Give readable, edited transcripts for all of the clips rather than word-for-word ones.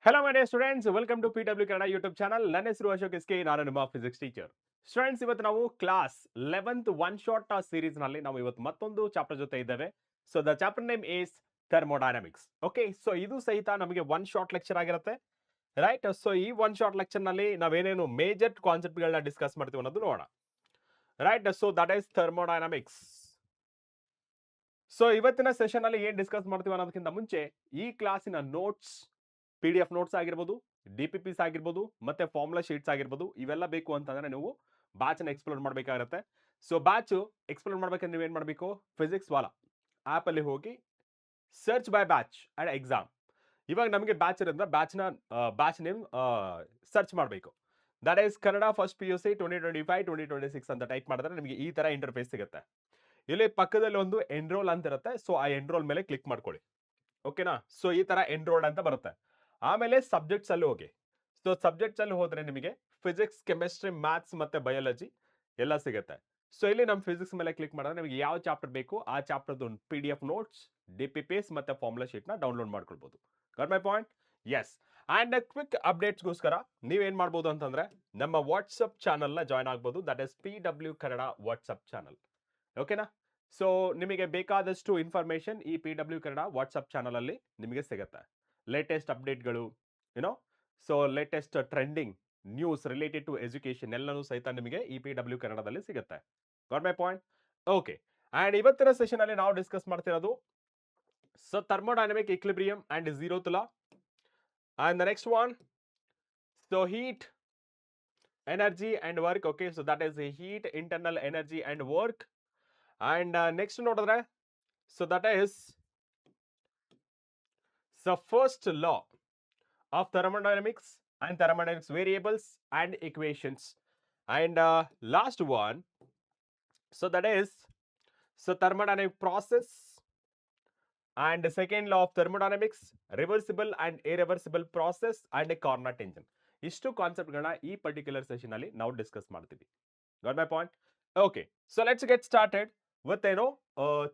Hello, my dear students. Welcome to PW Kannada YouTube channel. ನನ್ನ ಹೆಸರು Ashok S K. ನಾನು ನಿಮ್ಮ ಫಿಸಿಕ್ಸ್ ಟೀಚರ್. ಸ್ಟೂಡೆಂಟ್ಸ್, ಇವತ್ತು ನಾವು class 11th one shot series ನಲ್ಲಿ ನಾವು ಇವತ್ತು ಮತ್ತೊಂದು ಚಾಪ್ಟರ್ ಜೊತೆ ಇದ್ದೇವೆ. So the chapter name is thermodynamics. Okay, so ಇದು ಸಹಿತ ನಮಗೆ ಒನ್ ಶಾಟ್ ಲೆಕ್ಚರ್ ಆಗಿರುತ್ತೆ, ರೈಟ್? ಸೊ ಈ ಒನ್ ಶಾಟ್ ಲೆಕ್ಚರ್ ನಲ್ಲಿ ನಾವೇನೇನು ಮೇಜರ್ ಕಾನ್ಸೆಪ್ಟ್ ಗಳನ್ನ ಡಿಸ್ಕಸ್ ಮಾಡ್ತೀವಿ ಅನ್ನೋದು ನೋಡೋಣ, right? So that is thermodynamics. So ಇವತ್ತಿನ ಸೆಷನ್ ಅಲ್ಲಿ ಏನ್ ಡಿಸ್ಕಸ್ ಮಾಡ್ತೀವಿ ಅನ್ನೋದಕ್ಕಿಂತ ಮುಂಚೆ ಈ ಕ್ಲಾಸಿನ ನೋಟ್ಸ್, PDF ನೋಟ್ಸ್ ಆಗಿರ್ಬೋದು, DPPs ಆಗಿರ್ಬೋದು, ಮತ್ತೆ ಫಾರ್ಮುಲಾ ಶೀಟ್ಸ್ ಆಗಿರ್ಬೋದು, ಇವೆಲ್ಲ ಬೇಕು ಅಂತಂದ್ರೆ ನೀವು ಬ್ಯಾಚ್ ಅನ್ನು ಎಕ್ಸ್ಪ್ಲೋರ್ ಮಾಡಬೇಕಾಗುತ್ತೆ. ಸೊ ಬ್ಯಾಚ್ ಎಕ್ಸ್ಪ್ಲೋರ್ ಮಾಡ್ಬೇಕಂದ್ರೆ ನೀವು ಏನ್ ಮಾಡಬೇಕು? ಫಿಸಿಕ್ಸ್ ವಾಲಾ ಆಪ್ ಅಲ್ಲಿ ಹೋಗಿ search by batch and exam. ಇವಾಗ ನಮಗೆ ಬ್ಯಾಚ್ ಇರೋದ್ರಿಂದ ಬ್ಯಾಚ್ ನೇಮ್ ಸರ್ಚ್ ಮಾಡಬೇಕು. That is Kannada first PUC 2025-2026 ಅಂತ ಟೈಪ್ ಮಾಡಿದ್ರೆ ನಿಮಗೆ ಈ ತರ ಇಂಟರ್ಫೇಸ್ ಸಿಗುತ್ತೆ. ಇಲ್ಲಿ ಪಕ್ಕದಲ್ಲಿ ಒಂದು ಎನ್ರೋಲ್ ಅಂತ ಇರುತ್ತೆ. ಸೊ ಆ ಎನ್ರೋಲ್ ಮೇಲೆ ಕ್ಲಿಕ್ ಮಾಡ್ಕೊಳ್ಳಿ, ಓಕೆನಾ? ಸೊ ಈ ತರ ಎನ್ರೋಲ್ಡ್ ಅಂತ ಬರುತ್ತೆ. ಆಮೇಲೆ ಸಬ್ಜೆಕ್ಟ್ಸ್ ಅಲ್ಲಿ ಹೋಗಿ. ಸೊ ಸಬ್ಜೆಕ್ಟ್ಸ್ ಅಲ್ಲಿ ಹೋದ್ರೆ ನಿಮಗೆ ಫಿಸಿಕ್ಸ್, ಕೆಮಿಸ್ಟ್ರಿ, ಮ್ಯಾಥ್ಸ್ ಮತ್ತೆ ಬಯಾಲಜಿ ಎಲ್ಲ ಸಿಗುತ್ತೆ. ಸೊ ಇಲ್ಲಿ ನಮ್ಮ ಫಿಸಿಕ್ಸ್ ಮೇಲೆ ಕ್ಲಿಕ್ ಮಾಡಿದ್ರೆ ನಿಮಗೆ ಯಾವ ಚಾಪ್ಟರ್ ಬೇಕು ಆ ಚಾಪ್ಟರ್ದು PDF ನೋಟ್ಸ್, DPPs ಮತ್ತೆ ಫಾರ್ಮುಲಾ ಶೀಟ್ ನ ಡೌನ್ಲೋಡ್ ಮಾಡ್ಕೊಳ್ಬಹುದು. Got my point? Yes. And quick ಅಪ್ಡೇಟ್ಸ್ಗೋಸ್ಕರ ನೀವೇನ್ ಮಾಡ್ಬೋದು ಅಂತಂದ್ರೆ ನಮ್ಮ ವಾಟ್ಸಪ್ ಚಾನಲ್ ನ ಜಾಯ್ನ್ ಆಗ್ಬೋದು. That is PW Kannada WhatsApp channel, ಓಕೆನಾ? ಸೊ ನಿಮಗೆ ಬೇಕಾದಷ್ಟು ಇನ್ಫಾರ್ಮೇಶನ್ ಈ PW ಕನ್ನಡ ವಾಟ್ಸಪ್ ಚಾನಲ್ ಅಲ್ಲಿ ನಿಮಗೆ ಸಿಗುತ್ತೆ. ಲೇಟೆಸ್ಟ್ ಅಪ್ಡೇಟ್ಗಳು, you know, so latest trending news related to education ಎಲ್ಲನೂ ಸಹಿತ ನಿಮಗೆ ಈ PW ಕನ್ನಡದಲ್ಲಿ ಸಿಗುತ್ತೆ. Got my point? Okay. And ಇವತ್ತಿನ ಸೆಷನ್ ಅಲ್ಲಿ ನಾವು ಡಿಸ್ಕಸ್ ಮಾಡ್ತಿರೋದು so thermodynamic equilibrium and zeroth law. And the next one, so heat, energy and work. Okay, so that is heat, internal energy and work. And next ನೋಡಿದ್ರೆ so that is the first law of thermodynamics and thermodynamics variables and equations. And last one, so that is so thermodynamic process and the second law of thermodynamics, reversible and irreversible process and a Carnot engine. ಇಷ್ಟು concept ಗಳನ್ನ ಈ particular session ಅಲ್ಲಿ ನಾವು discuss ಮಾಡ್ತೀವಿ. Got my point? Okay, so let's get started with ಏನೋ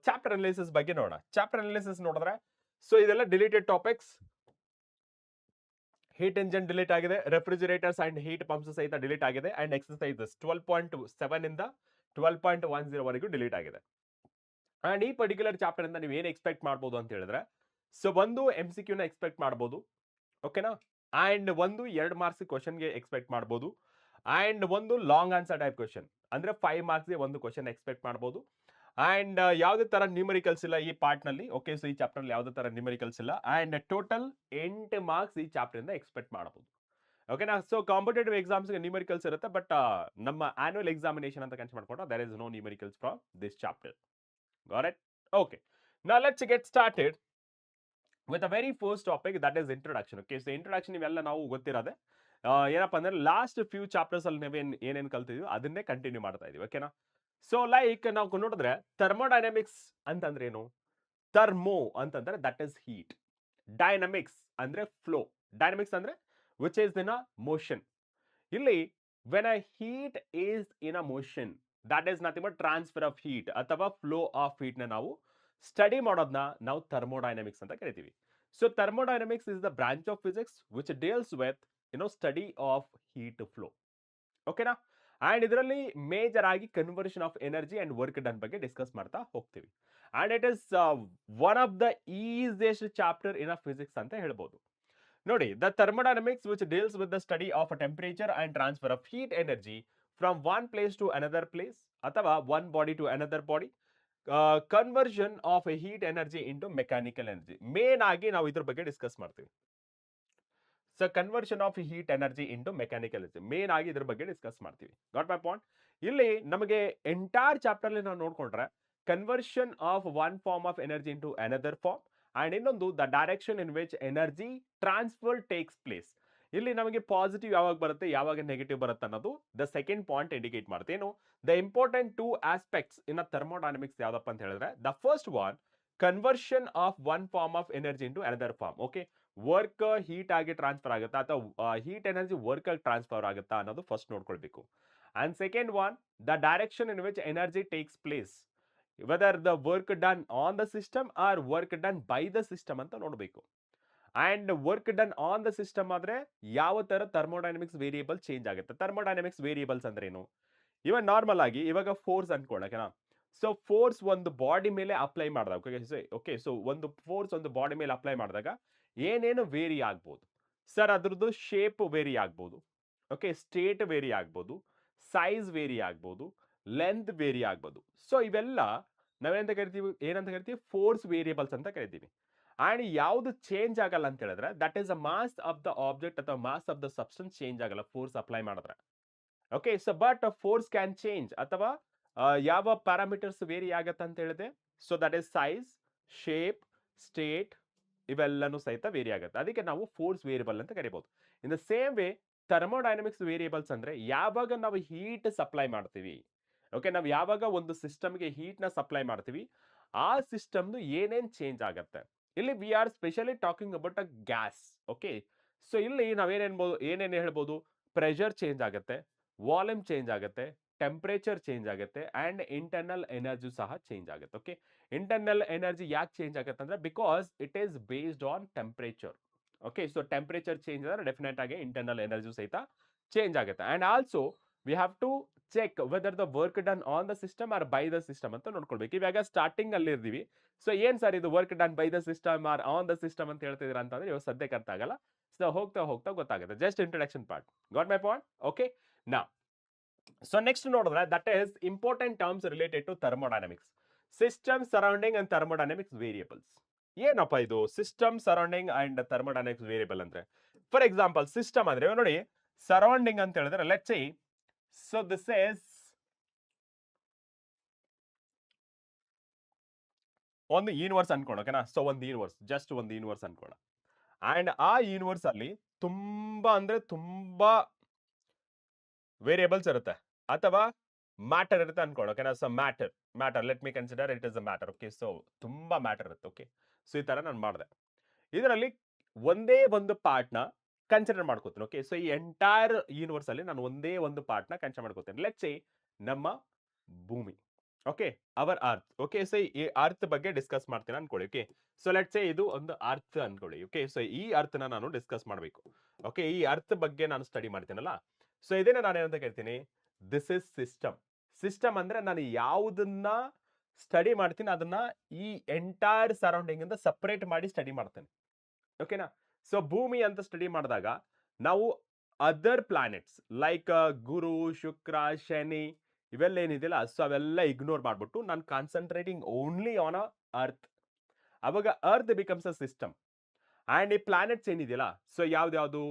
chapter analysis ಬಗ್ಗೆ ನೋಡೋಣ. Chapter analysis ನೋಡಿದ್ರೆ ಸೊ ಇದೆಲ್ಲ deleted topics. Heat engine delete ಆಗಿದೆ, ರೆಫ್ರಿಜರೇಟರ್ಸ್ ಅಂಡ್ ಹೀಟ್ ಪಂಪ್ಸ್ ಸಹಿತ ಡಿಲೀಟ್ ಆಗಿದೆ, ಅಂಡ್ ಎಕ್ಸರ್ಸೈಸಸ್ 12.7 ಇಂದ 12.10 ವರೆಗೂ ಡಿಲೀಟ್ ಆಗಿದೆ. ಅಂಡ್ ಈ ಪರ್ಟಿಕ್ಯುಲರ್ ಚಾಪ್ಟರ್ ಇಂದ ನೀವು ಏನ್ ಎಕ್ಸ್ಪೆಕ್ಟ್ ಮಾಡಬಹುದು ಅಂತ ಹೇಳಿದ್ರೆ ಸೊ ಒಂದು MCQ ನ ಎಕ್ಸ್ಪೆಕ್ಟ್ ಮಾಡಬಹುದು, ಓಕೆನಾ? ಅಂಡ್ ಒಂದು 2 ಮಾರ್ಕ್ಸ್ ಕ್ವಶನ್ ಗೆ ಎಕ್ಸ್ಪೆಕ್ಟ್ ಮಾಡಬಹುದು, ಅಂಡ್ ಒಂದು ಲಾಂಗ್ ಆನ್ಸರ್ ಟೈಪ್ ಕ್ವಶನ್ ಅಂದ್ರೆ 5 ಮಾರ್ಕ್ಸ್ ಗೆ ಒಂದು ಕ್ವಶನ್ ಎಕ್ಸ್ಪೆಕ್ಟ್ ಮಾಡಬಹುದು. ಅಂಡ್ ಯಾವುದೇ ತರ ನ್ಯೂಮರಿಕಲ್ಸ್ ಇಲ್ಲ ಈ ಪಾರ್ಟ್ ನಲ್ಲಿ. ಓಕೆ, ಸೊ ಈ ಚಾಪ್ಟರ್ ಅಲ್ಲಿ ಯಾವುದೇ ತರ ನ್ಯೂಮರಿಕಲ್ಸ್ ಇಲ್ಲ. ಅಂಡ್ ಟೋಟಲ್ 8 ಮಾರ್ಕ್ಸ್ ಈ ಚಾಪ್ಟರ್ ಇಂದ ಎಕ್ಸ್ಪೆಕ್ಟ್ ಮಾಡಬಹುದು, ಓಕೆನಾ? ಸೊ ಕಾಂಪಿಟೇಟಿವ್ ಎಕ್ಸಾಮ್ಸ್ ಗೆ ನ್ಯೂಮರಿಕಲ್ಸ್ ಇರುತ್ತೆ, ಬಟ್ ನಮ್ಮ ಆನ್ಯುವಲ್ ಎಕ್ಸಾಮಿನೇಷನ್ ಅಂತ ಕನ್ಸಿಡರ್ ಮಾಡ್ಕೊಂಡ್ರೆ there is no numericals from this chapter. Got it? Okay. Now let's get started with the very first topic, that is introduction. Okay, so introduction ಇವೆಲ್ಲ ನಾವು ಗೊತ್ತಿರೋದೆ. ಏನಪ್ಪಾ ಅಂದ್ರೆ last few chapters ಅಲ್ಲಿ ನಾವೇನ್ ಏನೇನ್ ಕಲ್ತಿದೀವಿ ಅದನ್ನೇ ಕಂಟಿನ್ಯೂ ಮಾಡ್ತಾ ಇದೀವಿ, ಓಕೆನಾ? ಸೊ ಲೈಕ್ ನಾವು ನೋಡಿದ್ರೆ ಥರ್ಮೋಡೈನಮಿಕ್ಸ್ ಅಂತಂದ್ರೆ ಏನು? ಥರ್ಮೋ ಅಂತಂದ್ರೆ ದಟ್ ಇಸ್ ಹೀಟ್, ಡೈನಮಿಕ್ಸ್ ಅಂದ್ರೆ ಫ್ಲೋ, ಡೈನಮಿಕ್ಸ್ ಅಂದ್ರೆ which is in a motion. ಇಲ್ಲಿ when a heat is in a motion, that is nothing but transfer of heat ಅಥವಾ ಫ್ಲೋ ಆಫ್ ಹೀಟ್ ನ ನಾವು ಸ್ಟಡಿ ಮಾಡೋದನ್ನ ನಾವು ಥರ್ಮೋಡೈನಮಿಕ್ಸ್ ಅಂತ ಕರಿತೀವಿ. So thermodynamics is the branch of physics which deals with study of heat flow, ಓಕೆನಾ? And ಇದರಲ್ಲಿ major ಆಗಿ conversion of energy and work done ಬಗ್ಗೆ ಡಿಸ್ಕಸ್ ಮಾಡ್ತಾ ಹೋಗ್ತೀವಿ. And it is one of the easiest chapter in a physics ಅಂತ ಹೇಳ್ಬೋದು. ನೋಡಿ, the thermodynamics which deals with the study of temperature and transfer of heat energy from one place to another place ಅಥವಾ one body to another body, conversion of heat energy into mechanical energy. Main ಆಗಿ ನಾವು ಇದ್ರ ಬಗ್ಗೆ discuss ಮಾಡ್ತೀವಿ. So conversion of heat energy into mechanical energy main ಆಗಿ ಇದ್ರ ಬಗ್ಗೆ discuss ಮಾಡ್ತೀವಿ. Got my point? ಇಲ್ಲಿ ನಮಗೆ ಎಂಟೈರ್ ಚಾಪ್ಟರ್ ಅಲ್ಲಿ ನಾವು ನೋಡ್ಕೊಂಡ್ರೆ conversion of one form of energy into another form, and ಇನ್ನೊಂದು the direction in which energy transfer takes place. ಇಲ್ಲಿ ನಮಗೆ ಪಾಸಿಟಿವ್ ಯಾವಾಗ ಬರುತ್ತೆ, ಯಾವಾಗ ನೆಗೆಟಿವ್ ಬರುತ್ತೆ ಅನ್ನೋದು ದ ಸೆಕೆಂಡ್ ಪಾಯಿಂಟ್ ಇಂಡಿಕೇಟ್ ಮಾಡುತ್ತೆ. ಏನು the important two aspects in thermodynamics ಯಾವ್ದಪ್ಪ ಅಂತ ಹೇಳಿದ್ರೆ the first one conversion of one form of energy into another form. Okay, work heat ಆಗಿ ಟ್ರಾನ್ಸ್ಫರ್ ಆಗುತ್ತಾ ಅಥವಾ ಹೀಟ್ ಎನರ್ಜಿ ವರ್ಕ್ ಆಗಿ ಟ್ರಾನ್ಸ್ಫರ್ ಆಗುತ್ತಾ ಅನ್ನೋದು ಫಸ್ಟ್ ನೋಡ್ಕೊಳ್ಬೇಕು. And second one the direction in which energy takes place, whether the work done on the system or work done by the system ಅಂತ ನೋಡಬೇಕು. And work done on the system ಆದ್ರೆ ಯಾವ ತರ thermodynamics variable change ಆಗುತ್ತೆ. Thermodynamics variables ಅಂದ್ರೆ ಏನು? ಇವಾಗ normal ಆಗಿ ಇವಾಗ ಫೋರ್ಸ್ ಅನ್ಕೊಳ್ಳೋಕೆನಾ, ಸೊ ಫೋರ್ಸ್ ಒಂದು ಬಾಡಿ ಮೇಲೆ ಅಪ್ಲೈ ಮಾಡಿದಾಗ, ಓಕೆ, ಸೊ ಒಂದು ಫೋರ್ಸ್ ಒಂದು ಬಾಡಿ ಮೇಲೆ ಅಪ್ಲೈ ಮಾಡಿದಾಗ ಏನೇನು ವೇರಿ ಆಗ್ಬೋದು ಸರ್? ಅದ್ರದ್ದು ಶೇಪ್ ವೇರಿ ಆಗ್ಬೋದು, ಓಕೆ, ಸ್ಟೇಟ್ ವೇರಿ ಆಗ್ಬೋದು, ಸೈಜ್ ವೇರಿ ಆಗ್ಬೋದು, ಲೆಂತ್ ವೇರಿ ಆಗ್ಬೋದು. ಸೊ ಇವೆಲ್ಲ ನಾವೇನಂತ ಕರಿತೀವಿ, ಏನಂತ ಕರಿತೀವಿ? ಫೋರ್ಸ್ ವೇರಿಯೇಬಲ್ಸ್ ಅಂತ ಕರಿತೀವಿ. ಅಂಡ್ ಯಾವ್ದು ಚೇಂಜ್ ಆಗಲ್ಲ ಅಂತ ಹೇಳಿದ್ರೆ that is a mass of the object ಅಥವಾ mass of the substance change ಆಗಲ್ಲ ಫೋರ್ಸ್ ಅಪ್ಲೈ ಮಾಡಿದ್ರೆ. Okay, so but force can change, ಅಥವಾ ಯಾವ ಪ್ಯಾರಾಮೀಟರ್ಸ್ ವೇರಿ ಆಗತ್ತೆ ಅಂತ ಹೇಳಿದೆ? So that is size, shape, state, ಇವೆಲ್ಲನೂ ಸಹಿತ ವೇರಿ ಆಗುತ್ತೆ. ಅದಕ್ಕೆ ನಾವು ಫೋರ್ಸ್ ವೇರಿಯಬಲ್ ಅಂತ ಕರಿಬಹುದು. ಇನ್ the same way thermodynamics variables ಅಂದ್ರೆ ಯಾವಾಗ ನಾವು ಹೀಟ್ ಸಪ್ಲೈ ಮಾಡ್ತೀವಿ, ಓಕೆ, ನಾವು ಯಾವಾಗ ಒಂದು ಸಿಸ್ಟಮ್ಗೆ ಹೀಟ್ ನ ಸಪ್ಲೈ ಮಾಡ್ತೀವಿ, ಆ ಸಿಸ್ಟಮ್ದು ಏನೇನ್ ಚೇಂಜ್ ಆಗತ್ತೆ. ಇಲ್ಲಿ we are specially talking about a gas. Okay, so ಇಲ್ಲಿ ಏನೇನ್ ಹೇಳ್ಬೋದು? ಪ್ರೆಷರ್ ಚೇಂಜ್ ಆಗುತ್ತೆ, ವಾಲ್ಯೂಮ್ ಚೇಂಜ್ ಆಗುತ್ತೆ, ಟೆಂಪರೇಚರ್ ಚೇಂಜ್ ಆಗುತ್ತೆ, ಅಂಡ್ ಇಂಟರ್ನಲ್ ಎನರ್ಜಿ ಸಹ ಚೇಂಜ್ ಆಗುತ್ತೆ. ಓಕೆ, ಇಂಟರ್ನಲ್ ಎನರ್ಜಿ ಯಾಕೆ ಚೇಂಜ್ ಆಗುತ್ತೆ ಅಂದ್ರೆ because it is based on temperature. Okay, so temperature change ಆದ್ರೆ ಡೆಫಿನೆಟ್ ಆಗಿ ಇಂಟರ್ನಲ್ ಎನರ್ಜಿ ಸಹಿತ ಚೇಂಜ್ ಆಗುತ್ತೆ. And also we have to check whether the work done on the system R by the system ಅಂತ ನೋಡ್ಕೊಳ್ಬೇಕು. ಇವಾಗ starting ಅಲ್ಲಿ ಇರ್ತೀವಿ, so ಏನ್ ಸರ್ ಇದು work done by the system or on the system ಅಂತ ಹೇಳ್ತಿದ್ದೀರಾ ಅಂತಂದ್ರೆ ಇವಾಗ ಸದ್ಯಕ್ಕೆ ಅರ್ಥ ಆಗಲ್ಲ. ಸೊ ಹೋಗ್ತಾ ಹೋಗ್ತಾ ಗೊತ್ತಾಗುತ್ತೆ. Just introduction part. Got my point? Okay, ನಾ ಸೊ ನೆಕ್ಸ್ಟ್ ನೋಡಿದ್ರೆ that is important terms related to thermodynamics. System surrounding and thermodynamics variables. ಏನಪ್ಪ ಇದು system surrounding and thermodynamics variable ಅಂದ್ರೆ? ಫಾರ್ ಎಕ್ಸಾಂಪಲ್ ಸಿಸ್ಟಮ್ ಅಂದ್ರೆ ಇವಾಗ ನೋಡಿ, ಸರೌಂಡಿಂಗ್ ಅಂತ ಹೇಳಿದ್ರೆ let's say, so this is ಒಂದು ಯೂನಿವರ್ಸ್ ಅನ್ಕೋಣ, ಓಕೆನಾ? ಸೊ ಒಂದು ಯೂನಿವರ್ಸ್, ಜಸ್ಟ್ ಒಂದು ಯೂನಿವರ್ಸ್ ಅನ್ಕೋಣ. ಅಂಡ್ ಆ ಯೂನಿವರ್ಸ್ ಅಲ್ಲಿ ತುಂಬಾ ಅಂದ್ರೆ ತುಂಬಾ ವೇರಿಯೇಬಲ್ಸ್ ಇರುತ್ತೆ, ಅಥವಾ ಮ್ಯಾಟರ್ ಇರುತ್ತೆ ಅನ್ಕೊಳ್ಳೋ, ಓಕೆನಾ? So matter let me consider it is a matter. Okay, so ತುಂಬಾ ಮ್ಯಾಟರ್ ಇರುತ್ತೆ. ಓಕೆ, ಸೊ ಈ ತರ ನಾನು ಮಾಡಿದೆ. ಇದರಲ್ಲಿ ಒಂದೇ ಒಂದು ಪಾರ್ಟ್ ನ ಕನ್ಸಿಡರ್ ಮಾಡ್ಕೋತೀನಿ. ಓಕೆ, ಸೊ ಈ ಎಂಟೈರ್ ಯೂನಿವರ್ಸ್ ಅಲ್ಲಿ ನಾನು ಒಂದೇ ಒಂದು ಪಾರ್ಟ್ ನ ಕನ್ಸಿಡರ್ ಮಾಡ್ಕೋತೀನಿ. ಲೆಟ್ಸ್ ಸೇ ನಮ್ಮ ಭೂಮಿ. Okay, our earth. Okay, so ಈ ಅರ್ತ್ ಬಗ್ಗೆ ಡಿಸ್ಕಸ್ ಮಾಡ್ತೀನಿ ಅನ್ಕೊಳ್ಳಿ. ಓಕೆ, ಸೊ ಲೆಟ್ಸ್ ಸೇ ಇದು ಒಂದು ಅರ್ತ್ ಅನ್ಕೊಳ್ಳಿ. ಓಕೆ, ಸೊ ಈ ಅರ್ತ್ ನ ನಾನು ಡಿಸ್ಕಸ್ ಮಾಡಬೇಕು. ಓಕೆ, ಈ ಅರ್ತ್ ಬಗ್ಗೆ ನಾನು ಸ್ಟಡಿ ಮಾಡ್ತೀನಲ್ಲ, ಸೊ ಇದನ್ನ ನಾನು ಏನಂತ ಕೇಳ್ತೀನಿ? This is system. ಸಿಸ್ಟಮ್ ಅಂದ್ರೆ ನಾನು ಯಾವುದನ್ನ ಸ್ಟಡಿ ಮಾಡ್ತೀನಿ ಅದನ್ನ ಈ ಎಂಟೈರ್ ಸರೌಂಡಿಂಗ್ ಇಂದ ಸಪರೇಟ್ ಮಾಡಿ ಸ್ಟಡಿ ಮಾಡ್ತೇನೆ. ಓಕೆನಾ? ಸೊ ಭೂಮಿ ಅಂತ ಸ್ಟಡಿ ಮಾಡಿದಾಗ ನಾವು other planets like Guru, Shukra, Shani ಇವೆಲ್ಲ ಏನಿದೆಯಲ್ಲ, ಸೊ ಅವೆಲ್ಲ ಇಗ್ನೋರ್ ಮಾಡ್ಬಿಟ್ಟು ನಾನು concentrating only on a earth. ಅವಾಗ earth becomes a system. And ಈ ಪ್ಲಾನೆಟ್ಸ್ ಏನಿದೆಯಲ್ಲ, ಸೊ ಯಾವ್ದ್ಯಾವ್ದು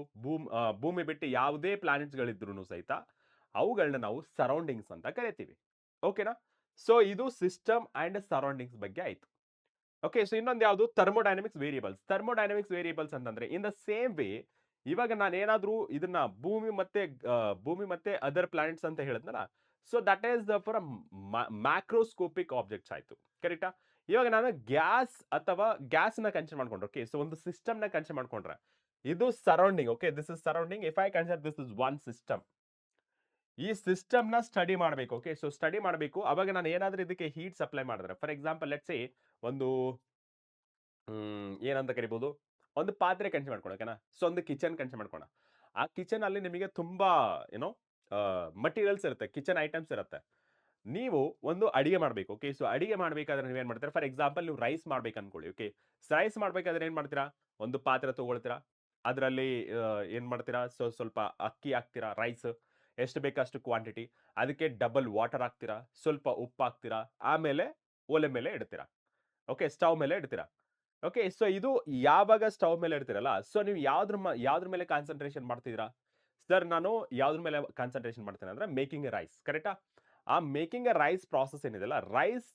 ಭೂಮಿ ಬಿಟ್ಟು ಯಾವುದೇ ಪ್ಲಾನೆಟ್ಸ್ ಗಳಿದ್ರು ಸಹಿತ ಅವುಗಳನ್ನ ನಾವು ಸರೌಂಡಿಂಗ್ಸ್ ಅಂತ ಕರಿತೀವಿ. ಓಕೆನಾ? ಸೊ ಇದು ಸಿಸ್ಟಮ್ ಅಂಡ್ ಸರೌಂಡಿಂಗ್ಸ್ ಬಗ್ಗೆ ಆಯ್ತು. ಓಕೆ, ಸೊ ಇನ್ನೊಂದು ಯಾವುದು? Thermodynamics variables. ಥರ್ಮೋಡೈನಮಿಕ್ಸ್ ವೇರಿಯೇಬಲ್ಸ್ ಅಂತಂದ್ರೆ ಇನ್ ದ ಸೇಮ್ ವೇ, ಇವಾಗ ನಾನು ಏನಾದ್ರೂ ಇದನ್ನ ಭೂಮಿ ಮತ್ತೆ ಅದರ್ ಪ್ಲಾನೆಟ್ಸ್ ಅಂತ ಹೇಳಿದ್ನಲ್ಲ, so that is for macroscopic objects ಆಯ್ತು. ಕರೆಕ್ಟಾ? ಇವಾಗ ನಾನು ಗ್ಯಾಸ್ ಅಥವಾ ಗ್ಯಾಸ್ ನ ಕನ್ಸಿಡರ್ ಮಾಡ್ಕೊಂಡ್ರೆ, ಓಕೆ, ಸೊ ಒಂದು ಸಿಸ್ಟಮ್ ನ ಕನ್ಸಿಡರ್ ಮಾಡ್ಕೊಂಡ್ರೆ ಇದು surrounding. Okay, this is surrounding. If I consider this is one system, ಈ ಸಿಸ್ಟಮ್ ನ ಸ್ಟಡಿ ಮಾಡಬೇಕು. ಓಕೆ, ಸೊ ಸ್ಟಡಿ ಮಾಡಬೇಕು. ಅವಾಗ ನಾನು ಏನಾದ್ರೂ ಇದಕ್ಕೆ ಹೀಟ್ ಸಪ್ಲೈ ಮಾಡಿದ್ರೆ, ಫಾರ್ ಎಕ್ಸಾಂಪಲ್ ಲೆಟ್ಸ್ ಸೇ ಒಂದು ಏನಂತ ಕರಿಬಹುದು, ಒಂದು ಪಾತ್ರೆ ಕನ್ಸಿಡರ್ ಮಾಡ್ಕೊಳ್ಳೋಣ, ಓಕೆನಾ? ಸೊ ಒಂದು ಕಿಚನ್ ಕನ್ಸಿಡರ್ ಮಾಡ್ಕೋಣ. ಆ ಕಿಚನ್ ಅಲ್ಲಿ ನಿಮಗೆ ತುಂಬಾ ಏನೋ ಮಟೀರಿಯಲ್ಸ್ ಇರುತ್ತೆ, ಕಿಚನ್ ಐಟಮ್ಸ್ ಇರುತ್ತೆ. ನೀವು ಒಂದು ಅಡಿಗೆ ಮಾಡಬೇಕು. ಓಕೆ, ಸೊ ಅಡಿಗೆ ಮಾಡಬೇಕಾದ್ರೆ ನೀವೇನ್ ಮಾಡ್ತೀರಾ? ಫಾರ್ ಎಕ್ಸಾಂಪಲ್ ನೀವು ರೈಸ್ ಮಾಡ್ಬೇಕು ಅನ್ಕೊಳ್ಳಿ. ಓಕೆ, ರೈಸ್ ಮಾಡ್ಬೇಕಾದ್ರೆ ಏನ್ ಮಾಡ್ತೀರಾ? ಒಂದು ಪಾತ್ರೆ ತಗೊಳ್ತೀರಾ, ಅದರಲ್ಲಿ ಏನ್ ಮಾಡ್ತೀರಾ? ಸೊ ಸ್ವಲ್ಪ ಅಕ್ಕಿ ಹಾಕ್ತೀರಾ, ರೈಸ್ ಎಷ್ಟು ಬೇಕಷ್ಟು ಕ್ವಾಂಟಿಟಿ, ಅದಕ್ಕೆ ಡಬಲ್ ವಾಟರ್ ಹಾಕ್ತೀರಾ, ಸ್ವಲ್ಪ ಉಪ್ಪು ಹಾಕ್ತೀರಾ, ಆಮೇಲೆ ಒಲೆ ಮೇಲೆ ಇಡ್ತೀರಾ. ಓಕೆ, ಸ್ಟವ್ ಮೇಲೆ ಇಡ್ತೀರಾ. ಓಕೆ, ಸೊ ಇದು ಯಾವಾಗ ಸ್ಟವ್ ಮೇಲೆ ಇಡ್ತೀರಲ್ಲ, ಸೊ ನೀವು ಯಾವ್ದ್ರ ಮೇಲೆ ಕಾನ್ಸಂಟ್ರೇಷನ್ ಮಾಡ್ತಿದ್ದೀರಾ? ಸರ್ ನಾನು ಯಾವ್ದ್ರ ಮೇಲೆ ಕಾನ್ಸಂಟ್ರೇಷನ್ ಮಾಡ್ತೇನೆ ಅಂದ್ರೆ ಮೇಕಿಂಗ್ ಎ ರೈಸ್. ಕರೆಕ್ಟಾ? ಆ ಮೇಕಿಂಗ್ ಎ ರೈಸ್ ಪ್ರಾಸೆಸ್ ಏನಿದೆಯಲ್ಲ, ರೈಸ್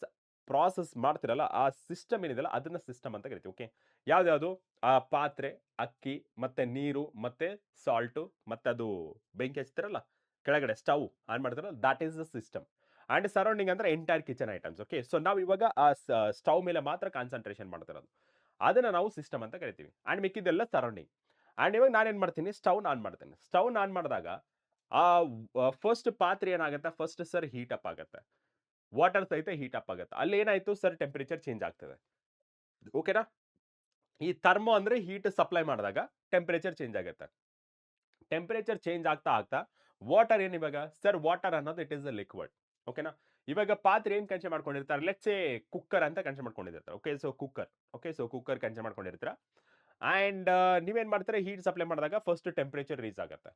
ಪ್ರಾಸೆಸ್ ಮಾಡ್ತಿರಲ್ಲ, ಆ ಸಿಸ್ಟಮ್ ಏನಿದೆಯಲ್ಲ ಅದನ್ನ ಸಿಸ್ಟಮ್ ಅಂತ ಕರಿತೀವಿ. ಓಕೆ, ಯಾವ್ದ್ಯಾವ್ದು? ಆ ಪಾತ್ರೆ, ಅಕ್ಕಿ, ಮತ್ತೆ ನೀರು, ಮತ್ತೆ ಸಾಲ್ಟು, ಮತ್ತೆ ಅದು ಬೆಂಕಿ ಹಚ್ತಿರಲ್ಲ ಕೆಳಗಡೆ, ಸ್ಟವ್ ಆನ್ ಮಾಡ್ತಿರಲ್ಲ, that is the system. And surrounding ಅಂದ್ರೆ entire kitchen items. Okay, so ನಾವು ಇವಾಗ ಆ ಸ್ಟವ್ ಮೇಲೆ ಮಾತ್ರ ಕಾನ್ಸಂಟ್ರೇಷನ್ ಮಾಡ್ತಿರೋದು, ಅದನ್ನ ನಾವು ಸಿಸ್ಟಮ್ ಅಂತ ಕರಿತೀವಿ. And ಮಿಕ್ಕಿದೆಲ್ಲ surrounding. ಅಂಡ್ ಇವಾಗ ನಾನೇನ್ ಮಾಡ್ತೀನಿ? ಸ್ಟವ್ ಆನ್ ಮಾಡ್ತೇನೆ. ಸ್ಟವ್ ಆನ್ ಮಾಡಿದಾಗ ಆ ಫಸ್ಟ್ ಪಾತ್ರೆ ಏನಾಗುತ್ತೆ? ಫಸ್ಟ್ ಸರ್ ಹೀಟ್ ಅಪ್ ಆಗುತ್ತೆ, ವಾಟರ್ ಸಹಿತ ಹೀಟ್ ಅಪ್ ಆಗುತ್ತೆ. ಅಲ್ಲಿ ಏನಾಯ್ತು ಸರ್? ಟೆಂಪರೇಚರ್ ಚೇಂಜ್ ಆಗ್ತದೆ. ಓಕೆನಾ? ಈ ಥರ್ಮೋ ಅಂದ್ರೆ ಹೀಟ್ ಸಪ್ಲೈ ಮಾಡಿದಾಗ ಟೆಂಪರೇಚರ್ ಚೇಂಜ್ ಆಗುತ್ತೆ. ಟೆಂಪರೇಚರ್ ಚೇಂಜ್ ಆಗ್ತಾ ಆಗ್ತಾ ವಾಟರ್ ಏನ್ ಇವಾಗ ಸರ್ ವಾಟರ್ ಅನ್ನೋದು ಇಟ್ ಇಸ್ ಅ ಲಿಕ್ವಿಡ್. ಓಕೆನಾ? ಇವಾಗ ಪಾತ್ರೆ ಏನ್ ಕನ್ಸಿಡರ್ ಮಾಡ್ಕೊಂಡಿರ್ತಾರೆ ಲೆಟ್ಸ್ ಸೇ ಕುಕ್ಕರ್ ಅಂತ ಕನ್ಸಿಡರ್ ಮಾಡ್ಕೊಂಡಿರ್ತಾರೆ. Okay so cooker. Okay so cooker consider ಮಾಡ್ಕೊಂಡಿರ್ತೀರಾ ಅಂಡ್ ನೀವೇನ್ ಮಾಡ್ತಾರೆ ಹೀಟ್ ಸಪ್ಲೈ ಮಾಡಿದಾಗ ಫಸ್ಟ್ ಟೆಂಪರೇಚರ್ ರೀಸ್ ಆಗುತ್ತೆ.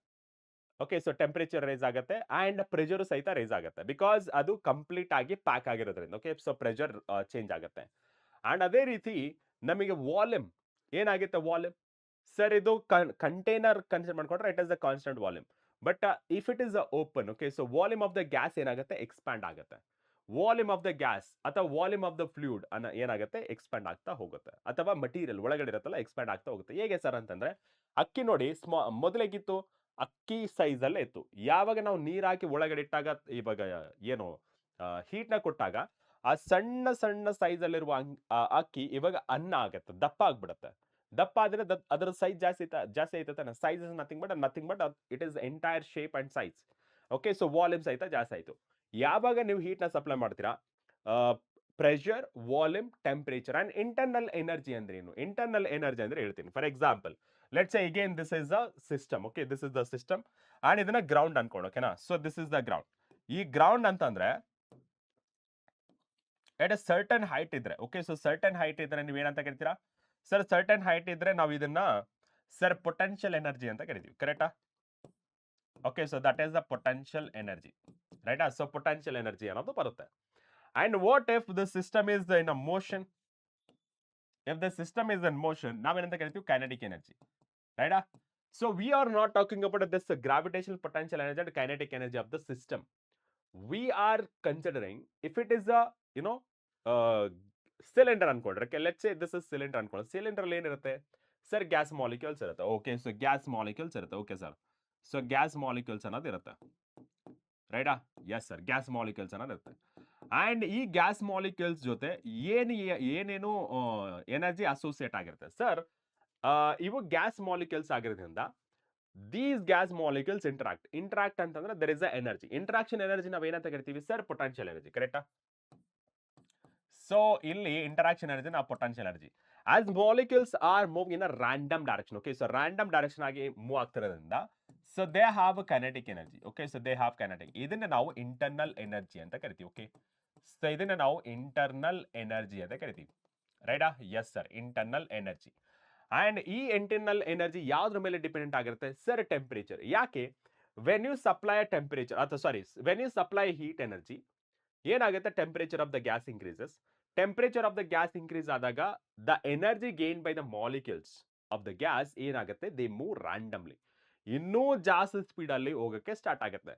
ಓಕೆ ಸೊ ಟೆಂಪರೇಚರ್ ರೈಸ್ ಆಗುತ್ತೆ ಅಂಡ್ ಪ್ರೆಷರ್ ಸಹಿತ ರೈಸ್ ಆಗುತ್ತೆ ಬಿಕಾಸ್ ಅದು ಕಂಪ್ಲೀಟ್ ಆಗಿ ಪ್ಯಾಕ್ ಆಗಿರೋದ್ರಿಂದ. ಓಕೆ ಸೊ ಪ್ರೆಷರ್ ಚೇಂಜ್ ಆಗುತ್ತೆ ಅಂಡ್ ಅದೇ ರೀತಿ ನಮಗೆ ವಾಲ್ಯೂಮ್ ಏನಾಗುತ್ತೆ ವಾಲ್ಯೂಮ್ ಸರ್ ಇದು ಕಂಟೈನರ್ ಕನ್ಸಿಡರ್ ಮಾಡ್ಕೊಂಡ್ರೆ it is the constant volume but if it is open okay so volume of the gas ಏನಾಗುತ್ತೆ ಎಕ್ಸ್ಪ್ಯಾಂಡ್ ಆಗುತ್ತೆ. ವಾಲ್ಯೂಮ್ ಆಫ್ ದ ಗ್ಯಾಸ್ ಅಥವಾ ವಾಲ್ಯೂಮ್ ಆಫ್ ದ ಫ್ಲೂಯಿಡ್ ಅನ್ನ ಏನಾಗುತ್ತೆ ಎಕ್ಸ್ಪ್ಯಾಂಡ್ ಆಗ್ತಾ ಹೋಗುತ್ತೆ ಅಥವಾ ಮಟೀರಿಯಲ್ ಒಳಗಡೆ ಇರುತ್ತಲ್ಲ ಎಕ್ಸ್ಪ್ಯಾಂಡ್ ಆಗ್ತಾ ಹೋಗುತ್ತೆ. ಹೇಗೆ ಸರ್ ಅಂತಂದ್ರೆ ಅಕ್ಕಿ ನೋಡಿ ಮೊದಲೇಗಿತ್ತು ಅಕ್ಕಿ ಸೈಜ್ ಅಲ್ಲೇ ಇತ್ತು. ಯಾವಾಗ ನಾವು ನೀರ್ ಹಾಕಿ ಒಳಗಡೆ ಇಟ್ಟಾಗ ಇವಾಗ ಏನು ಹೀಟ್ ನ ಕೊಟ್ಟಾಗ ಆ ಸಣ್ಣ ಸಣ್ಣ ಸೈಜ್ ಅಲ್ಲಿರುವ ಅಕ್ಕಿ ಇವಾಗ ಅನ್ನ ಆಗತ್ತೆ ದಪ್ಪ ಆಗ್ಬಿಡತ್ತೆ. ದಪ್ಪ ಆದ್ರೆ ಅದರ ಸೈಜ್ ಜಾಸ್ತಿ ಐತೆ size is nothing but it is entire shape and size. Okay so volume ಸಹಿತ ಜಾಸ್ತಿ ಆಯ್ತು. ಯಾವಾಗ ನೀವು ಹೀಟ್ ನ ಸಪ್ಲೈ ಮಾಡ್ತೀರಾ pressure volume temperature and internal energy ಅಂದ್ರೆ ಏನು ಇಂಟರ್ನಲ್ ಎನರ್ಜಿ ಅಂದ್ರೆ ಹೇಳ್ತೀನಿ. For example let's say again this is the system. Okay this is the system and ಇದನ್ನ ಗ್ರೌಂಡ್ ಅನ್ಕೊಂಡು ಓಕೆನಾ so this is the ground. ಈ ಗ್ರೌಂಡ್ ಅಂತಂದ್ರೆ ಎಟ್ ಅ ಸರ್ಟನ್ ಹೈಟ್ ಇದ್ರೆ ಓಕೆ ಸೊ ಸರ್ಟನ್ ಹೈಟ್ ಇದ್ರೆ ನೀವು ಏನಂತ ಕರಿತೀರಾ ಸರ್ ಸರ್ಟನ್ ಹೈಟ್ ಇದ್ರೆ ನಾವು ಇದನ್ನ ಸರ್ ಪೊಟೆನ್ಷಿಯಲ್ ಎನರ್ಜಿ ಅಂತ ಕರಿತೀವಿ ಕರೆಕ್ಟಾ. Okay so that is the potential energy ರೈಟಾ. ಸೊ ಪೊಟೆನ್ಷಿಯಲ್ ಎನರ್ಜಿ ಅನ್ನೋದು ಬರುತ್ತೆ. And what if the system is in a motion if the system is in motion ನಾವೇನಂತ ಕರಿತೀವಿ kinetic energy right. So we are not talking about this gravitational potential energy and kinetic energy of the system. We are considering if it is a cylinder ಅನ್ಕೊಂಡ್ರೆ okay, let's say this is cylinder ಅನ್ಕೊಳ್ಳಿ. cylinder ಅಲ್ಲಿ ಏನಿರುತ್ತೆ sir gas molecules ಇರುತ್ತೆ. Okay so gas molecules ಇರುತ್ತೆ. Okay sir so gas molecules ಅನ್ನೋದು ಇರುತ್ತೆ ರೈಟಾ. Yes sir gas molecules ಅನ್ನೋದು ಇರುತ್ತೆ ಅಂಡ್ ಈ ಗ್ಯಾಸ್ ಮಾಲಿಕ್ಯೂಲ್ಸ್ ಜೊತೆ ಏನೇನು ಎನರ್ಜಿ ಅಸೋಸಿಯೇಟ್ ಆಗಿರುತ್ತೆ ಸರ್ ಇವು ಗ್ಯಾಸ್ ಮಾಲಿಕ್ಯೂಲ್ಸ್ ಆಗಿರೋದ್ರಿಂದ ದೀಸ್ ಗ್ಯಾಸ್ ಮಾಲಿಕ್ಯೂಲ್ಸ್ ಇಂಟರಾಕ್ಟ್ ಅಂತಂದ್ರೆ there is a energy. Interaction energy ನಾವ್ ಏನಂತ ಕರಿತೀವಿ ಸರ್ ಪೊಟೆನ್ಷಿಯಲ್ ಎನರ್ಜಿ ಕರೆಕ್ಟಾ. ಸೊ ಇಲ್ಲಿ ಇಂಟರಾಕ್ಷನ್ ಎನರ್ಜಿ ನಾವು potential energy as molecules are move in a random direction. Okay so random direction ಆಗಿ move ಆಗ್ತಿರೋದ್ರಿಂದ so they have kinetic energy. Okay so they have kinetic ಇದನ್ನ ನಾವು internal energy ಅಂತ ಕರಿತೀವಿ. Okay so ಇದನ್ನ ನಾವು internal energy ಅಂತ ಕರಿತೀವಿ ರೈಟಾ. Yes sir internal energy and ಈ ಇಂಟರ್ನಲ್ ಎನರ್ಜಿ ಯಾವ್ದ್ರ ಮೇಲೆ ಡಿಪೆಂಡೆಂಟ್ ಆಗಿರುತ್ತೆ ಸರ್ ಟೆಂಪರೇಚರ್. ಯಾಕೆ ವೆನ್ ಯು ಸಪ್ಲೈ ಟೆಂಪರೇಚರ್ ಅಥವಾ sorry when you supply heat energy ಏನಾಗುತ್ತೆ temperature of the gas increases. Temperature of the gas increase ಆದಾಗ the energy gain by the molecules of the gas ಏನಾಗುತ್ತೆ they move randomly ಇನ್ನೂ ಜಾಸ್ತಿ speed ಅಲ್ಲಿ ಹೋಗಕ್ಕೆ start ಆಗುತ್ತೆ.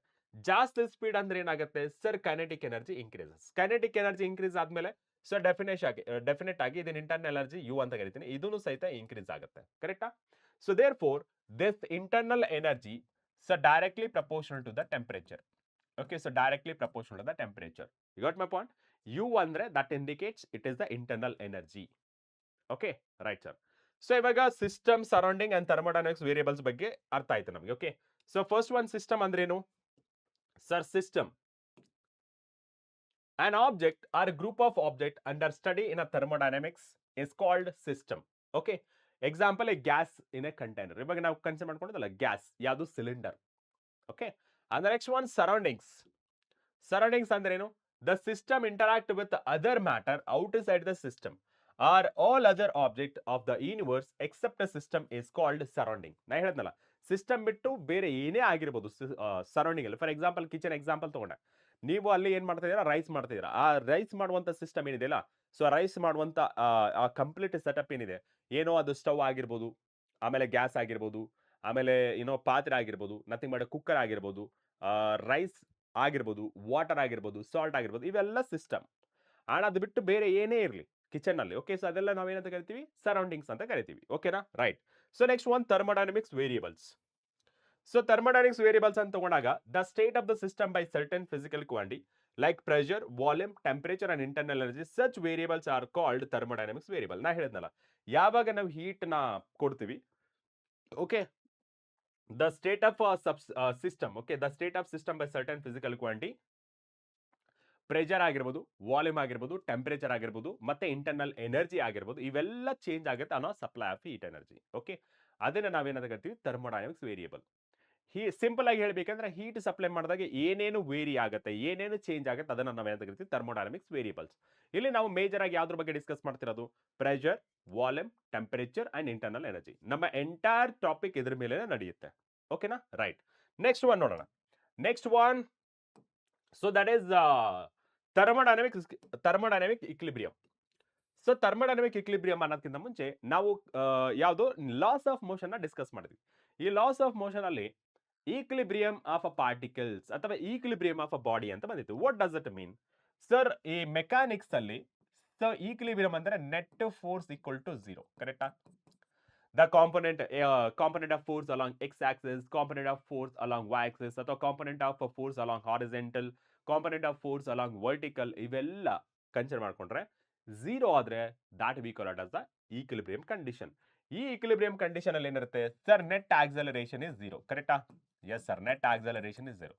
ಜಾಸ್ತಿ ಸ್ಪೀಡ್ ಅಂದ್ರೆ ಏನಾಗುತ್ತೆ sir kinetic energy increases. Kinetic energy increase ಆದ್ಮೇಲೆ ಸೊ ಡೆಫಿನೆಟ್ ಆಗಿ ಇದನ್ನ ಇಂಟರ್ನಲ್ ಎನರ್ಜಿ ಯು ಅಂತ ಕರಿತೀನಿ ಇದನ್ನು ಸಹಿತ ಇನ್ಕ್ರೀಸ್ ಆಗುತ್ತೆ ಕರೆಕ್ಟಾ. So therefore this internal energy so directly proportional to the temperature. Okay so directly proportional to the temperature. You got my point. U andre that indicates it is the internal energy. Okay right sir. So ivaga system surrounding and thermodynamics variables ಬಗ್ಗೆ ಅರ್ಥ ಆಯ್ತು ನಮಗೆ. Okay so first one system ಅಂದ್ರೆ ಏನು sir system an object or a group of object under study in a thermodynamics is called system. Okay example a gas in a container. ಇವಾಗ ನಾವು consider ಮಾಡ್ಕೊಂಡಿದ್ದಲ್ಲ gas ಯಾವುದು cylinder. Okay and the next one surroundings ಅಂದ್ರೆ ಏನು the system interact with other matter outside the system or all other object of the universe except a system is called surrounding. ನಾ ಹೇಳಿದ್ನಲ್ಲ system ಬಿಟ್ಟು ಬೇರೆ ಏನೇ ಆಗಿರ್ಬೋದು surrounding ಅಲ್ಲಿ. For example kitchen example ತಗೊಂಡೆ ನೀವು ಅಲ್ಲಿ ಏನ್ ಮಾಡ್ತಾ ಇದೀರಾ ರೈಸ್ ಮಾಡ್ತಾ ಇದೀರಾ. ಆ ರೈಸ್ ಮಾಡುವಂತ ಸಿಸ್ಟಮ್ ಏನಿದೆಯಲ್ಲ ಸೊ ರೈಸ್ ಮಾಡುವಂತ ಆ ಕಂಪ್ಲೀಟ್ ಸೆಟಪ್ ಏನಿದೆ ಏನೋ ಅದು ಸ್ಟವ್ ಆಗಿರ್ಬೋದು ಆಮೇಲೆ ಗ್ಯಾಸ್ ಆಗಿರ್ಬೋದು ಆಮೇಲೆ ಏನೋ ಪಾತ್ರೆ ಆಗಿರ್ಬೋದು ನಥಿಂಗ್ ಬಟ್ ಕುಕ್ಕರ್ ಆಗಿರ್ಬೋದು ರೈಸ್ ಆಗಿರ್ಬೋದು ವಾಟರ್ ಆಗಿರ್ಬೋದು ಸಾಲ್ಟ್ ಆಗಿರ್ಬೋದು ಇವೆಲ್ಲ ಸಿಸ್ಟಮ್ ಆ್ಯಂಡ್ ಅದು ಬಿಟ್ಟು ಬೇರೆ ಏನೇ ಇರಲಿ ಕಿಚನ್ ಅಲ್ಲಿ. ಓಕೆ ಸೊ ಅದೆಲ್ಲ ನಾವೇನಂತ ಕರಿತೀವಿ ಸರೌಂಡಿಂಗ್ಸ್ ಅಂತ ಕರಿತೀವಿ. ಓಕೆನಾ right. So next one thermodynamics variables. So thermodynamics variables ಅಂತ ತಗೊಂಡಾಗ the state of the system by certain physical quantity like pressure volume temperature and internal energy such variables are called thermodynamics variable. ನಾ ಹೇಳಿದ್ನಲ್ಲ ಯಾವಾಗ ನಾವು heat ನ ಕೊಡ್ತೀವಿ okay the state of system okay the state of system by certain physical quantity pressure ಆಗಿರ್ಬೋದು, volume ಆಗಿರ್ಬೋದು, temperature ಆಗಿರ್ಬೋದು, ಮತ್ತೆ ಇಂಟರ್ನಲ್ ಎನರ್ಜಿ ಆಗಿರ್ಬೋದು, ಇವೆಲ್ಲ ಚೇಂಜ್ ಆಗುತ್ತೆ ಅನ್ನೋ supply of heat energy. Okay, ಅದನ್ನ ನಾವೇನಂತ ಕರಿತೀವಿ ಥರ್ಮೋಡೈನಮಿಕ್ಸ್ ವೇರಿಯಬಲ್. ಸಿಂಪಲ್ ಆಗಿ ಹೇಳ್ಬೇಕಂದ್ರೆ ಹೀಟ್ ಸಪ್ಲೈ ಮಾಡಿದಾಗ ಏನೇನು ವೇರಿ ಆಗುತ್ತೆ, ಏನೇನು ಚೇಂಜ್ ಆಗುತ್ತೆ, ಅದನ್ನ ನಾವೇನಂತ ಕರಿತೀವಿ ಥರ್ಮೋಡೈನಮಿಕ್ಸ್ ವೇರಿಯಬಲ್ಸ್. ಇಲ್ಲಿ ನಾವು ಮೇಜರ್ ಆಗಿ ಯಾವ್ದ್ರ ಬಗ್ಗೆ ಡಿಸ್ಕಸ್ ಮಾಡ್ತಿರೋದು? Pressure, volume, temperature and internal energy. ನಮ್ಮ ಎಂಟೈರ್ ಟಾಪಿಕ್ ಇದ್ರ ಮೇಲೆ ನಡೆಯುತ್ತೆ. ಓಕೆನಾ? ರೈಟ್. ನೆಕ್ಸ್ಟ್ ಒನ್ ನೋಡೋಣ. Next one, so that is thermodynamic equilibrium. So thermodynamic equilibrium ಅನ್ನೋದಕ್ಕಿಂತ ಮುಂಚೆ ನಾವು ಯಾವುದು ಲಾಸ್ ಆಫ್ ಮೋಷನ್ ನ ಡಿಸ್ಕಸ್ ಮಾಡಿದ್ವಿ. ಈ ಲಾಸ್ ಆಫ್ ಮೋಷನ್ ಅಲ್ಲಿ ಈಕ್ಲಿಬ್ರಿಯಂ ಆಫ್ ಅ ಪಾರ್ಟಿಕಲ್ಸ್ ಅಥವಾ ಈಕ್ಲಿಬ್ರಿಯಂ ಆಫ್ ಅ ಬಾಡಿ ಅಂತ ಬಂದಿತ್ತು. What does it mean sir? ಈ ಮೆಕ್ಯಾನಿಕ್ಸ್ ಅಲ್ಲಿ ಸೊ ಈಕ್ಲಿಬ್ರಿಯಂ ಅಂದ್ರೆ ನೆಟ್ ಫೋರ್ಸ್ ಈಕ್ವಲ್ ಟು 0, ಕರೆಕ್ಟಾ? The component of force along x-axis, component of force along y-axis, ಅಥವಾ component of force along horizontal, component of force along vertical, ಇವೆಲ್ಲ consider ಮಾಡ್ಕೊಂಡ್ರೆ 0 ಆದ್ರೆ that we call it as the equilibrium condition. ಈ equilibrium condition ಅಲ್ಲಿ ಏನಿರುತ್ತೆ sir? Net acceleration is 0, ಕರೆಕ್ಟಾ? Yes sir, net acceleration is 0.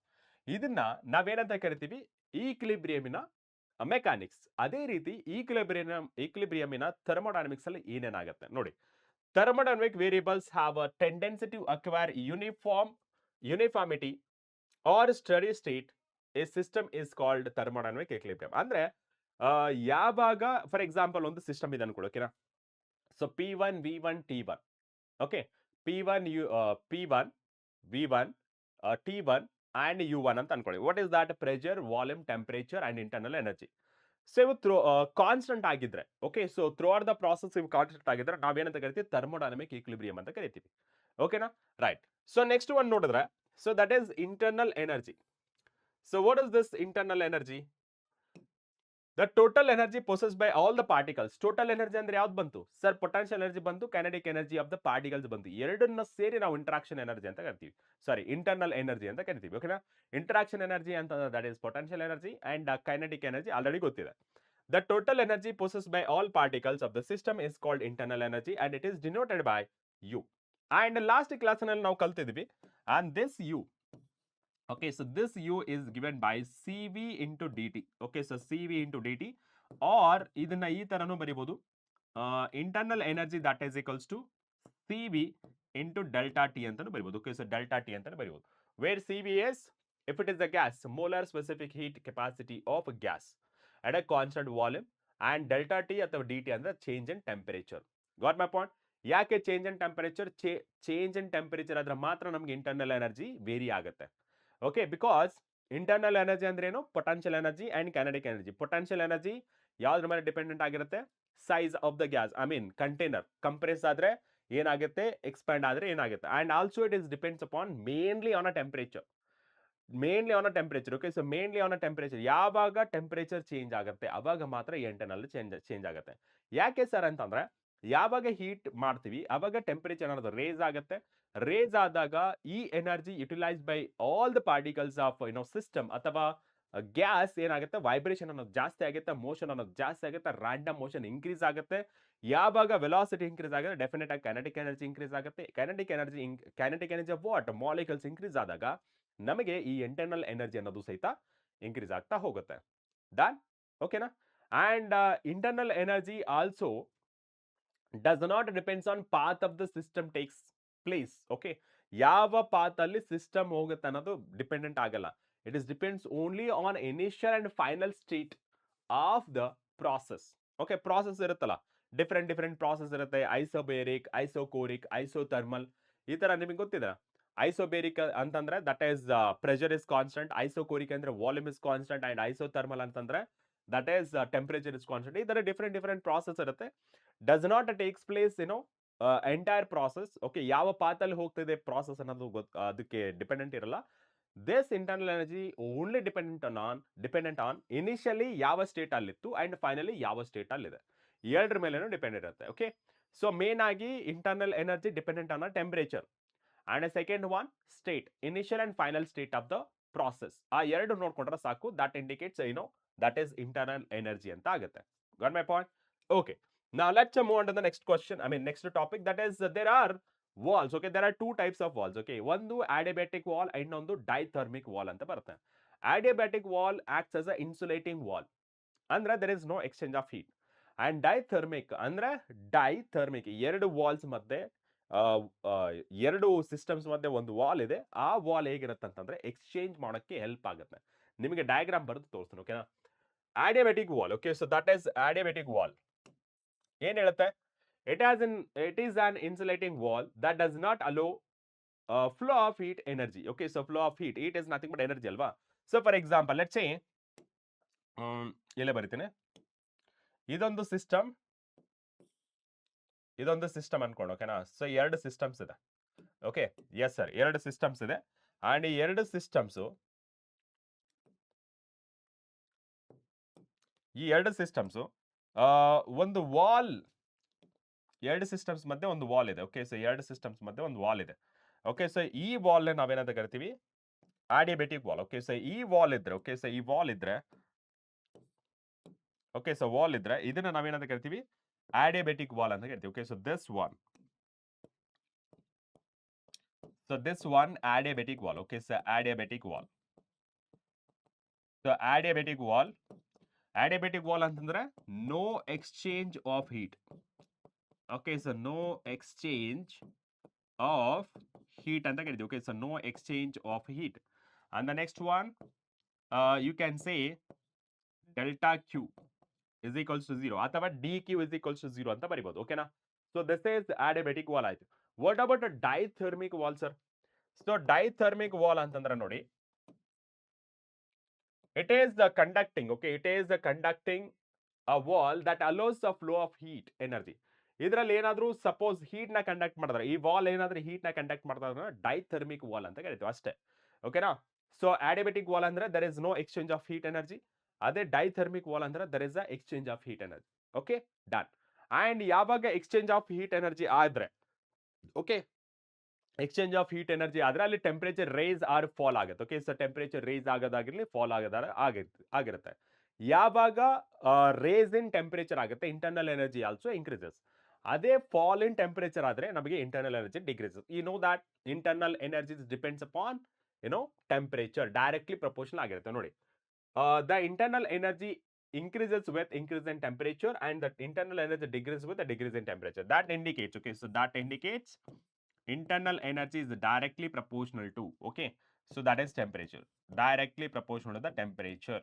ಇದನ್ನ ನಾವೇನಂತ ಕರಿತೀವಿ? ಈಕ್ಲಿಬ್ರಿಯಮಿನ ಮೆಕ್ಯಾನಿಕ್ಸ್. ಅದೇ ರೀತಿ ಈಕ್ಲಿಬ್ರಿಯಮಿನ ಥರ್ಮೋಡೈನಮಿಕ್ಸ್ ಅಲ್ಲಿ ಏನೇನಾಗುತ್ತೆ ನೋಡಿ. Thermodynamic variables have a tendency to acquire uniformity or steady state. A system is called thermodynamic equilibrium. ಅಂದ್ರೆ ಯಾವಾಗ ಫಾರ್ ಎಕ್ಸಾಂಪಲ್ ಒಂದು ಸಿಸ್ಟಮ್ ಇದೆ ಅನ್ಕೊಳ್ಳಿ, ಓಕೆನಾ? So P1 V1 T1, okay, P1 V1 T1 and U1 ಅಂತ ಅನ್ಕೊಳ್ಳಿ. What is that? Pressure, volume, temperature and internal energy. So ಇವು constant ಆಗಿದ್ರೆ, okay, so through out the process ಇವು ಕಾನ್ಸ್ಟೆಂಟ್ ಆಗಿದ್ರೆ ನಾವೇನಂತ ಕರಿತೀವಿ? ಥರ್ಮೋಡೈನಮಿಕ್ ಈಕ್ಲಿಬ್ರಿಯಂ ಅಂತ ಕರಿತೀವಿ. ಓಕೆನಾ? ರೈಟ್. ಸೊ ನೆಕ್ಸ್ಟ್ ಒನ್ ನೋಡಿದ್ರೆ, so that is internal energy. So what is this internal energy? The total energy possessed by all the particles. Total energy ಅಂದ್ರೆ ಯಾವ್ದು ಬಂತು ಸರ್? ಪೊಟೆನ್ಷಿಯಲ್ ಎನರ್ಜಿ ಬಂತು, kinetic energy of the particles ಬಂತು. ಎರಡನ್ನ ಸೇರಿ ನಾವು interaction energy ಅಂತ ಕರಿತೀವಿ. ಸಾರಿ, ಇಂಟರ್ನಲ್ ಎನರ್ಜಿ ಅಂತ ಕರಿತೀವಿ. ಓಕೆನಾ? ಇಂಟರಾಕ್ಷನ್ ಎನರ್ಜಿ ಅಂತ that is potential energy and kinetic energy already ಗೊತ್ತಿದೆ. The total energy possessed by all particles of the system is called internal energy and it is denoted by U. And last class ನಲ್ಲಿ ನಾವು ಕಲ್ತಿದ್ವಿ, and this U, okay, so this U is given by CV into dt. Okay, so CV into dt, or ಇದನ್ನ ಈ ತರನು ಬರಿಬಹುದು, internal energy that is equals to CV into delta T ಅಂತಾನು ಬರಿಬಹುದು. Okay, so delta T ಅಂತಾನು ಬರಿಬಹುದು. Where CV is, if it is a gas, molar specific heat capacity of a gas at a constant volume, and delta T ಅಥವಾ dt ಅಂದ್ರೆ change in temperature. Got my point? ಯಾಕೆ change in temperature? change in temperature ಆದ್ರೆ ಮಾತ್ರ ನಮ್ಗೆ internal energy very ಆಗುತ್ತೆ. Okay, because internal energy ಅಂದ್ರೆ ಏನು? Potential energy and kinetic energy. Potential energy ಯಾವ್ದ್ರ ಮೇಲೆ ಡಿಪೆಂಡೆಂಟ್ ಆಗಿರುತ್ತೆ? Size of the gas, I mean container. Compress ಆದ್ರೆ ಏನಾಗುತ್ತೆ? ಎಕ್ಸ್ಪ್ಯಾಂಡ್ ಆದ್ರೆ ಏನಾಗುತ್ತೆ? And also it is depends upon mainly on a temperature. Mainly on a temperature. Okay, so mainly on a temperature. ಯಾವಾಗ temperature change ಆಗುತ್ತೆ ಅವಾಗ ಮಾತ್ರ internal change ಆಗುತ್ತೆ. ಯಾಕೆ ಸರ್ ಅಂತಂದ್ರೆ, ಯಾವಾಗ ಹೀಟ್ ಮಾಡ್ತೀವಿ ಅವಾಗ ಟೆಂಪರೇಚರ್ ಅನ್ನೋದು ರೇಸ್ ಆಗುತ್ತೆ. ರೇಸ್ ಆದಾಗ ಈ energy utilise by all the particles of system ಅಥವಾ ಗ್ಯಾಸ್ ಏನಾಗುತ್ತೆ? ವೈಬ್ರೇಷನ್ ಅನ್ನೋದು ಜಾಸ್ತಿ ಆಗುತ್ತೆ, ಮೋಷನ್ ಅನ್ನೋದು ಜಾಸ್ತಿ ಆಗುತ್ತೆ, ರ್ಯಾಂಡಮ್ ಮೋಷನ್ ಇನ್ಕ್ರೀಸ್ ಆಗುತ್ತೆ. ಯಾವಾಗ ವೆಲಾಸಿಟಿ ಇನ್ಕ್ರೀಸ್ ಆಗುತ್ತೆ ಡೆಫಿನೆಟ್ ಆಗಿ ಕೈನೆಟಿಕ್ ಎನರ್ಜಿ ಇನ್ಕ್ರೀಸ್ ಆಗುತ್ತೆ. Kinetic energy of what? Molecules increase ಆದಾಗ ನಮಗೆ ಈ ಇಂಟರ್ನಲ್ ಎನರ್ಜಿ ಅನ್ನೋದು ಸಹಿತ ಇನ್ಕ್ರೀಸ್ ಆಗ್ತಾ ಹೋಗುತ್ತೆ. ಡನ್? ಓಕೆನಾ? And internal energy also does not depends on path of the system takes place. Okay, ಯಾವ ಪಾತ್ ಅಲ್ಲಿ ಸಿಸ್ಟಮ್ ಹೋಗುತ್ತೆ ಅನ್ನೋದು ಡಿಪೆಂಡೆಂಟ್ ಆಗಲ್ಲ. It is depends only on initial and final state of the process. Okay, process ಇರುತ್ತಲ್ಲ, different process ಇರುತ್ತೆ. ಐಸೋಬೇರಿಕ್, ಐಸೋಕೋರಿಕ್, isothermal, ಈ ತರ ನಿಮಗೆ ಗೊತ್ತಿದೆ. ಐಸೋಬೇರಿಕ್ ಅಂತಂದ್ರೆ that is pressure is constant, isochoric ಅಂದ್ರೆ volume is constant, and isothermal ಅಂತಂದ್ರೆ that is temperature is constant. ಈ ತರ ಡಿಫರೆಂಟ್ ಪ್ರಾಸೆಸ್ ಇರುತ್ತೆ. Does not takes place entire process. Okay, ಯಾವ ಪಾತ್ ಅಲ್ಲಿ ಹೋಗ್ತಿದೆ ಪ್ರಾಸೆಸ್ ಅನ್ನೋದು ಅದಕ್ಕೆ ಡಿಪೆಂಡೆಂಟ್ ಇರಲ್ಲ. This internal energy only dependent on initially ಯಾವ ಸ್ಟೇಟ್ ಅಲ್ಲಿತ್ತು ಅಂಡ್ ಫೈನಲಿ ಯಾವ ಸ್ಟೇಟ್ ಅಲ್ಲಿದೆ. ಎರಡರ ಮೇಲೇನು ಡಿಪೆಂಡ್ ಇರುತ್ತೆ. ಓಕೆ, ಸೊ ಮೇನ್ ಆಗಿ internal energy dependent on temperature and second one state, initial and final state of the process. ಆ ಎರಡು ನೋಡ್ಕೊಂಡ್ರೆ ಸಾಕು, that indicates that is internal energy ಅಂತ ಆಗುತ್ತೆ. Got my point? Okay, now let's move on to the next question. I mean next topic, that is there are walls. Okay, there are two types of walls. Okay, ಒಂದು adiabatic wall, ಇನ್ನೊಂದು dithermic wall ಅಂತ ಬರುತ್ತೆ. Adiabatic wall acts as a insulating wall. ಅಂದ್ರೆ there is no exchange of heat. And ಡೈಥರ್ಮಿಕ್ ಅಂದ್ರೆ ಡೈಥರ್ಮಿಕ್ ಎರಡು walls ಮಧ್ಯೆ ಎರಡು systems ಮಧ್ಯೆ ಒಂದು ವಾಲ್ ಇದೆ. ಆ ವಾಲ್ ಹೇಗಿರುತ್ತೆ ಅಂತಂದ್ರೆ ಎಕ್ಸ್ಚೇಂಜ್ ಮಾಡೋಕ್ಕೆ ಹೆಲ್ಪ್ ಆಗುತ್ತೆ. ನಿಮಗೆ ಡಯಾಗ್ರಾಮ್ ಬರೆದು ತೋರಿಸ್ತೀನಿ, ಓಕೆನಾ? Adiabatic wall, okay, so that is adiabatic wall. ಏನ್ ಹೇಳುತ್ತೆ? It is an insulating wall that does not allow flow of heat energy. Okay, so flow of heat is nothing but energy ಅಲ್ವಾ? So for example, let's say ಇಲ್ಲೇ ಬರೀತೀನಿ. ಇದೊಂದು system ಅನ್ಕೊಂಡು, ಓಕೆನಾ? So ಎರಡು systems ಇದೆ. ಓಕೆ, ಎಸ್ ಸರ್, ಎರಡು systems ಇದೆ. ಅಂಡ್ ಈ ಎರಡು ಸಿಸ್ಟಮ್ಸ್ ಒಂದು ವಾಲ್, ಎರಡು ಸಿಸ್ಟಮ್ಸ್ ಮಧ್ಯೆ ಒಂದು ವಾಲ್ ಇದೆ. ಓಕೆ, ಸೊ ಎರಡು ಸಿಸ್ಟಮ್ಸ್ ಮಧ್ಯೆ ಒಂದು ವಾಲ್ ಇದೆ. ಓಕೆ, ಸೊ ಈ ವಾಲ್ ನಾವೇನಂತ ಕರಿತೀವಿ? ಆಡಿಯಾಬೆಟಿಕ್ ವಾಲ್. ಓಕೆ, ಸೊ ಈ ವಾಲ್ ಇದ್ರೆ, ಓಕೆ, ಸೊ ಈ ವಾಲ್ ಇದ್ರೆ, ಓಕೆ, ಸೊ ವಾಲ್ ಇದ್ರೆ ಇದನ್ನ ನಾವೇನಂತ ಕರಿತೀವಿ? Adiabatic wall ಅಂತ ಕರಿತೀವಿ. Okay, so this one adiabatic wall. Okay, so adiabatic wall. So adiabatic wall ಅಂತಂದ್ರೆ no exchange of heat. Okay, so no exchange of heat ಅಂತ ಕರಿತೀವಿ. Okay, so no exchange of heat. And the next one you can say delta Q is equals to 0 ಅಥವಾ dq is equals to 0 ಅಂತ ಬರಿಬಹುದು. ಓಕೆನಾ? So this is adiabatic wall ಆಯ್ತು. What about diathermic wall sir? So diathermic wall ಅಂತಂದ್ರೆ ನೋಡಿ, it is the conducting a wall that allows the flow of heat energy. ಇದರಲ್ಲಿ ಏನಾದ್ರೂ suppose heat ನ conduct ಮಾಡಿದ್ರೆ, ಈ ವಾಲ್ ಏನಾದ್ರೂ ಹೀಟ್ ನ ಕಂಡಕ್ಟ್ ಮಾಡಿದ್ರೆ ಡೈಥರ್ಮಿಕ್ ವಾಲ್ ಅಂತ ಕರಿತೀವಿ ಅಷ್ಟೇ. ಓಕೆನಾ? ಸೊ adiabatic wall ಅಂದ್ರೆ there is no exchange of heat energy. ಅದೇ ಡೈಥರ್ಮಿಕ್ ವಾಲ್ ಅಂದ್ರೆ there is a exchange of heat energy. Okay, done. And ಯಾವಾಗ ಎಕ್ಸ್ಚೇಂಜ್ ಆಫ್ ಹೀಟ್ ಎನರ್ಜಿ ಆದ್ರೆ, okay, exchange of heat energy ಆದ್ರೆ ಅಲ್ಲಿ temperature rise or fall ಆಗುತ್ತೆ. Okay, so temperature rise ಆಗೋದಾಗಿರ್ಲಿ, fall ಆಗಿರುತ್ತೆ. ಯಾವಾಗ ರೇಸ್ ಇನ್ ಟೆಂಪರೇಚರ್ ಆಗುತ್ತೆ, internal energy also increases. ಅದೇ ಫಾಲ್ ಇನ್ ಟೆಂಪರೇಚರ್ ಆದ್ರೆ ನಮಗೆ internal energy decreases. You know that internal energy depends upon temperature, directly proportional ಆಗಿರುತ್ತೆ. ನೋಡಿ, the internal energy increases with increase in temperature and the internal energy decreases with the decrease in temperature. That indicates, okay, so that indicates internal energy is directly proportional to, okay, so that is temperature, directly proportional to the temperature.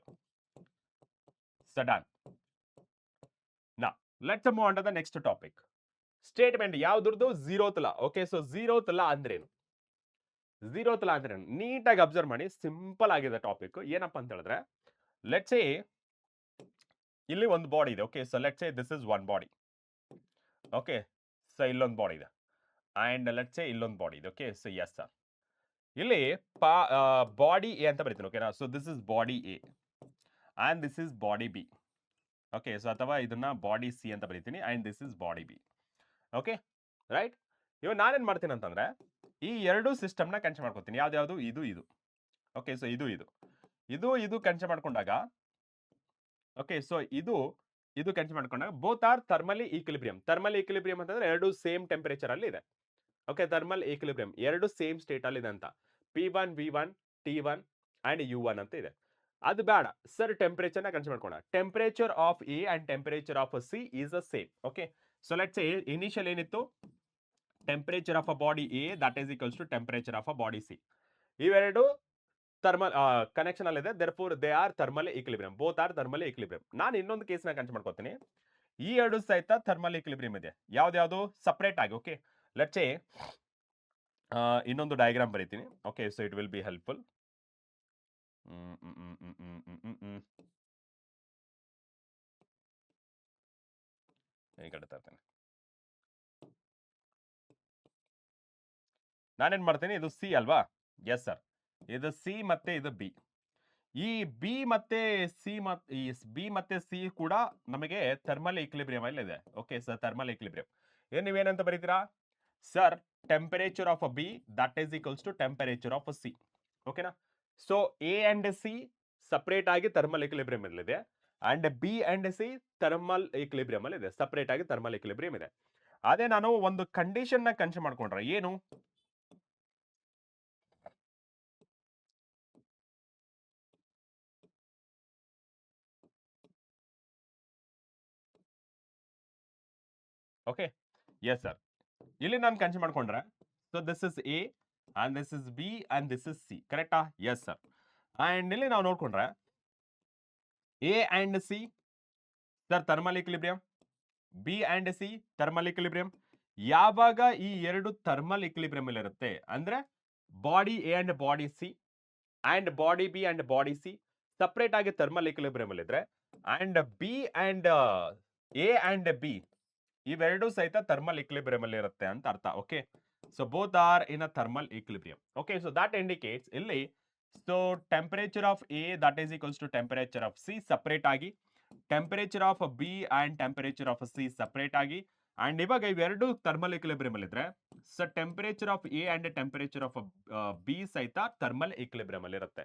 So done. Now let's move on to the next topic. Statement ಯಾವ್ದ್ರದ್ದು? zeroth law. Okay, so zeroth law ಅಂದ್ರೇನು? zeroth law ಅಂದ್ರೇನು ನೀಟಾಗಿ observe ಮಾಡಿ. Simple ಆಗಿದೆ topic. ಏನಪ್ಪಾ ಅಂತ ಹೇಳಿದ್ರೆ, let's ಸೇ ಇಲ್ಲಿ ಒಂದು ಬಾಡಿ ಇದೆ. Okay, so let's say this is one body. Okay, so ಇಲ್ಲೊಂದು ಬಾಡಿ ಇದೆ. ಅಂಡ್ ಲೆಟ್ಸ್ ಸೇ ಇಲ್ಲೊಂದು ಬಾಡಿ ಇದೆ. ಓಕೆ, ಸೊ ಎಸ್ ಸರ್, ಇಲ್ಲಿ ಬಾಡಿ ಎ ಅಂತ ಬರೀತೀನಿ. ಓಕೆನಾ? So this is body A and this is body B. Okay, so ಅಥವಾ ಇದನ್ನ ಬಾಡಿ ಸಿ ಅಂತ ಬರೀತೀನಿ and this is body B. Okay, right? ಇವಾಗ ನಾನೇನ್ ಮಾಡ್ತೀನಿ ಅಂತಂದ್ರೆ, ಈ ಎರಡು ಸಿಸ್ಟಮ್ ನ ಕನ್ಸಿಡರ್ ಮಾಡ್ಕೊತೀನಿ. ಯಾವ್ದು? ಇದು. ಓಕೆ, ಸೊ ಇದು ಕನ್ಸಿಡರ್ ಮಾಡ್ಕೊಂಡಾಗ, ಓಕೆ, ಸೊ ಇದು ಕನ್ಸಿಡರ್ ಮಾಡ್ಕೊಂಡಾಗ both are thermally equilibrium. Thermal equilibrium ಅಂತಂದ್ರೆ ಎರಡು ಸೇಮ್ ಟೆಂಪರೇಚರ್ ಅಲ್ಲಿ ಇದೆ. ಓಕೆ, ಥರ್ಮಲ್ ಈಕ್ವಿಲಿಬ್ರಿಯಂ ಎರಡು ಸೇಮ್ ಸ್ಟೇಟ್ ಅಲ್ಲಿ ಇದೆ ಅಂತ. P1 V1 T1 and U1 ಅಂತ ಇದೆ. ಅದು ಬೇಡ ಸರ್, ಟೆಂಪರೇಚರ್ ನ ಕನ್ಸಿಡರ್ ಮಾಡ್ಕೊಂಡ. Temperature of A and temperature of C is the same. Okay, so let's say initial ಏನಿತ್ತು? Temperature of a body A that is equals to temperature of a body C. ಇವೆರಡು thermal connection ಅಲ್ಲಿ ಇದೆ. therefore they are thermal equilibrium, both are thermal equilibrium. ನಾನು ಇನ್ನೊಂದು case ನ consider ಮಾಡ್ಕೊತೀನಿ. ಈ ಎರಡು ಸಹಿತ ಥರ್ಮಲ್ ಈಕ್ವಿಲಿಬ್ರಿಯಂ ಇದೆ. ಯಾವ್ದು ಸಪರೇಟ್ ಆಗಿ. ಓಕೆ, ಲೆಟ್ಸ್ ಸೇ ಇನ್ನೊಂದು ಡಯಾಗ್ರಾಮ್ ಬರೀತೀನಿ. Okay, so it will be helpful. ಈ ಕಡೆ ತರ್ತೇನೆ. ನಾನೇನ್ ಮಾಡ್ತೀನಿ, ಇದು ಸಿ ಅಲ್ವಾ? ಎಸ್ ಸರ್, ಇದು ಸಿ ಮತ್ತೆ ಇದು ಬಿ. ಈ ಬಿ ಮತ್ತೆ ಸಿ ಕೂಡ ನಮಗೆ ಥರ್ಮಲ್ ಈಕ್ವಿಲಿಬ್ರಿಯಂ ಅಲ್ಲಿ ಇದೆ. ಓಕೆ, ಸರ್, ಥರ್ಮಲ್ ಈಕ್ವಿಲಿಬ್ರಿಯಂ ನೀವೇನಂತ ಬರೀತೀರಾ sir? Temperature of B that is equals to temperature of C. ಓಕೆನಾ? So A and C separate ಆಗಿ ಥರ್ಮಲ್ ಈಕ್ವಿಲಿಬ್ರಿಯಂ ಅಲ್ಲಿ ಇದೆ and B and C thermal equilibrium ಅಲ್ಲಿ ಇದೆ. ಸಪರೇಟ್ ಆಗಿ ಥರ್ಮಲ್ ಈಕ್ವಿಲಿಬ್ರಿಯಂ ಇದೆ. ಅದೇ ನಾನು ಒಂದು ಕಂಡೀಷನ್ ನ ಕನ್ಸಿಡರ್ ಮಾಡ್ಕೊಂಡ್ರೆ ಏನು? Okay, yes sir. ಇಲ್ಲಿ ನಾನು ಕನ್ಸಿಡರ್ ಮಾಡ್ಕೊಂಡ್ರೆ, so this is A and this is B and this is C, ಕರೆಕ್ಟಾ? Yes sir. ಅಂಡ್ ಇಲ್ಲಿ ನಾವು ನೋಡ್ಕೊಂಡ್ರೆ A and C sir thermal equilibrium, B and C thermal equilibrium. ಯಾವಾಗ ಈ ಎರಡು ಥರ್ಮಲ್ ಇಕ್ವಿಲಿಬ್ರಿಯಂ ಅಲ್ಲಿ ಇರುತ್ತೆ ಅಂದ್ರೆ body A and body C and body B and body C separate ಆಗಿ ಥರ್ಮಲ್ ಇಕ್ವಿಲಿಬ್ರಿಯಂ ಅಲ್ಲಿ ಇದ್ರೆ, and B and A and B ಇವೆರಡು ಸಹಿತ ಥರ್ಮಲ್ ಇಕ್ವಿಲಿಬ್ರಿಯಂ ಅಲ್ಲಿ ಇರುತ್ತೆ ಅಂತ ಅರ್ಥ. Okay, so both are in a thermal equilibrium. Okay, so that indicates ಇಲ್ಲಿ, so temperature of A that is equals to temperature of C separate ಆಗಿ, temperature of B and temperature of C separate ಆಗಿ. And ಇವಾಗ ಇವೆರಡು thermal equilibrium ಅಲ್ಲಿ ಇದ್ರೆ, so temperature of A and temperature of B ಸಹಿತ thermal equilibrium ಅಲ್ಲಿ ಇರುತ್ತೆ.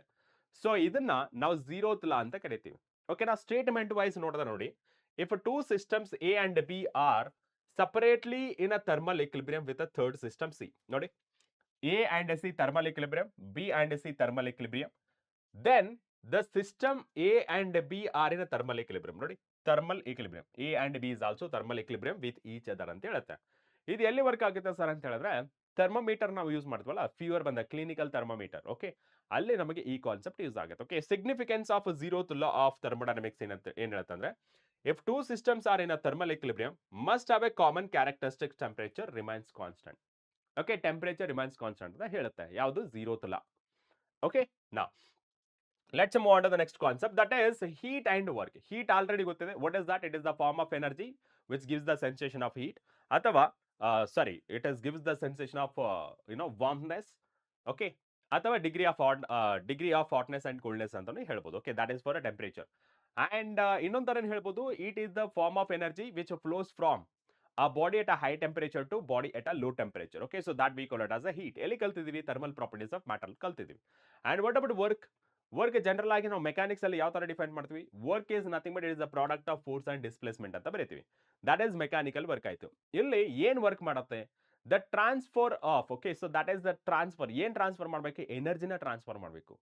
So ಇದನ್ನ ನಾವು ಝೀರೋತ್ ಲಾ ಅಂತ ಕರಿತೀವಿ. ಓಕೆ, ನಾವು ಸ್ಟೇಟ್ಮೆಂಟ್ ವೈಸ್ ನೋಡಿದ್ರೆ ನೋಡಿ, if two systems A and B are separately in a thermal equilibrium with a third system C. ನೋಡಿ, A and C thermal equilibrium, B and C thermal equilibrium. Then the system A and B are in a thermal equilibrium. ನೋಡಿ, thermal equilibrium. A and B is also thermal equilibrium with each other ಅಂತ ಹೇಳುತ್ತೆ. ಇದು ಎಲ್ಲಿ work ಆಗುತ್ತೆ sir ಅಂತ ಹೇಳಿದ್ರೆ, thermometer ನಾವು use ಮಾಡ್ತೀವಲ್ಲ, ಫೀವರ್ ಬಂದ ಕ್ಲಿನಿಕಲ್ ಥರ್ಮೋಮೀಟರ್. ಓಕೆ, ಅಲ್ಲಿ ನಮಗೆ ಈ ಕಾನ್ಸೆಪ್ಟ್ ಯೂಸ್ ಆಗುತ್ತೆ. Okay, significance of zeroth law of thermodynamics ಏನ್ ಹೇಳುತ್ತೆ ಅಂದ್ರೆ, if two systems are in a thermal equilibrium, must have a common characteristic temperature remains constant. Okay, temperature remains constant ಅಂತ ಹೇಳುತ್ತೆ. ಯಾವುದು? Zeroth law. Okay, now let's move on to the next concept, that is heat and work. Heat already ಗೊತ್ತಿದೆ. What is that? It is the form of energy which gives the sensation of heat, ಅಥವಾ sorry, it is gives the sensation of warmness. Okay, ಅಥವಾ degree of hotness and coolness ಅಂತಾನು ಹೇಳ್ಬೋದು. Okay, that is for a temperature. And ಇನ್ನೊಂದು ತರ ಹೇಳ್ಬೋದು, it is the form of energy which flows from a body at a high temperature to body at a low temperature. Okay, so that we call it as a heat. ಎಲ್ಲಿ ಕಲ್ತಿದೀವಿ? thermal properties of matter ಕಲ್ತಿದೀವಿ. And what about work? Work general ಆಗಿ ನಾವು mechanics ಅಲ್ಲಿ ಯಾವ ತರ define ಮಾಡ್ತೀವಿ? Work is nothing but it is the product of force and displacement ಅಂತ ಬರೀತೀವಿ. ದಟ್ ಈಸ್ ಮೆಕ್ಯಾನಿಕಲ್ ವರ್ಕ್ ಆಯ್ತು. ಇಲ್ಲಿ ಏನ್ ವರ್ಕ್ ಮಾಡುತ್ತೆ? The transfer of. Okay, so that is the transfer. ಏನ್ ಟ್ರಾನ್ಸ್ಫರ್ ಮಾಡಬೇಕು? ಎನರ್ಜಿನ ಟ್ರಾನ್ಸ್ಫರ್ ಮಾಡಬೇಕು.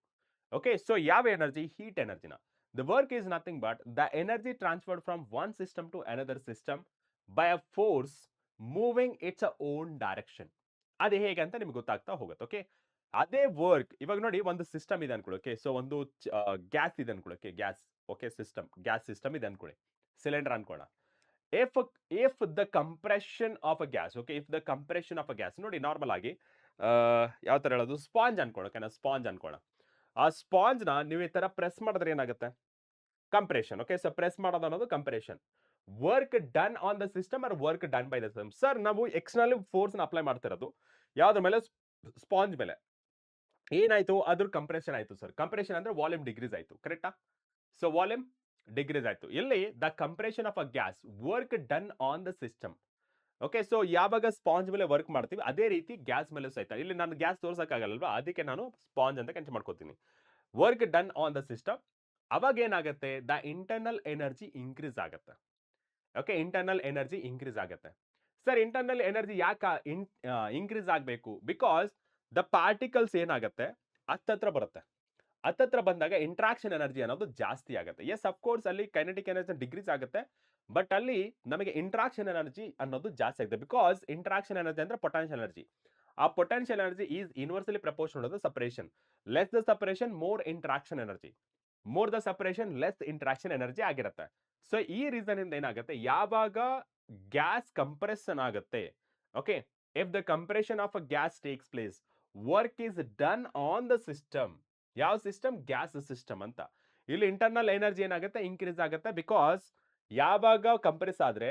ಓಕೆ, ಸೊ ಯಾವ ಎನರ್ಜಿ? ಹೀಟ್ ಎನರ್ಜಿನ. The work is nothing but the energy transferred from one system to another system by a force moving its a own direction. ಅದು ಹೇಗೆ ಅಂತ ನಿಮ್ಗೆ ಗೊತ್ತಾಗ್ತಾ ಹೋಗುತ್ತೆ. ಓಕೆ, ಅದೇ ವರ್ಕ್ ಇವಾಗ ನೋಡಿ, ಒಂದು ಸಿಸ್ಟಮ್ ಇದೆ ಅನ್ಕೊಳ್ಳೋಕೆ. ಸೊ ಒಂದು ಗ್ಯಾಸ್ ಇದೆ ಅನ್ಕೊಳ್ಳೋಕೆ, gas. Okay, system, gas system ಇದೆ ಅನ್ಕೊಳ್ಳಿ, ಸಿಲಿಂಡರ್ ಅನ್ಕೋಣ. if the compression of a gas, okay, if the compression of a gas, ನೋಡಿ ನಾರ್ಮಲ್ ಆಗಿ ಯಾವ ತರ ಹೇಳೋದು? ಸ್ಪಾಂಜ್ ಅನ್ಕೊಳ್ಳೋಕೆ, ಸ್ಪಾಂಜ್ ಅನ್ಕೋಣ. ಆ ಸ್ಪಾಂಜ್ ನ ನೀವು ಈ ತರ ಪ್ರೆಸ್ ಮಾಡಿದ್ರೆ ಏನಾಗುತ್ತೆ? ಕಂಪ್ರೆಷನ್. ಓಕೆ, ಸೊ ಪ್ರೆಸ್ ಮಾಡೋದು ಅನ್ನೋದು compression. Work done on the system or work done by the system? Sir, ನಾವು ಎಕ್ಸ್ಟರ್ನಲ್ ಫೋರ್ಸ್ ನ ಅಪ್ಲೈ ಮಾಡ್ತಿರೋದು ಯಾವ್ದ್ರ ಮೇಲೆ? ಸ್ಪಾಂಜ್ ಮೇಲೆ. ಏನಾಯ್ತು? ಅದ್ರ ಕಂಪ್ರೆಷನ್ ಆಯ್ತು ಸರ್. ಕಂಪ್ರೆಷನ್ ಅಂದ್ರೆ ವಾಲ್ಯೂಮ್ ಡಿಗ್ರೀಸ್ ಆಯ್ತು, ಕರೆಕ್ಟಾ? ಸೊ ವಾಲ್ಯೂಮ್ ಡಿಗ್ರೀಸ್ ಆಯ್ತು. ಇಲ್ಲಿ the compression of a gas, work done on the system. Okay, so ಯಾವಾಗ ಸ್ಪಾಂಜ್ ಮೇಲೆ ವರ್ಕ್ ಮಾಡ್ತೀವಿ, ಅದೇ ರೀತಿ ಗ್ಯಾಸ್ ಮೇಲೆ ಸಹಿತ. ಇಲ್ಲಿ ನಾನು ಗ್ಯಾಸ್ ತೋರ್ಸಕ್ಕಾಗಲ್ವಾ, ಅದಕ್ಕೆ ನಾನು ಸ್ಪಾಂಜ್ ಅಂತ ಕನ್ಸಿಡರ್ ಮಾಡ್ಕೋತೀನಿ. Work done on the system. ಅವಾಗ ಏನಾಗುತ್ತೆ? ದ ಇಂಟರ್ನಲ್ ಎನರ್ಜಿ ಇನ್ಕ್ರೀಸ್ ಆಗುತ್ತೆ. ಓಕೆ, ಇಂಟರ್ನಲ್ ಎನರ್ಜಿ ಇನ್ಕ್ರೀಸ್ ಆಗುತ್ತೆ. ಸರ್, ಇಂಟರ್ನಲ್ ಎನರ್ಜಿ ಯಾಕೆ ಇನ್ಕ್ರೀಸ್ ಆಗಬೇಕು? ಬಿಕಾಸ್ ದ ಪಾರ್ಟಿಕಲ್ಸ್ ಏನಾಗುತ್ತೆ? ಹತ್ತತ್ರ ಬರುತ್ತೆ. ಹತ್ತತ್ರ ಬಂದಾಗ ಇಂಟ್ರಾಕ್ಷನ್ ಎನರ್ಜಿ ಅನ್ನೋದು ಜಾಸ್ತಿ ಆಗುತ್ತೆ. ಎಸ್, ಅಫ್ಕೋರ್ಸ್ ಅಲ್ಲಿ ಕೈನೆಟಿಕ್ ಎನರ್ಜಿ ಡಿಗ್ರೀಸ್ ಆಗುತ್ತೆ, ಬಟ್ ಅಲ್ಲಿ ನಮಗೆ ಇಂಟ್ರಾಕ್ಷನ್ ಎನರ್ಜಿ ಅನ್ನೋದು ಜಾಸ್ತಿ ಆಗುತ್ತೆ. ಬಿಕಾಸ್ ಇಂಟ್ರಾಕ್ಷನ್ ಎನರ್ಜಿ ಅಂದ್ರೆ ಪೊಟೆನ್ಷಿಯಲ್ ಎನರ್ಜಿ. ಆ potential energy is inversely proportional to separation. Less the separation, more interaction energy. More the separation, less interaction energy ಆಗಿರುತ್ತೆ. ಸೊ ಈ ರೀಸನ್ ಇಂದ ಏನಾಗುತ್ತೆ? ಯಾವಾಗ ಗ್ಯಾಸ್ ಕಂಪ್ರೆಷನ್ ಆಗುತ್ತೆ, okay, if the compression of a gas takes place, work is done on the system. ಯಾವ system? Gas system ಅಂತ. ಇಲ್ಲಿ internal energy ಏನಾಗುತ್ತೆ? ಇನ್ಕ್ರೀಸ್ ಆಗುತ್ತೆ. ಬಿಕಾಸ್ ಯಾವಾಗ ಕಂಪ್ರೆಸ್ ಆದ್ರೆ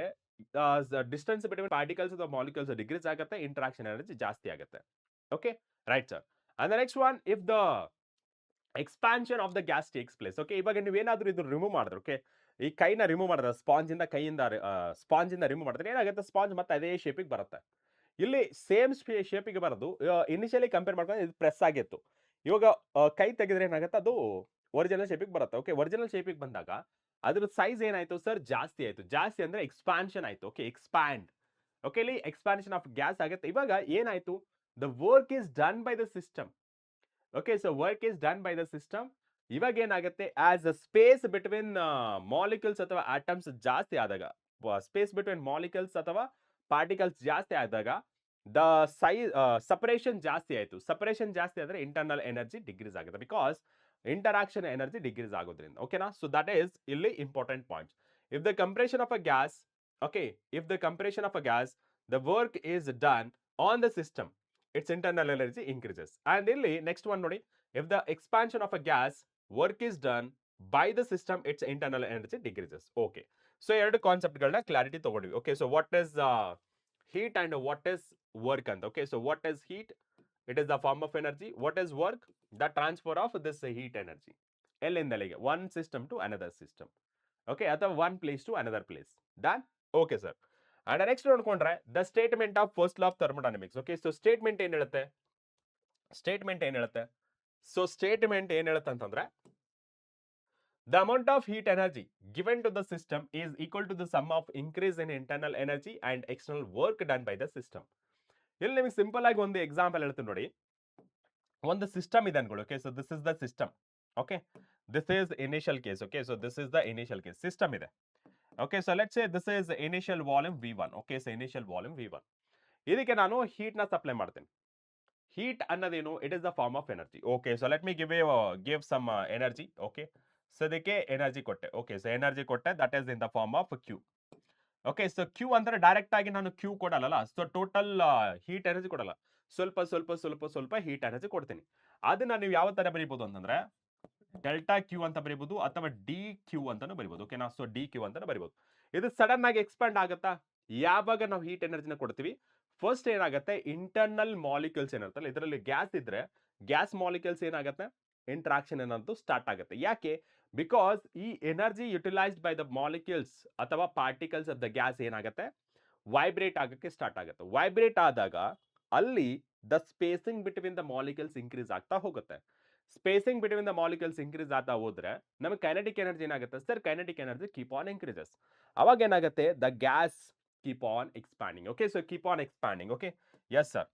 ಡಿಸ್ಟೆನ್ಸ್ ಬಿಟ್ವೀನ್ ಪಾರ್ಟಿಕಲ್ಸ್ ಅಥವಾ ಮಾಲಿಕ್ಯೂಲ್ಸ್ ಡಿಗ್ರೀಸ್ ಆಗುತ್ತೆ, ಇಂಟ್ರಾಕ್ಷನ್ ಎನರ್ಜಿ ಜಾಸ್ತಿ ಆಗುತ್ತೆ. Okay, right sir. And the next one, if the expansion of the gas takes place. Okay, ಇವಾಗ ನೀವೇನಾದ್ರೂ ಇದು ರಿಮೂವ್ ಮಾಡಿದ್ರೆ, ಓಕೆ, ಈ ಕೈನ ರಿಮೂವ್ ಮಾಡಿದ್ರೆ, ಸ್ಪಾಂಜ್ ಇಂದ ರಿಮೂವ್ ಮಾಡಿದ್ರೆ ಏನಾಗುತ್ತೆ? ಸ್ಪಾಂಜ್ ಮತ್ತೆ ಅದೇ ಶೇಪಿಗೆ ಬರುತ್ತೆ. ಇಲ್ಲಿ ಸೇಮ್ ಶೇಪಿಗೆ ಬರೋದು. ಇನಿಷಿಯಲಿ ಕಂಪೇರ್ ಮಾಡ್ಕೊಂಡ್ರೆ ಇದು ಪ್ರೆಸ್ ಆಗಿತ್ತು. ಇವಾಗ ಕೈ ತೆಗೆದ್ರೆ ಏನಾಗುತ್ತೆ? ಅದು ಒರಿಜಿನಲ್ ಶೇಪಿಗೆ ಬರುತ್ತೆ. ಓಕೆ, ಒರಿಜಿನಲ್ ಶೇಪಿಗೆ ಬಂದಾಗ ಅದ್ರ ಸೈಜ್ ಏನಾಯ್ತು ಸರ್? ಜಾಸ್ತಿ ಆಯ್ತು. ಜಾಸ್ತಿ ಅಂದ್ರೆ ಎಕ್ಸ್ಪಾನ್ಷನ್ ಆಯ್ತು. Okay, expand. ಓಕೆ, ಇಲ್ಲಿ ಎಕ್ಸ್ಪಾನ್ಷನ್ ಆಫ್ ಗ್ಯಾಸ್ ಆಗುತ್ತೆ. ಇವಾಗ ಏನಾಯ್ತು? The work is done by the system. Okay, so work is done by the system. ಇವಾಗ ಏನಾಗುತ್ತೆ? As a space between molecules ಅಥವಾ ಆಟಮ್ಸ್ ಜಾಸ್ತಿ ಆದಾಗ, ಸ್ಪೇಸ್ ಬಿಟ್ವೀನ್ ಮಾಲಿಕ್ಯೂಲ್ಸ್ ಅಥವಾ ಪಾರ್ಟಿಕಲ್ಸ್ ಜಾಸ್ತಿ ಆದಾಗ ದ ಸೈಜ್ ಸಪರೇಷನ್ ಜಾಸ್ತಿ ಆಯಿತು. ಸಪರೇಷನ್ ಜಾಸ್ತಿ ಆದರೆ ಇಂಟರ್ನಲ್ ಎನರ್ಜಿ ಡಿಕ್ರೀಸ್ ಆಗುತ್ತೆ ಬಿಕಾಸ್ ಇಂಟರಾಕ್ಷನ್ ಎನರ್ಜಿ ಡಿಕ್ರೀಸ್ ಆಗೋದ್ರಿಂದ. ಓಕೆನಾ? ಸೊ ದಟ್ ಈಸ್ ಇಲ್ಲಿ important point. If the compression of a gas, okay, if the compression of a gas the work is done on the system, its internal energy increases. And ಇಲ್ಲಿ next one ನೋಡಿ, if the expansion of a gas work is done by the system, its internal energy decreases. Okay, so ಎರಡು ಕಾನ್ಸೆಪ್ಟ್ಗಳನ್ನ clarity ತಗೊಂಡ್ವಿ. Okay, so what is heat and what is work ಅಂತ. Okay, so what is heat? It is the form of energy. What is work? The transfer of this heat energy ಎಲ್ಲಿಂದ ಎಲ್ಲಿಗೆ, one system to another system. Okay, ಅಥವಾ one place to another place. Done? Okay sir. And next ನೋಡ್ಕೊಂಡ್ರೆ the statement of first law of thermodynamics. Okay, so statement ಏನ್ ಹೇಳುತ್ತೆ? statement ಏನ್ ಹೇಳುತ್ತೆ? So statement ಏನ್ ಹೇಳುತ್ತೆ ಅಂತಂದ್ರೆ the amount of heat energy given to the system is equal to the sum of increase in internal energy and external work done by the system. ಇಲ್ಲಿ ನಿಮಗೆ simple ಆಗಿ ಒಂದು ಎಕ್ಸಾಂಪಲ್ ಹೇಳ್ತೀನಿ ನೋಡಿ. ಒಂದು ಸಿಸ್ಟಮ್ ಇದೆ ಅನ್ಕೊಳ್ಳಿ. Okay, so this is the system. Okay, this is initial case. Okay, so this is the initial case. System ಇದೆ. Okay, so let's say this is initial volume V1. Okay, so initial volume V1. ಇದಕ್ಕೆ ನಾನು heat ನ supply ಮಾಡ್ತೀನಿ. Heat ಅನ್ನೋದೇನು? It is the form of energy. Okay, so let me give some energy. Okay, so ಇದಕ್ಕೆ energy ಕೊಟ್ಟೆ. Okay, so energy ಕೊಟ್ಟೆ, that is in the form of Q. Okay, so Q ಅಂದ್ರೆ direct ಆಗಿ ನಾನು Q ಕೊಡಲ್ಲ. So total heat energy ಕೊಡಲ್ಲ, ಸ್ವಲ್ಪ ಸ್ವಲ್ಪ ಸ್ವಲ್ಪ ಸ್ವಲ್ಪ ಹೀಟ್ ಎನರ್ಜಿ ಕೊಡ್ತೀನಿ. ಅದನ್ನ ನೀವು ಯಾವ ತರ ಬರೀಬಹುದು ಅಂತಂದ್ರೆ ಡೆಲ್ಟಾ ಕ್ಯೂ ಅಂತ ಬರೀಬಹುದು ಅಥವಾ ಡಿ ಕ್ಯೂ ಅಂತಾನು ಬರೀಬಹುದು. ಓಕೆನಾ? ಸೊ ಡಿ ಕ್ಯೂ ಅಂತಾನು ಬರೀಬಹುದು. ಇದು ಸಡನ್ ಆಗಿ ಎಕ್ಸ್ಪ್ಯಾಂಡ್ ಆಗುತ್ತಾ ಯಾವಾಗ ನಾವು ಹೀಟ್ ಎನರ್ಜಿನ ಕೊಡ್ತೀವಿ? ಫಸ್ಟ್ ಏನಾಗುತ್ತೆ, ಇಂಟರ್ನಲ್ ಮಾಲಿಕ್ಯೂಲ್ಸ್ ಏನಿರುತ್ತಲ್ಲ, ಇದರಲ್ಲಿ ಗ್ಯಾಸ್ ಇದ್ರೆ ಗ್ಯಾಸ್ ಮಾಲಿಕ್ಯೂಲ್ಸ್ ಏನಾಗುತ್ತೆ, ಇಂಟ್ರಾಕ್ಷನ್ ಏನಂತೂ ಸ್ಟಾರ್ಟ್ ಆಗುತ್ತೆ. ಯಾಕೆ? ಬಿಕಾಸ್ ಈ energy utilised by the molecules ಅಥವಾ ಪಾರ್ಟಿಕಲ್ಸ್ ಆಫ್ ದ ಗ್ಯಾಸ್ ಏನಾಗುತ್ತೆ, ವೈಬ್ರೇಟ್ ಆಗಕ್ಕೆ ಸ್ಟಾರ್ಟ್ ಆಗುತ್ತೆ. ವೈಬ್ರೇಟ್ ಆದಾಗ ಅಲ್ಲಿ the spacing between the molecules increase ಆಗ್ತಾ ಹೋಗುತ್ತೆ. Spacing between the molecules increase ಆಗ್ತಾ ಹೋದ್ರೆ ನಮಗೆ ಕೈನೆಟಿಕ್ ಎನರ್ಜಿ ಏನಾಗುತ್ತೆ sir? Kinetic energy keep on increases. ಅವಾಗ ಏನಾಗುತ್ತೆ, the gas keep on expanding. Okay, so keep on expanding. Okay, yes sir,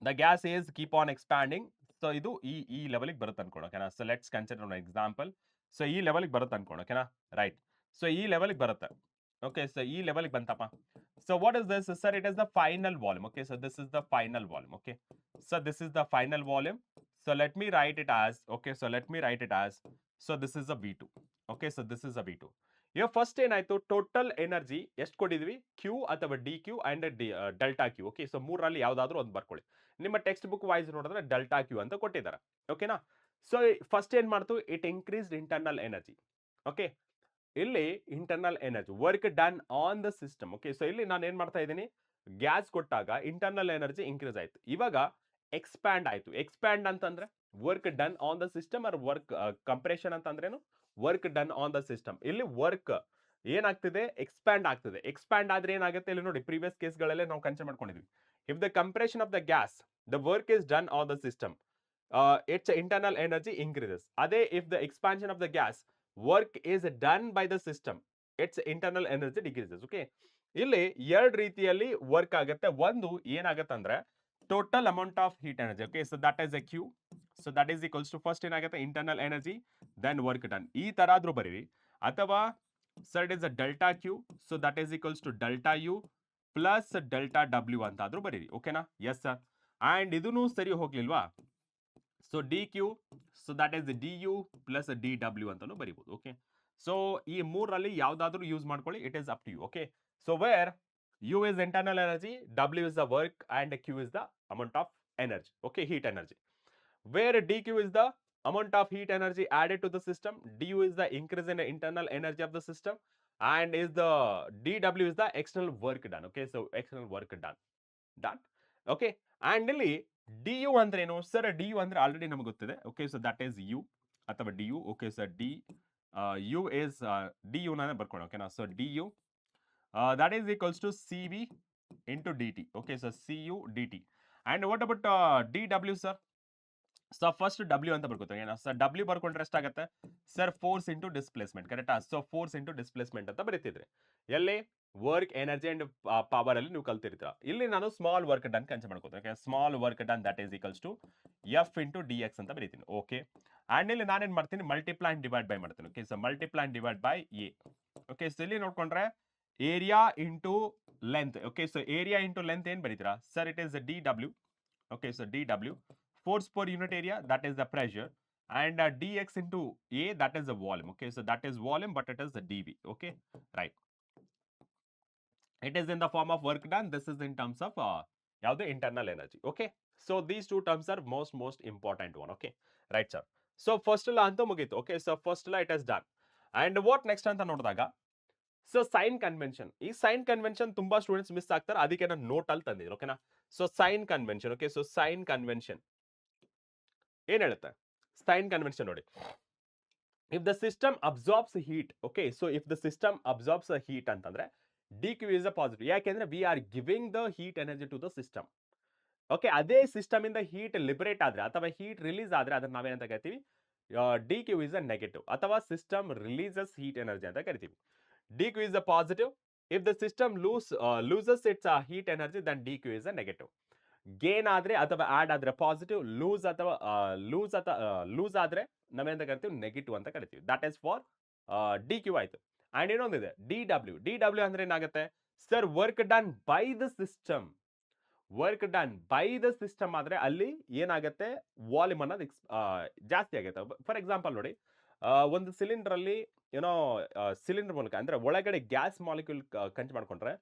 the gas is keep on expanding. So ಇದು ಈ level ಗೆ ಬರುತ್ತೆ ಅನ್ಕೊಳ್ಳೋಣ. ಓಕೆನಾ? So let's consider one example. So ಈ level ಗೆ ಬರುತ್ತೆ ಅನ್ಕೊಳ್ಳೋಣ. ಓಕೆನಾ? ರೈಟ್. ಸೊ ಈ ಲೆವೆಲ್ ಗೆ ಬರುತ್ತೆ. ಓಕೆ, ಸೊ ಈ ಲೆವೆಲ್ ಗೆ ಬಂತಪ್ಪ. So what is this sir? It is the final volume. Okay, so this is the final volume. Okay, so this is the final volume. So let me write it as, okay, so let me write it as, so this is a V2. Okay, so this is a V2. ಈಗ first ಏನಾಯ್ತು, total energy ಎಷ್ಟು ಕೊಟ್ಟಿದ್ವಿ? Q ಅಥವಾ D Q and delta Q. Okay, so ಮೂರಲ್ಲಿ ಯಾವ್ದಾದ್ರು ಒಂದು ಬರ್ಕೊಳ್ಳಿ. ನಿಮ್ಮ ಟೆಕ್ಸ್ಟ್ ಬುಕ್ ವೈಸ್ ನೋಡಿದ್ರೆ ಡೆಲ್ಟಾ ಕ್ಯೂ ಅಂತ ಕೊಟ್ಟಿದ್ದಾರೆ. ಓಕೆನಾ? ಸೊ ಫಸ್ಟ್ ಏನ್ ಮಾಡ್ತು, it increased internal energy. Okay, ಇಲ್ಲಿ internal energy work done on the system. Okay, so ಇಲ್ಲಿ ನಾನು ಏನ್ ಮಾಡ್ತಾ ಇದ್ದೀನಿ, ಗ್ಯಾಸ್ ಕೊಟ್ಟಾಗ ಇಂಟರ್ನಲ್ ಎನರ್ಜಿ ಇನ್ಕ್ರೀಸ್ ಆಯ್ತು. ಇವಾಗ ಎಕ್ಸ್ಪ್ಯಾಂಡ್ ಆಯ್ತು. ಎಕ್ಸ್ಪ್ಯಾಂಡ್ ಅಂತಂದ್ರೆ work done on the system or work compression ಅಂತಂದ್ರೇನು? Work done on the system. ಇಲ್ಲಿ ವರ್ಕ್ ಏನಾಗ್ತಿದೆ, ಎಕ್ಸ್ಪ್ಯಾಂಡ್ ಆಗ್ತಿದೆ. ಎಕ್ಸ್ಪ್ಯಾಂಡ್ ಆದ್ರೆ ಏನಾಗುತ್ತೆ ಇಲ್ಲಿ ನೋಡಿ, ಪ್ರೀವಿಯಸ್ ಕೇಸ್ಗಳಲ್ಲೇ ನಾವು ಕನ್ಸಿಡರ್ ಮಾಡ್ಕೊಂಡಿದ್ವಿ. If the compression of the gas the work is done on the system, its internal energy increases. ಅದೇ if the expansion of the gas work is done by the system, its internal energy decreases. Okay, ಇಲ್ಲಿ ಎರಡು ರೀತಿಯಲ್ಲಿ work ಆಗುತ್ತೆ. ಒಂದು ಏನಾಗುತ್ತೆ ಅಂದ್ರೆ total amount of heat energy. Okay, so that is a Q. So that is equals to first ಏನಾಗುತ್ತೆ, internal energy then work done. ಈ ತರ ಆದ್ರೂ ಬರೀರಿ. ಅಥವಾ sir it is a delta Q, so that is equals to delta U plus delta W ಅಂತ ಆದ್ರೂ ಬರೀರಿ. ಓಕೆನಾ? Yes sir. ಅಂಡ್ ಇದೂ ಸರಿ ಹೋಗ್ಲಿಲ್ವಾ? So D Q, so that is D U plus D W ಅಂತಾನು ಬರೀಬಹುದು. ಓಕೆ, ಸೊ ಈ ಮೂರಲ್ಲಿ ಯಾವ್ದಾದ್ರು ಯೂಸ್ ಮಾಡ್ಕೊಳ್ಳಿ, it is up to you. Okay, so where U is internal energy, W is the work and Q is the amount of energy. Okay, heat energy. Where dq is the amount of heat energy added to the system, du is the increase in the internal energy of the system, and is the dw is the external work done. Okay, so external work done. Okay, and ಇಲ್ಲಿ du ಅಂದ್ರೆ ಏನು sir? du ಅಂದ್ರೆ already ನಮಗೆ ಗೊತ್ತಿದೆ. Okay, so that is u ಅಥವಾ du. Okay, so u is du ನಾನೇ ಬರ್ಕೊಳ್ಳೋಣ. ಓಕೆನಾ? So du that is equals to cv into dt. Okay, so cu dt. And what about dw sir? So first W ಅಂತ ಬರ್ಕೋತೀವಿ. Sir W ಬರ್ಕೊಂಡ್ರೆ ಎಷ್ಟಾಗುತ್ತೆ sir? Force into displacement. ಕರೆಕ್ಟಾ? So force into displacement ಅಂತ ಬರೀತಿದ್ರಿ. ಎಲ್ಲಿ? Work energy and power ಅಲ್ಲಿ ನೀವು ಕಲ್ತಿರ್ತೀರ. ಇಲ್ಲಿ ನಾನು ಸ್ಮಾಲ್ ವರ್ಕ್ ಡನ್ ಕನ್ಸಿಡರ್ ಮಾಡ್ಕೋತೀನಿ. Small work done that is equals to F into D X ಅಂತ ಬರೀತೀನಿ. ಓಕೆ, ಅಂಡ್ ಇಲ್ಲಿ ನಾನೇನ್ ಮಾಡ್ತೀನಿ, ಮಲ್ಟಿಪ್ಲೈ ಅಂಡ್ ಡಿವೈಡ್ ಬೈ ಮಾಡ್ತೀನಿ. Okay, so multiply and divide by A. Okay, so ಇಲ್ಲಿ ನೋಡ್ಕೊಂಡ್ರೆ area into length. Okay, so area into length ಏನು ಬರೀತೀರಾ? Sir, it is dw. Okay, so dw. Force per unit area, that is the pressure. And dx into a, that is the volume. Okay, so that is volume, but it is the dv. Okay, right. It is in the form of work done. This is in terms of the internal energy. Okay, so these two terms are most important one. Okay, right, sir. So first la anta mugito. Okay, so first la it is done. And what next anta nodidaga? So sign convention, ಈ sign convention ತುಂಬಾ students miss ಆಗ್ತಾರೆ, ಅದಕ್ಕೆ ನಾನು note ಅಲ್ಲಿ ತಂದಿದ್ದೀನಿ. ಓಕೆನಾ? So sign convention. Okay, so sign convention ಏನ್ ಹೇಳುತ್ತೆ? ಸೈನ್ ಕನ್ವೆನ್ಷನ್ ನೋಡಿ, if the system absorbs heat. Okay, so if the system absorbs heat ಅಂತಂದ್ರೆ D Q is a positive. ಯಾಕೆಂದ್ರೆ we are giving the heat energy to the system. Okay, ಅದೇ system ಇಂದ heat liberate ಆದ್ರೆ ಅಥವಾ heat release ಆದ್ರೆ ಅದನ್ನ ನಾವೇನಂತ ಕರಿತೀವಿ? D Q is a negative, ಅಥವಾ ಸಿಸ್ಟಮ್ ರಿಲೀಸಸ್ ಹೀಟ್ ಎನರ್ಜಿ ಅಂತ ಕರಿತೀವಿ. dq is a positive. If the system loses its heat energy, then dq is a negative. Gain ಆದ್ರೆ ಅಥವಾ ಆಡ್ ಆದ್ರೆ ಪಾಸಿಟಿವ್, ಲೂಸ್ ಅಥವಾ ಲೂಸ್ ಆದ್ರೆ ನಾವೇಂತ ಕರಿತೀವಿ? ನೆಗೆಟಿವ್ ಅಂತ ಕರಿತೀವಿ. ದಟ್ ಇಸ್ ಫಾರ್ dq ಆಯ್ತು. ಅಂಡ್ ಇನ್ನೊಂದಿದೆ dw ಅಂದ್ರೆ ಏನಾಗುತ್ತೆ? Sir, work done by the system. Work done by the system ಆದ್ರೆ ಅಲ್ಲಿ ಏನಾಗುತ್ತೆ? ವಾಲ್ಯೂಮ್ ಅನ್ನೋದು ಜಾಸ್ತಿ ಆಗುತ್ತೆ. ಫಾರ್ ಎಕ್ಸಾಂಪಲ್ ನೋಡಿ, ಒಂದು ಸಿಲಿಂಡರ್ ಅಲ್ಲಿ ಏನೋ ಸಿಲಿಂಡರ್ ಮೂಲಕ ಅಂದ್ರೆ ಒಳಗಡೆ ಗ್ಯಾಸ್ ಮಾಲಿಕ್ಯೂಲ್ ಕಂಚ್ ಮಾಡ್ಕೊಂಡ್ರೆ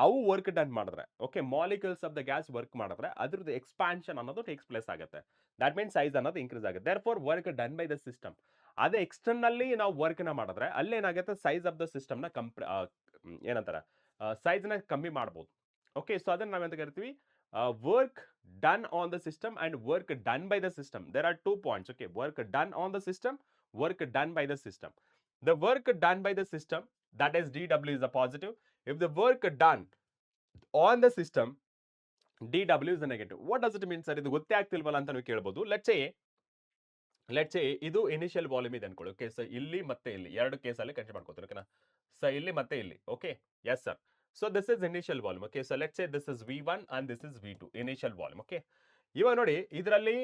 ಅವು ವರ್ಕ್ ಡನ್ ಮಾಡಿದ್ರೆ, okay, molecules of the gas work ಮಾಡಿದ್ರೆ ಅದ್ರದ್ದು ಎಕ್ಸ್ಪಾನ್ಷನ್ ಅನ್ನೋದು ಟೇಕ್ಸ್ ಪ್ಲೇಸ್ ಆಗುತ್ತೆ. ದಟ್ ಮೀನ್ಸ್ ಸೈಜ್ ಅನ್ನೋದು ಇನ್ಕ್ರೀಸ್ ಆಗುತ್ತೆ. Therefore work done by the system. ಅದೇ ಎಕ್ಸ್ಟರ್ನಲ್ಲಿ ನಾವು ವರ್ಕ್ ನ ಮಾಡಿದ್ರೆ ಅಲ್ಲೇನಾಗುತ್ತೆ? ಸೈಜ್ ಆಫ್ ದ ಸಿಸ್ಟಮ್ ನ ಏನಂತಾರೆ, ಸೈಜ್ ನ ಕಮ್ಮಿ ಮಾಡ್ಬೋದು. ಓಕೆ, ಸೊ ಅದನ್ನ ನಾವೆಂತ ಕರಿತೀವಿ? Work done on the system and work done by the system. There are 2 points. Okay, work done on the system, work done by the system. The work done by the system, that is dw is a positive. If the work done on the system, dw is a negative. What does it mean, sir? ಇದು ಗೊತ್ತೇ ಆಗ್ತಿಲ್ವಲ್ಲ ಅಂತ ನೀವು ಕೇಳಬಹುದು. Let's say ಇದು initial volume ಇದೆ ಅನ್ಕೊಳ್ಳಿ. Okay, so ಇಲ್ಲಿ ಮತ್ತೆ ಇಲ್ಲಿ ಎರಡು ಕೇಸಲ್ಲಿ ಕನ್ಸಿಡರ್ ಮಾಡ್ಕೊತೀವಿ. ಓಕೆನಾ? ಸೊ ಇಲ್ಲಿ ಮತ್ತೆ ಇಲ್ಲಿ. Okay, yes sir. So this is initial volume. Okay, so let's say this is v1 and this is v2, initial volume. Okay, ಇವಾಗ ನೋಡಿ, ಇದರಲ್ಲಿ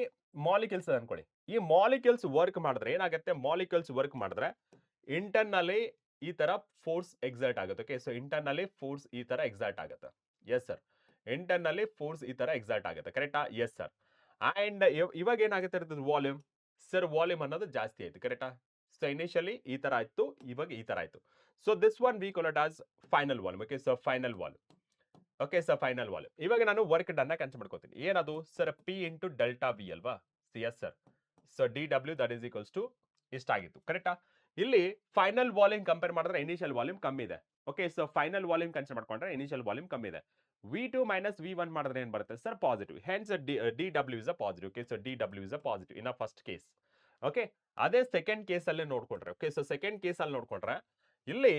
ಮಾಲಿಕ್ಯೂಲ್ಸ್ ಅನ್ಕೊಳ್ಳಿ. ಈ ಮಾಲಿಕ್ಯೂಲ್ಸ್ ವರ್ಕ್ ಮಾಡಿದ್ರೆ ಏನಾಗುತ್ತೆ? ಮಾಲಿಕ್ಯೂಲ್ಸ್ ವರ್ಕ್ ಮಾಡಿದ್ರೆ ಇಂಟರ್ನಲ್ಲಿ ಈ ತರ ಫೋರ್ಸ್ ಎಕ್ಸರ್ಟ್ ಆಗುತ್ತೆ. ಓಕೆ, ಸೊ ಇಂಟರ್ನಲ್ಲಿ ಫೋರ್ಸ್ ಈ ತರ ಎಕ್ಸರ್ಟ್ ಆಗುತ್ತೆ. ಎಸ್ ಸರ್, ಇಂಟರ್ನಲ್ಲಿ ಫೋರ್ಸ್ ಈ ತರ ಎಕ್ಸರ್ಟ್ ಆಗುತ್ತೆ. ಕರೆಕ್ಟಾ? Yes sir. ಅಂಡ್ ಇವಾಗ ಏನಾಗುತ್ತೆ ಇರ್ತದೆ? ವಾಲ್ಯೂಮ್. ಸರ್, ವಾಲ್ಯೂಮ್ ಅನ್ನೋದು ಜಾಸ್ತಿ ಆಯ್ತು. ಕರೆಕ್ಟಾ? ಸೊ ಇನಿಷಿಯಲಿ ಈ ತರ ಆಯ್ತು, ಇವಾಗ ಈ ತರ ಆಯ್ತು. So this one we call it as final volume. Okay, so final volume. Okay, sir, final volume. ಇವಾಗ ನಾನು ವರ್ಕ್ ಡನ್ ಕನ್ಸಿಡರ್ ಮಾಡ್ಕೋತೀನಿ. ಏನದು? Sir, P into delta V ಅಲ್ವಾ? Yes sir. So dw that is equals to ಇಷ್ಟಾಗಿತ್ತು. ಕರೆಕ್ಟಾ? ಇಲ್ಲಿ final volume compare ಮಾಡಿದ್ರೆ initial volume ಕಮ್ಮಿ ಇದೆ. Okay, so final volume consider ಮಾಡ್ಕೊಂಡ್ರೆ ಇನಿಷಿಯಲ್ ವಾಲ್ಯೂಮ್ ಕಮ್ಮಿ ಇದೆ. v2 ಮೈನಸ್ v1 ಮಾಡಿದ್ರೆ ಏನ್ ಬರುತ್ತೆ? Sir, positive. Hence dw is a positive. Okay, so dw is a positive in a first case. Okay, ಅದೇ ಸೆಕೆಂಡ್ ಕೇಸ್ ಅಲ್ಲಿ ನೋಡ್ಕೊಂಡ್ರೆ, ಓಕೆ, ಸೊ ಸೆಕೆಂಡ್ ಕೇಸ್ ಅಲ್ಲಿ ನೋಡ್ಕೊಂಡ್ರೆ ಇಲ್ಲಿ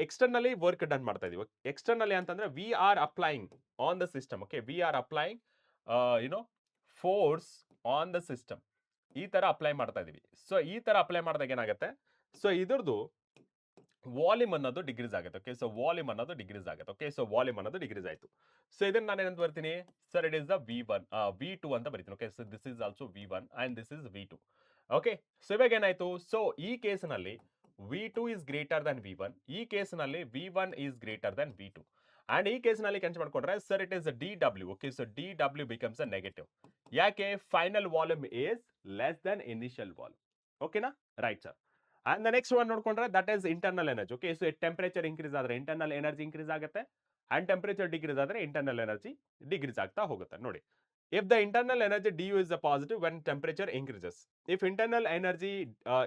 ಎಕ್ಸ್ಟರ್ನಲಿ ವರ್ಕ್ ಡನ್ ಮಾಡ್ತಾ ಇದೀವಿ. ಎಕ್ಸ್ಟರ್ನಲಿ ಅಂತಂದ್ರೆ we are applying on the system. Okay, we are applying force on the system. ಈ ತರ ಅಪ್ಲೈ ಮಾಡ್ತಾ ಇದೀವಿ. ಸೊ ಈ ತರ ಅಪ್ಲೈ ಮಾಡಿದಾಗ ಏನಾಗುತ್ತೆ? ಸೊ ಇದ್ರದ್ದು ವಾಲ್ಯೂಮ್ ಅನ್ನೋದು ಡಿಗ್ರೀಸ್ ಆಗುತ್ತೆ. ಓಕೆ, ಸೊ ವಾಲ್ಯೂಮ್ ಅನ್ನೋದು ಡಿಗ್ರೀಸ್ ಆಗುತ್ತೆ. ಓಕೆ, ಸೊ ವಾಲ್ಯೂಮ್ ಅನ್ನೋದು ಡಿಗ್ರೀಸ್ ಆಯ್ತು. ಸೊ ಇದನ್ನ ನಾನು ಏನಂತ ಬರ್ತೀನಿ? Sir, it is the v1 v2 ಅಂತ ಬರೀತೀನಿ. Okay, so this is also v1 and this is v2. Okay, so ಇವಾಗ ಏನಾಯ್ತು? ಸೊ ಈ ಕೇಸ್ನಲ್ಲಿ v2 is greater than v1. ಈ ಕೇಸ್ನಲ್ಲಿ v1 is greater than v2. And ಈ ಕೇಸ್ನಲ್ಲಿ ಕನ್ಸಿಡರ್ ಮಾಡ್ಕೊಂಡ್ರೆ sir, it is dw. Okay, so dw becomes a negative. ಯಾಕೆ? Final volume is less than initial volume. ಓಕೆನಾ? Right sir. And the next one ನೋಡ್ಕೊಂಡ್ರೆ that is internal energy. Okay, so temperature increase ಆದ್ರೆ internal energy increase ಆಗುತ್ತೆ. And temperature decrease ಆದ್ರೆ internal energy decrease ಆಗ್ತಾ ಹೋಗುತ್ತೆ. ನೋಡಿ, if the internal energy du is a positive when temperature increases, if internal energy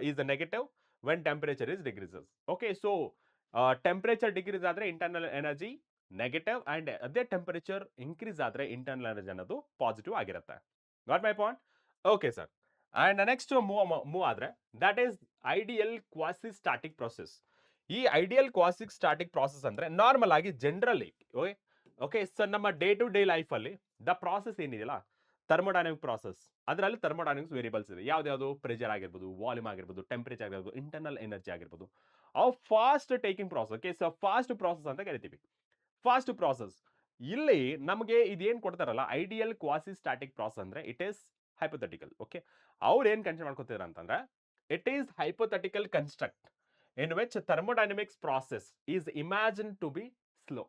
is a negative when temperature is decreases. Okay, so temperature decrease ಆದ್ರೆ internal energy negative and ಅದೇ temperature increase ಆದ್ರೆ internal energy ಅನ್ನೋದು positive ಆಗಿರುತ್ತೆ. Got my point? Okay sir. And next move ಆದ್ರೆ that is ideal quasi static process. ಈ ideal quasi static process ಅಂದ್ರೆ normal ಆಗಿ generally okay, sir, ನಮ್ಮ day to day life ಅಲ್ಲಿ the process ಏನಿದೆಯಲ್ಲ, thermodynamic process, ಅದರಲ್ಲಿ thermodynamics variables ಇದೆ. ಯಾವ್ದು? ಪ್ರೆಷರ್ ಆಗಿರ್ಬೋದು, ವಾಲ್ಯೂಮ್ ಆಗಿರ್ಬೋದು, ಟೆಂಪರೇಚರ್ ಆಗಿರ್ಬೋದು, ಇಂಟರ್ನಲ್ ಎನರ್ಜಿ ಆಗಿರ್ಬೋದು. ಅವು fast taking process. Okay, so fast process ಅಂತ ಕರಿತೀವಿ. Fast process. ಇಲ್ಲಿ ನಮಗೆ ಇದೇನ್ ಕೊಡ್ತಾರಲ್ಲ, ಐಡಿಯಲ್ ಕ್ವಾಸಿ ಸ್ಟಾಟಿಕ್ ಪ್ರಾಸೆಸ್ ಅಂದ್ರೆ ಇಟ್ ಈಸ್ ಹೈಪೋಥೆಟಿಕಲ್. ಓಕೆ, ಅವ್ರು ಏನ್ ಕನ್ಸಿಡರ್ ಮಾಡ್ಕೊತಿದಾರೆ ಅಂತಂದ್ರೆ it is hypothetical construct in which thermodynamics process is imagined to be slow.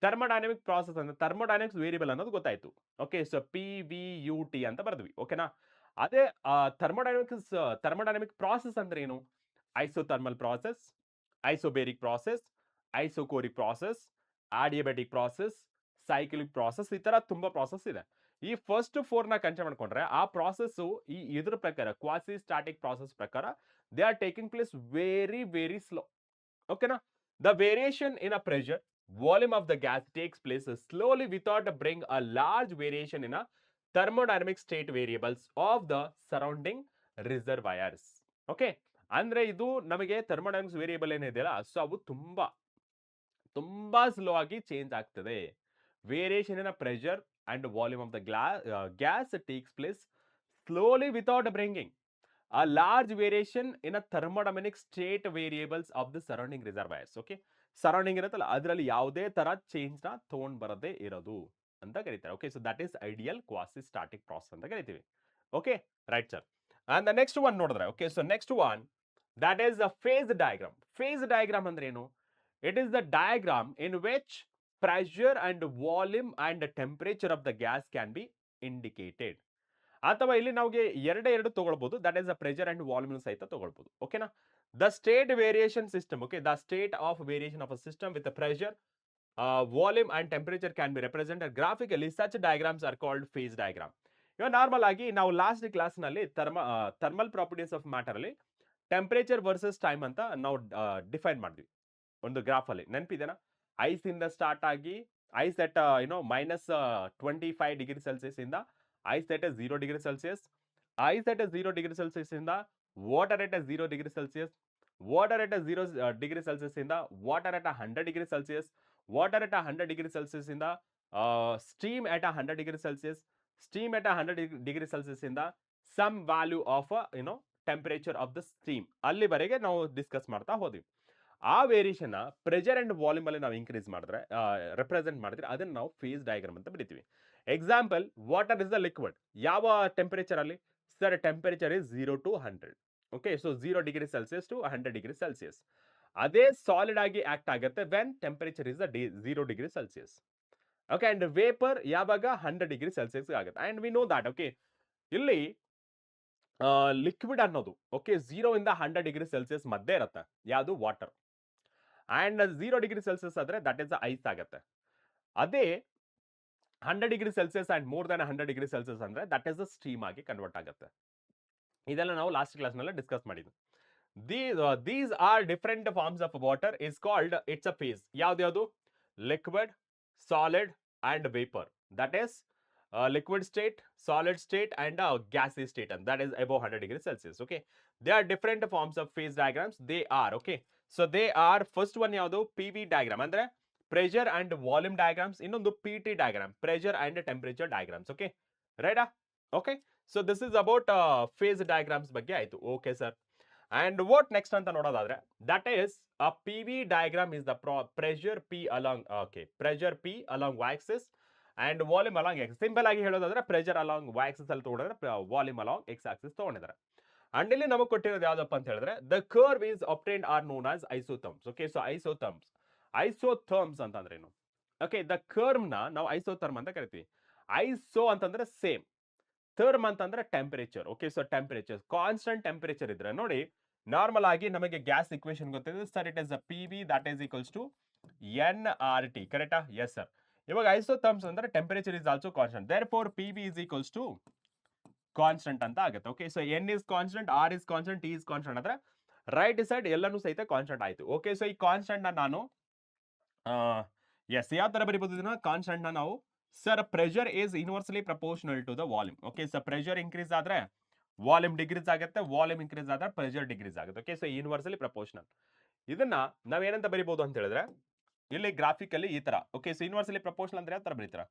Thermodynamic process ಅಂದ್ರೆ ಥರ್ಮೋಡೈನಮಿಕ್ಸ್ ವೇರಿಯಬಲ್ ಅನ್ನೋದು ಗೊತ್ತಾಯ್ತು. ಓಕೆ, ಸೊ PVUT ಅಂತ ಬರ್ದ್ವಿ. ಓಕೆನಾ? ಅದೇ ಥರ್ಮೋಡೈನಮಿಕ್ ಪ್ರಾಸೆಸ್ ಅಂದ್ರೆ ಏನು? Isothermal process, isobaric process, isochoric process, adiabatic process, cyclic process, ಈ ತರ ತುಂಬಾ ಪ್ರಾಸೆಸ್ ಇದೆ. ಈ ಫಸ್ಟ್ 4 ನ ಕನ್ಸಿಡರ್ ಮಾಡ್ಕೊಂಡ್ರೆ ಆ ಪ್ರಾಸೆಸ್ ಇದ್ರ ಪ್ರಕಾರ ಕ್ವಾಸಿ ಸ್ಟಾಟಿಕ್ ಪ್ರಾಸೆಸ್ ಪ್ರಕಾರ they are taking place very slow. ಓಕೆನಾ? The variation in a pressure volume of the gas takes place slowly without bring a large variation in a thermodynamic state variables of the surrounding reservoirs. Okay, ಅಂದ್ರೆ ಇದು ನಮಗೆ thermodynamics variable ಏನಿದೆಯಲ್ಲ, so ಅವು ತುಂಬಾ slow ಆಗಿ change ಆಗ್ತದೆ. Variation in pressure and volume of the gas takes place slowly without bringing a large variation in a thermodynamic state variables of the surrounding reservoirs. Okay, surrounding ಇರುತ್ತಲ್ಲ ಅದರಲ್ಲಿ ಯಾವುದೇ ತರ change ನ ತಗೊಂಡ್ ಬರದೇ ಇರೋದು ಅಂತ ಕರೀತಾರೆ. Okay, so that is ideal quasi static process ಅಂತ ಕರಿತೀವಿ. Okay, right sir. And the next one ನೋಡಿದ್ರೆ, okay, so next one that is a phase diagram. Phase diagram ಅಂದ್ರೆ ಏನು? It is the diagram in which pressure and volume and temperature of the gas can be indicated. ಅಥವಾ ಇಲ್ಲಿ ನಮಗೆ ಎರಡು ತಗೊಳ್ಬಹುದು. That is the pressure and volume ಸಹಿತ ತಗೊಳ್ಬಹುದು. ಓಕೆನಾ? The state variation system. Okay, the state of variation of a system with pressure, volume and temperature can be represented graphically. Such diagrams are called phase diagram. ಇವಾಗ normal ಆಗಿ ನಾವು last class ನಲ್ಲಿ thermal properties of matter ಅಲ್ಲಿ temperature versus time ಅಂತ ನಾವು define ಮಾಡಿದ್ವಿ ಒಂದು graph ಅಲ್ಲಿ. ನೆನಪಿದೆನಾ? ಐಸ್ ಇಂದ ಸ್ಟಾರ್ಟ್ ಆಗಿ ಐಸ್ ಎಟ್ -25 ಡಿಗ್ರಿ ಸೆಲ್ಸಿಯಸ್ ಇಂದ ice at a 0 degree Celsius, ice at a 0 degree Celsius in the water at a 0 degree Celsius, water at a 0 degree Celsius in the water at a 100 degree Celsius, water at a 100 degree Celsius in the steam at a 100 degree Celsius, steam at a 100 degree Celsius in the some value of temperature of the steam. ಅಲ್ಲಿವರೆಗೆ ನಾವು discuss ಮಾಡ್ತಾ ಹೋದ್ವಿ. ಆ variation pressure and volume ಅಲ್ಲಿ ನಾವು increase ಮಾಡಿದ್ರೆ represent ಮಾಡಿದ್ರೆ ಅದನ್ನ ನಾವು ಫೇಸ್ ಡಯಾಗ್ರಾಮ್ ಅಂತ ಬರೀತೀವಿ. Example, water is the liquid. ಯಾವ ಟೆಂಪರೇಚರ್ ಅಲ್ಲಿ? Sir, temperature is 0 to 100. Okay, so 0 degree Celsius to 100 degree Celsius. ಅದೇ ಸಾಲಿಡ್ ಆಗಿ ಆಕ್ಟ್ ಆಗುತ್ತೆ when temperature is 0 degree Celsius. Okay, and vapour ಯಾವಾಗ 100 ಡಿಗ್ರಿ ಸೆಲ್ಸಿಯಸ್ ಆಗುತ್ತೆ. And we know that. Okay, ಇಲ್ಲಿ liquid ಅನ್ನೋದು okay 0 ಇಂದ 100 degree Celsius ಮಧ್ಯೆ ಇರುತ್ತೆ. ಯಾವುದು? ವಾಟರ್. ಅಂಡ್ 0 ಡಿಗ್ರಿ ಸೆಲ್ಸಿಯಸ್ ಆದ್ರೆ ದಟ್ ಇಸ್ ಐಸ್ ಆಗುತ್ತೆ. ಅದೇ 100 degree Celsius and more than 100 degree Celsius ಅಂದ್ರೆ ದಟ್ ಇಸ್ ಸ್ಟೀಮ್ ಆಗಿ ಕನ್ವರ್ಟ್ ಆಗುತ್ತೆ. ಇದೆಲ್ಲ ನಾವು ಲಾಸ್ಟ್ ಕ್ಲಾಸ್ ನಲ್ಲಿ ಡಿಸ್ಕಸ್ ಮಾಡಿದ್ವಿ. These are different forms of water is called, it's a phase. ಯಾವ್ದು? Liquid, solid and vapour. That is liquid state, solid state and gaseous state, and that is above 100 degrees Celsius. Okay, there are different forms of phase diagrams. They are, okay, so they are, first one ಯಾವುದು? PV diagram ಅಂದ್ರೆ pressure and volume diagrams. ಇನ್ನೊಂದು PT diagram, pressure and temperature diagrams. Okay, right? Okay, so this is about phase diagrams ಬಗ್ಗೆ ಆಯ್ತು. Okay sir, and what next ಅಂತ ನೋಡೋದಾದ್ರೆ, that is a PV diagram is the pressure P along, okay, pressure P along y-axis and volume along x. Simple ಆಗಿ ಹೇಳೋದಾದ್ರೆ pressure along y axis ಅಲ್ಲಿ ತಗೊಂಡ್ರೆ volume along x axis ತಗೊಂಡಿದ್ದಾರೆ. And ಇಲ್ಲಿ ನಮಗೆ ಕೊಟ್ಟಿರೋದು ಯಾವ್ದಪ್ಪ ಅಂತ ಹೇಳಿದ್ರೆ, the curve is obtained are known as isotherms. Okay, so isotherms ಅಂತಂದ್ರೆ ಏನು? ಓಕೆ, ದ ಕರ್ವ್ ನ ನಾವು ಐಸೋಥರ್ಮ್ ಅಂತ ಕರಿತೀವಿ. ಐಸೋ ಅಂತಂದ್ರೆ ಸೇಮ್, ಥರ್ಮ್ ಅಂತಂದ್ರೆ temperature. Okay, so temperature constant temperature ಇದ್ರೆ ನೋಡಿ, ನಾರ್ಮಲ್ ಆಗಿ ನಮಗೆ ಗ್ಯಾಸ್ ಇಕ್ವೇಶನ್ ಗೊತ್ತಿದೆ sir. It is a PV that is equals to nRT. ಕರೆಕ್ಟಾ? Yes sir. ಇವಾಗ ಐಸೋಥರ್ಮ್ಸ್ ಅಂದ್ರೆ temperature is also constant, therefore PV is equals to constant ಅಂತ ಆಗುತ್ತೆ. Okay, so N is constant, R is constant, T is constant ಅಂದ್ರೆ right side ಎಲ್ಲಾನು ಸಹಿತ constant ಆಯ್ತು. Okay, so ಈ ಕಾನ್ಸ್ಟೆಂಟ್ ನ ನಾನು ಎಸ್ ಯಾವ ತರ ಬರೀಬಹುದು ಇದನ್ನ? ಕಾನ್ಸ್ಟೆಂಟ್ ನ ನಾವು sir pressure is inversely proportional to the volume. Okay, so pressure increase ಆದ್ರೆ ವಾಲ್ಯೂಮ್ ಡಿಕ್ರೀಸ್ ಆಗುತ್ತೆ, ವಾಲ್ಯೂಮ್ ಇನ್ಕ್ರೀಸ್ ಆದ್ರೆ ಪ್ರೆಷರ್ ಡಿಕ್ರೀಸ್ ಆಗುತ್ತೆ. Okay, so inversely proportional. ಇದನ್ನ ನಾವೇನಂತ ಬರೀಬಹುದು ಅಂತ ಹೇಳಿದ್ರೆ, ಇಲ್ಲಿ ಗ್ರಾಫಿಕಲ್ಲಿ ಈ ತರ. ಓಕೆ, ಸೊ ಇನ್ವರ್ಸ್ಲಿ ಪ್ರಪೋರ್ಷನಲ್ ಅಂದ್ರೆ ಯಾವ ತರ ಬರೀತೀರಾ?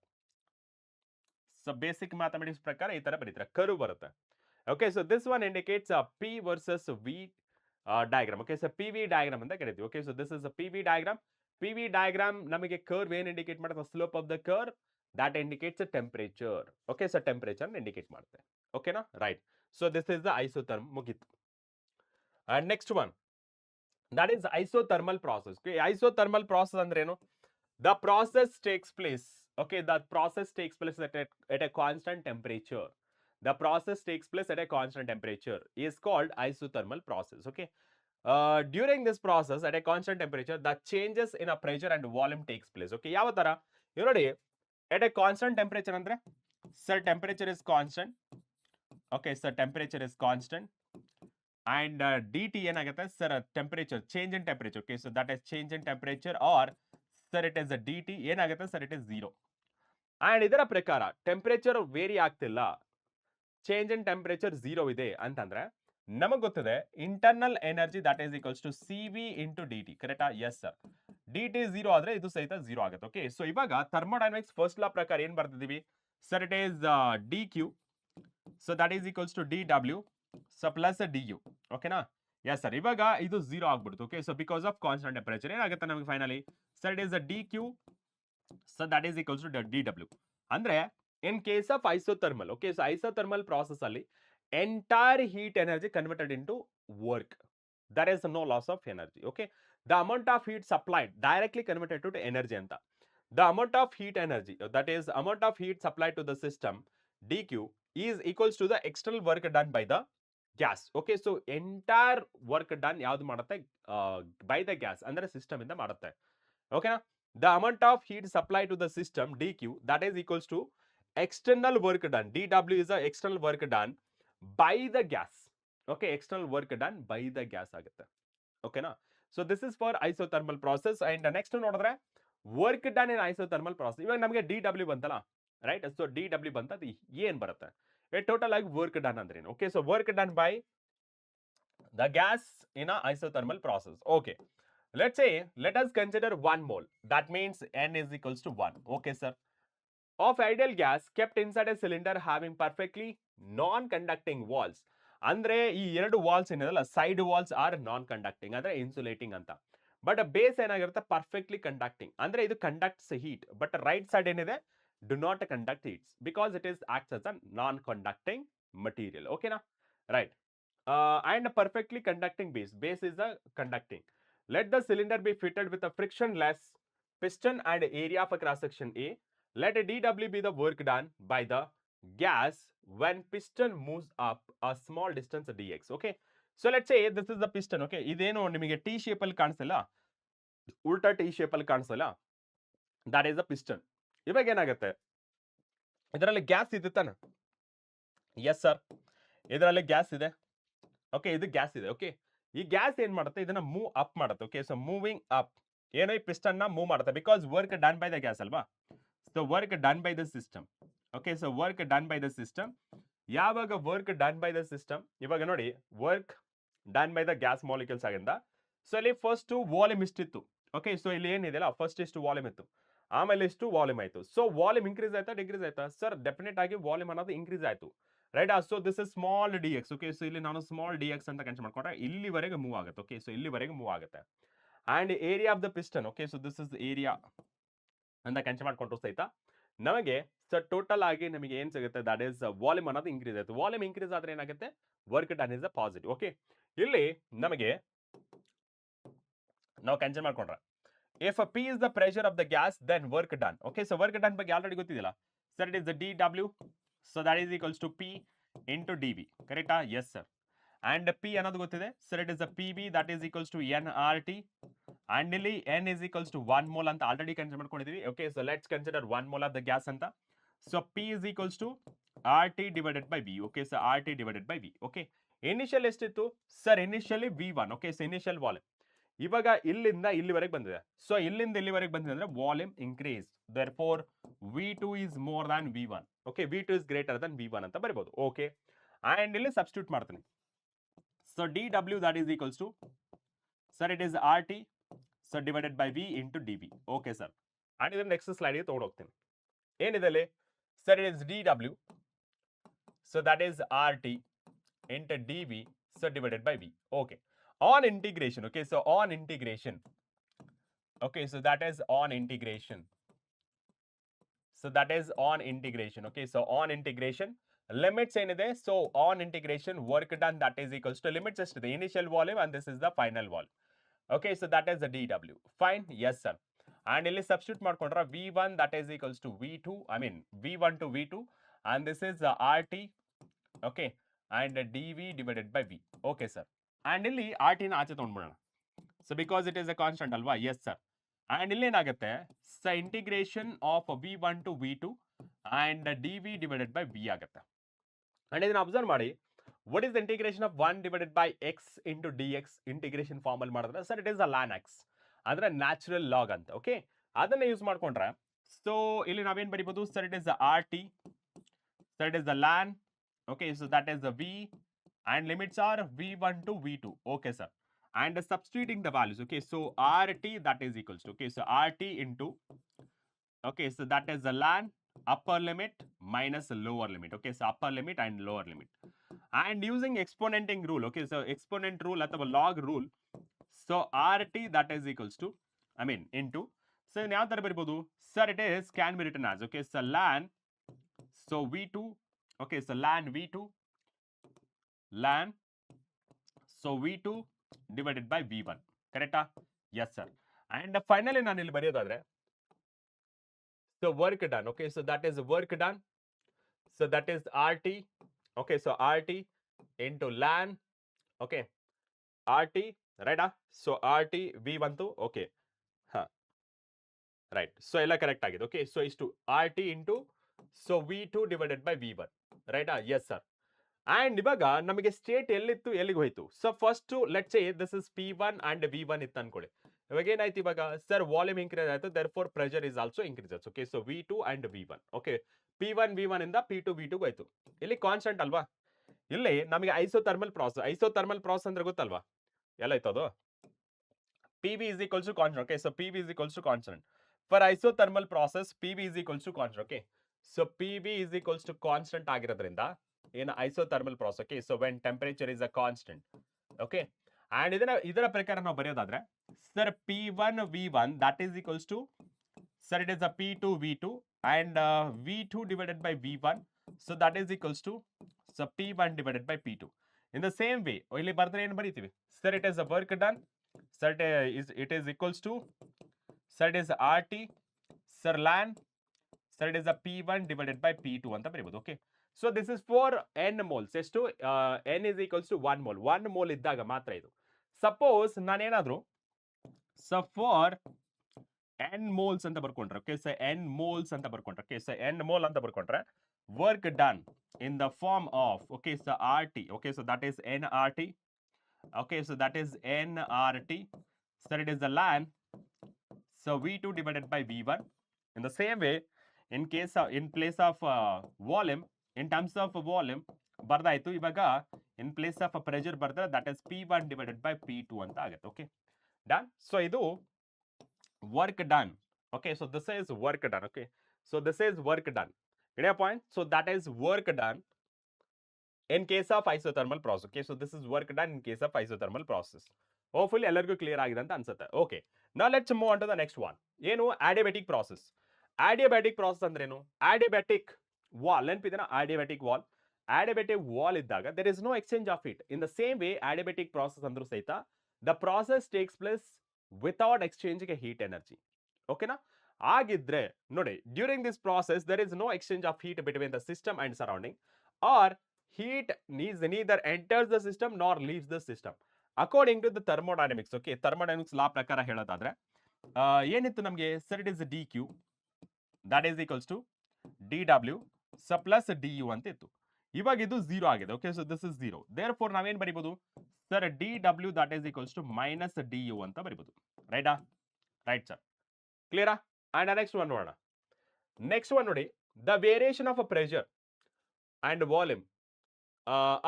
ಸೊ ಬೇಸಿಕ್ ಮ್ಯಾಥಮೆಟಿಕ್ಸ್ ಪ್ರಕಾರ ಈ ತರ ಬರೀತೀರಾ, ಕರ್ವ್ ಬರುತ್ತೆ. Okay, so this one indicates P versus V diagram. Okay, so PV diagram ಅಂತ ಕರಿತೀವಿ. Okay, so this is PV diagram. PV diagram ನಮಗೆ ಕರ್ವ್ ಏನ್ ಇಂಡಿಕೇಟ್ ಮಾಡುತ್ತೆ? Slope of the curve that indicates temperature. Okay, so temperature indicate ಮಾಡುತ್ತೆ. ಓಕೆನಾ? Right. So this is the isotherm. ಮುಗೀತು. Next one, that is isothermal process. Okay, isothermal process ಅಂದ್ರೆ ಏನು? The process takes place. Okay, the process takes place at a constant temperature. The process takes place at a constant temperature is called isothermal process. Okay. During this process at a constant temperature, the changes in a pressure and volume takes place. Okay, ಯಾವ ತರ ಇವ್ ನೋಡಿ at a constant temperature ಅಂದ್ರೆ sir temperature is constant. Okay, sir temperature is constant and dt ಏನಾಗುತ್ತೆ sir temperature change in temperature. Okay, so that is change in temperature or sir it is a dt ಏನಾಗುತ್ತೆ sir it is 0 and ಇದರ ಪ್ರಕಾರ temperature vary ಆಗ್ತಿಲ್ಲ, change in temperature 0 ಇದೆ ಅಂತಂದ್ರೆ ನಮಗೆ ಗೊತ್ತಿದೆ internal energy that is equals to C V into D T. ಕರೆಕ್ಟಾ? Yes sir. D T 0 ಆದ್ರೆ ಇದು ಸಹಿತ 0 ಆಗುತ್ತೆ. ಓಕೆ, ಸೊ ಇವಾಗ ಥರ್ಮೋಡೈನಮಿಕ್ಸ್ ಫಸ್ಟ್ ಲಾ ಪ್ರಕಾರ ಏನ್ ಬರ್ತಿದೀವಿ sir? It is D Q, so that is equals to D W so plus D U. ಓಕೆನಾ? Yes sir. ಇವಾಗ ಇದು 0 ಆಗ್ಬಿಡ್ತು. Okay, so because of constant temperature ಏನಾಗುತ್ತೆ ನಮಗೆ finally sir it is D Q so that is equals to D W. ಅಂದ್ರೆ in case of isothermal, okay, so isothermal process ಅಲ್ಲಿ entire heat energy converted into work. There is no loss of energy. Okay, the amount of heat supplied directly converted to energy anta. The amount of heat energy, that is amount of heat supplied to the system dq is equals to the external work done by the gas. Okay, so entire work done ಯಾವುದು ಮಾಡುತ್ತೆ by the gas ಅಂದ್ರೆ system ಇಂದ ಮಾಡುತ್ತೆ. ಓಕೆನಾ? The amount of heat supplied to the system dq that is equals to external work done. dw is the external work done by the gas. Okay, external work done by the gas ಆಗುತ್ತೆ. ಓಕೆನಾ? So this is for isothermal process. And next ನೋಡಿದ್ರೆ work done in isothermal process. ಇವಾಗ ನಮಗೆ D W ಬಂತಲ್ಲ, right? So D W ಬಂತ ಅದು ಏನ್ ಬರುತ್ತೆ? ಟೋಟಲ್ ಆಗಿ ವರ್ಕ್ ಡನ್ ಅಂದ್ರೆ ಏನು? Okay, so work done by the gas in a isothermal process. Okay, let's say let us consider 1 mole. That means n is equals to 1. Okay sir. Of ideal gas kept inside a cylinder having perfectly non-conducting walls. ಅಂದ್ರೆ ಈ ಎರಡು walls ಏನಿದೆಲ್ಲ side walls are non conducting ಅಂದ್ರೆ insulating ಅಂತ. But base ಏನಾಗಿರುತ್ತೆ perfectly conducting ಅಂದ್ರೆ ಇದು conducts heat. But right side ಏನಿದೆ do not conduct heats because it is acts as a non conducting material. ಓಕೆನಾ? Right. And perfectly conducting base. Base is the conducting. Let the cylinder be fitted with a frictionless piston and area of a cross section A. Let a dW be the work done by the gas when piston moves up a small distance dx. Okay, so let's say this is the piston. Okay, ಇದೇನು ನಿಮಗೆ T shape ಅಲ್ಲಿ ಕಾಣಿಸಲ್ಲ, ಉಲ್ಟಾ T shape ಅಲ್ಲಿ ಕಾಣಿಸಲ್ಲ, that is the piston. ಇವಾಗ ಏನಾಗುತ್ತೆ ಇದರಲ್ಲಿ ಗ್ಯಾಸ್ ಇದೆ ತಾನೆ? ಎಸ್ ಸರ್, ಇದರಲ್ಲಿ ಗ್ಯಾಸ್ ಇದೆ. ಓಕೆ, ಇದು ಗ್ಯಾಸ್ ಇದೆ. ಓಕೆ, ಈ ಗ್ಯಾಸ್ ಏನ್ ಮಾಡುತ್ತೆ ಇದನ್ನ ಮೂವ್ ಅಪ್ ಮಾಡುತ್ತೆ. ಓಕೆ, ಸೊ ಮೂವಿಂಗ್ ಅಪ್ ಏನೋ ಈ ಪಿಸ್ಟನ್ ನ ಮೂವ್ ಮಾಡುತ್ತೆ because work done by the gas ಅಲ್ವಾ? So work done by the system. Okay, so work done by the system. ಯಾವಾಗ work done by the system, ಇವಾಗ ನೋಡಿ work done by the gas molecules ಆಗಿಂದ. So ಇಲ್ಲಿ first volume ಇಷ್ಟಿತ್ತು. Okay, so ಇಲ್ಲಿ ಏನಿದೆಯಲ್ಲ first ಇಷ್ಟು ವಾಲ್ಯೂಮ್ ಇತ್ತು, ಆಮೇಲೆ ಇಷ್ಟು ವಾಲ್ಯೂಮ್ ಆಯ್ತು. ಸೊ ವಾಲ್ಯೂಮ್ ಇನ್ಕ್ರೀಸ್ ಆಯ್ತಾ ಡಿಕ್ರೀಸ್ ಆಯ್ತಾ ಸರ್? ಡೆಫಿನೆಟ್ ಆಗಿ ವಾಲ್ಯೂಮ್ ಅನ್ನೋದು ಇನ್ಕ್ರೀಸ್ ಆಯ್ತು, right? So this is small D X. Okay, so ಇಲ್ಲಿ ನಾನು ಸ್ಮಾಲ್ ಡಿ ಎಕ್ಸ್ ಅಂತ ಕನ್ಸಿಡರ್ ಮಾಡ್ಕೊಂಡ್ರೆ ಇಲ್ಲಿವರೆಗೆ ಮೂವ್ ಆಗುತ್ತೆ. ಓಕೆ, ಸೊ ಇಲ್ಲಿವರೆಗೆ ಮೂವ್ ಆಗುತ್ತೆ. And area of the piston, okay, so this is area ಅಂತ ಕನ್ಸಿಡರ್ ಮಾಡ್ಕೊಂಡ್ರು ಸಹಿತ ನಮಗೆ ಸರ್ ಟೋಟಲ್ ಆಗಿ ನಮಗೆ ಏನ್ ಸಿಗುತ್ತೆ ದಟ್ ಇಸ್ ವಾಲ್ಯೂಮ್ ಅನ್ನೋದು ಇನ್ಕ್ರೀಸ್ ಆಯ್ತು. ವಾಲ್ಯೂಮ್ ಇನ್ಕ್ರೀಸ್ ಆದ್ರೆ ಏನಾಗುತ್ತೆ work done is a positive. Okay, ಇಲ್ಲಿ ನಮಗೆ ನಾವು ಕನ್ಸಿಡರ್ ಮಾಡ್ಕೊಂಡ್ರೆ if P is the pressure of the gas then work done. Okay, so work done ಬಗ್ಗೆ ಆಲ್ರೆಡಿ ಗೊತ್ತಿದೆಯಲ್ಲ sir, it is the dW, so that is equals to P into dV. ಕರೆಕ್ಟಾ? Yes sir. And P ಅನ್ನೋದು ಗೊತ್ತಿದೆ sir, it is the PV that is equals to nRT and ಇಲ್ಲಿ n is equals to 1 mole ಅಂತ already consider ಮಾಡ್ಕೊಂಡಿದೀವಿ. Okay, so let's consider 1 mole of the gas ಅಂತ. So P is equals to RT divided by V. Okay, so RT divided by V. Okay, initial ಎಷ್ಟಿತ್ತು sir? Initially V1. Okay, so initial volume ಇವಾಗ ಇಲ್ಲಿಂದ ಇಲ್ಲಿವರೆಗೆ ಬಂದಿದೆ. ಸೊ ಇಲ್ಲಿಂದ ಇಲ್ಲಿವರೆಗೆ ಬಂದಿದೆ ಅಂದ್ರೆ volume increase, therefore V2 is more than V1. ಓಕೆ, V2 is greater than V1 ಅಂತ ಬರೀಬಹುದು. ಓಕೆ, ಅಂಡ್ ಇಲ್ಲಿ ಸಬ್ಸ್ಟಿಟ್ಯೂಟ್ ಮಾಡ್ತೀನಿ. So dW that is equals to sir it is RT so divided by V into dV. Okay sir, and ಇದನ್ನ next slide ಗೆ ತಗೊಂಡು ಹೋಗ್ತೀನಿ. ಏನಿದೆ ಅಲ್ಲಿ sir? It is dW so that is RT into dV so divided by V. Okay, on integration. Okay, so on integration. Okay, so that is on integration. So that is on integration. Okay, so on integration limits ಏನಿದೆ? So on integration work done that is equals to limits ಎಷ್ಟು ಇದೆ? Initial volume and this is the final volume. Okay, so that is the dW. Fine. Yes sir. and ಇಲ್ಲಿ substitute ಮಾಡ್ಕೊಂಡ್ರೆ V1 that is equals to V2, I mean V1 to V2, and this is RT, okay, and dV divided by V. Okay sir, and ಇಲ್ಲಿ RT ನ ಆಚೆ ತಗೊಂಡ್ಬಿಡೋಣ. So because it is a constant ಅಲ್ವಾ? Yes sir. And ಇಲ್ಲಿ ಏನಾಗುತ್ತೆ? So integration of V1 to V2 and dV divided by V ಆಗುತ್ತೆ. And ಇದನ್ನ observe ಮಾಡಿ, what is the integration of 1 divided by x into dx integration form ಅಲ್ಲಿ ಮಾಡಿದ್ರೆ sir it is a ln x ಅಂದ್ರೆ natural log ಅಂತ. Okay, ಅದನ್ನ use ಮಾಡ್ಕೊಂಡ್ರೆ so ಇಲ್ಲಿ ನಾವೇನ್ ಬರಿಬಹುದು sir it is R T, sir it is the ln, okay, so that is the v and limits are v1 to v2. Okay sir, and substituting the values, okay, so rt that is equals to, okay, so rt into, okay, so that is the ln upper limit minus lower limit. Okay, so upper limit and lower limit, and using exponenting rule, okay, so exponent rule ಅಥವಾ log rule, so rt that is equals to, I mean into, so ಯಾವ ತರ ಬರಬಹುದು sir, it is can be written as, okay, so ln, so v2, okay, so ln v2, ln, so v2 divided by v1, correct? Yes sir. And finally ನಾನು ಇಲ್ಲಿ ಬರೆಯೋದಾದ್ರೆ so work done, okay, so that is work done, so that is RT, okay, so RT into ln, okay, RT, right? So RT V1 to, okay, right, so ಎಲ್ಲ correct ಆಗಿದೆ. Okay, so ಇಷ್ಟು RT into, so V2 divided by V1, right? Yes sir. And ಇವಾಗ ನಮಗೆ state ಎಲ್ಲಿತ್ತು ಎಲ್ಲಿಗೆ ಹೋಯ್ತು? So first let say this is P1 and V1 ಇತ್ತು ಅನ್ಕೊಳ್ಳಿ. ಇವಾಗ ಏನಾಯ್ತು ಇವಾಗ ಸರ್ ವಾಲ್ಯೂಮ್ ಇನ್ಕ್ರೀಸ್ ಆಯ್ತು, therefore pressure is also increases. Okay, so V2 and V1, okay, P1 V1 ಇಂದ P2 V2 ಹೋಯ್ತು. ಇಲ್ಲಿ ಕಾನ್ಸ್ಟೆಂಟ್ ಅಲ್ವಾ? ಇಲ್ಲಿ ನಮಗೆ ಐಸೋಥರ್ಮಲ್ ಪ್ರಾಸೆಸ್ ಅಂದ್ರೆ ಗೊತ್ತಲ್ವಾ? ಎಲ್ಲಾಯ್ತು ಅದು? PV is equals to constant. Okay, so PV is equals to constant. For isothermal process, PV is equals to constant. Okay, so PV is equals to constant ಆಗಿರೋದ್ರಿಂದ in isothermal process. Okay, so when temperature is a constant, okay, and ಇದರ ಪ್ರಕಾರ ನಾವು ಬರೆಯೋದಾದ್ರೆ sir P1 V1 that is equals to, sir it is a P2 V2 and V2 divided by V1, so that is equals to, so P1 divided by P2. In the same way ಇಲ್ಲಿ ಬರೆದ್ರೆ ಏನು ಬರೀತೀವಿ sir, it is a work done, sir it is equals to, sir it is RT, sir ln, sir it is a P1 divided by P2 ಅಂತ ಬರೀಬಹುದು. Okay, so this is for n moles. ಎಷ್ಟು n is equals to 1 mole. 1 mole ಇದ್ದಾಗ ಮಾತ್ರ ಇದು. Suppose ನಾನೇನಾದ್ರು so for n moles ಅಂತ ಬರ್ಕೊಂಡ್ರೆ, okay, so n moles ಅಂತ ಬರ್ಕೊಂಡ್ರೆ, ಓಕೆ, ಸೊ n mole ಅಂತ ಬರ್ಕೊಂಡ್ರೆ work done in the form of, okay, so RT, okay, so that is nRT, okay, so that is nRT, so it is the ln, so V2 divided by V1. In the same way, in place of volume, in terms of volume ಬರ್ದಾಯ್ತು. ಇವಾಗ in place of pressure ಬರ್ದ್ರೆ that is P1 divided by P2 ಅಂತ ಆಗುತ್ತೆ. Okay, done. So ಇದು work done. Okay, so this is work done. Okay, so this is work done. get a point? So that is work done in case of isothermal process. Okay, so this is work done in case of isothermal process. Hopefully ಎಲ್ಲರಿಗೂ clear ಆಗಿದೆ ಅಂತ ಅನ್ಸುತ್ತೆ. Okay, now let's move on to the next one. ಏನು adiabatic process. adiabatic process ಅಂದ್ರೇನು? adiabatic wall, ನೆನಪಿದೆನಾ? adiabatic wall, adiabatic wall ಇದ್ದಾಗ there is no exchange of heat. In the same way adiabatic process ಅಂದ್ರೂ ಸಹಿತ the process takes place without exchanging a heat energy. ಓಕೆನಾ? ಆಗಿದ್ರೆ ನೋಡಿ, during this process there is no exchange of heat between the system and surrounding, or heat neither enters the system nor leaves the system according to the thermodynamics. Okay, thermodynamics law ಪ್ರಕಾರ ಹೇಳೋದಾದ್ರೆ ಏನಿತ್ತು ನಮಗೆ sir, it is dq that is equals to dw so plus du ಅಂತ ಇತ್ತು. ಇವಾಗ ಇದು 0 ಆಗಿದೆ. Okay, so this is 0. therefore ನಾವೇನ್ ಬರಿಬಹುದು sir, dw that is equals to minus du ಅಂತ ಬರಿಬಹುದು. ರೈಟಾ? ರೈಟ್ ಸರ್, ಕ್ಲಿಯರಾ? ಅಂಡ್ ನೆಕ್ಸ್ಟ್ ಒನ್ ನೋಡೋಣ. ನೆಕ್ಸ್ಟ್ ಒನ್ ನೋಡಿ, the variation of a pressure and volume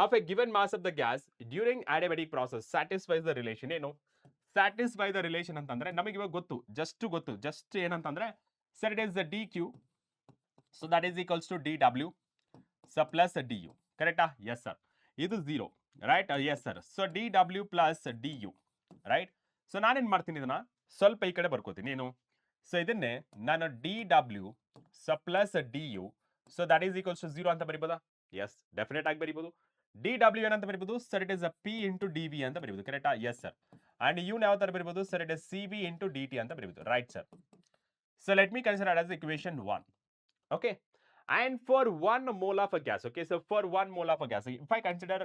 of a given mass of the gas during adiabatic process satisfies the relation. ಏನು satisfy the relation ಅಂತಂದ್ರೆ ನಮಗೆ ಇವಾಗ ಗೊತ್ತು, ಜಸ್ಟ್ ಏನಂತಂದ್ರೆ sir it is dq, so that is equals to dw so plus du. ಕರೆಕ್ಟಾ? Yes sir. ಇದು 0, right? S sir. So dw plus du, right? So ನಾನೇನ್ ಮಾಡ್ತೀನಿ, ಇದನ್ನ ಸ್ವಲ್ಪ ಈ ಕಡೆ ಬರ್ಕೋತೀನಿ. ಏನು? ಸೊ ಇದನ್ನೇ ನಾನು dw so plus du so that is equals to 0 ಅಂತ ಬರಿಬೋದಾ? ಎಸ್, ಡೆಫಿನೆಟ್ ಆಗಿ ಬರಿಬಹುದು. dw ಏನಂತ ಬರಿಬಹುದು sir, it is a p into dv ಅಂತ ಬರಿಬಹುದು. ಕರೆಕ್ಟಾ? Yes sir. ಅಂಡ್ ಇವ್ನ ಯಾವ ತರ ಬರಿಬಹುದು sir, it is cv into dt ಅಂತ ಬರಿಬಹುದು. Right sir. So let me consider it as equation 1. Okay, and for 1 mole of a gas, okay, so for 1 mole of a gas, if I consider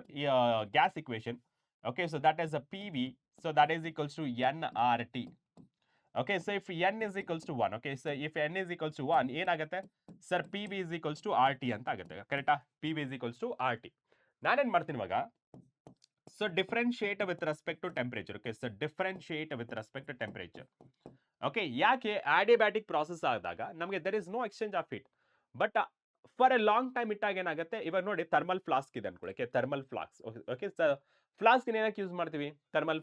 gas equation, okay, so that is a PV, so that is equals to nRT. Okay, so if n is equals to 1, okay, so if n is equals to 1, ಏನಾಗುತ್ತೆ sir PV is equals to RT ಅಂತ ಆಗುತ್ತೆ, ಕರೆಕ್ಟಾ? PV is equals to RT. ನಾನೇನ್ ಮಾಡ್ತೀನಿ ಇವಾಗ, so differentiate with respect to temperature. Okay, so differentiate with respect to temperature. Okay, ಯಾಕೆ adiabatic process ಆದಾಗ ನಮಗೆ there is no exchange of heat, but for a long time ಇಟ್ಟಾಗ ಏನಾಗುತ್ತೆ, ಇವಾಗ ನೋಡಿ ಥರ್ಮಲ್ ಫ್ಲಾಸ್ಕ್ ಇದೆ ಅನ್ಕೊಳ್ಳಿ, ಥರ್ಮಲ್ ಫ್ಲಾಸ್ಕ್. ಓಕೆ, ಫ್ಲಾಸ್ಕ್ ಏನಕ್ಕೆ ಯೂಸ್ ಮಾಡ್ತೀವಿ? ಥರ್ಮಲ್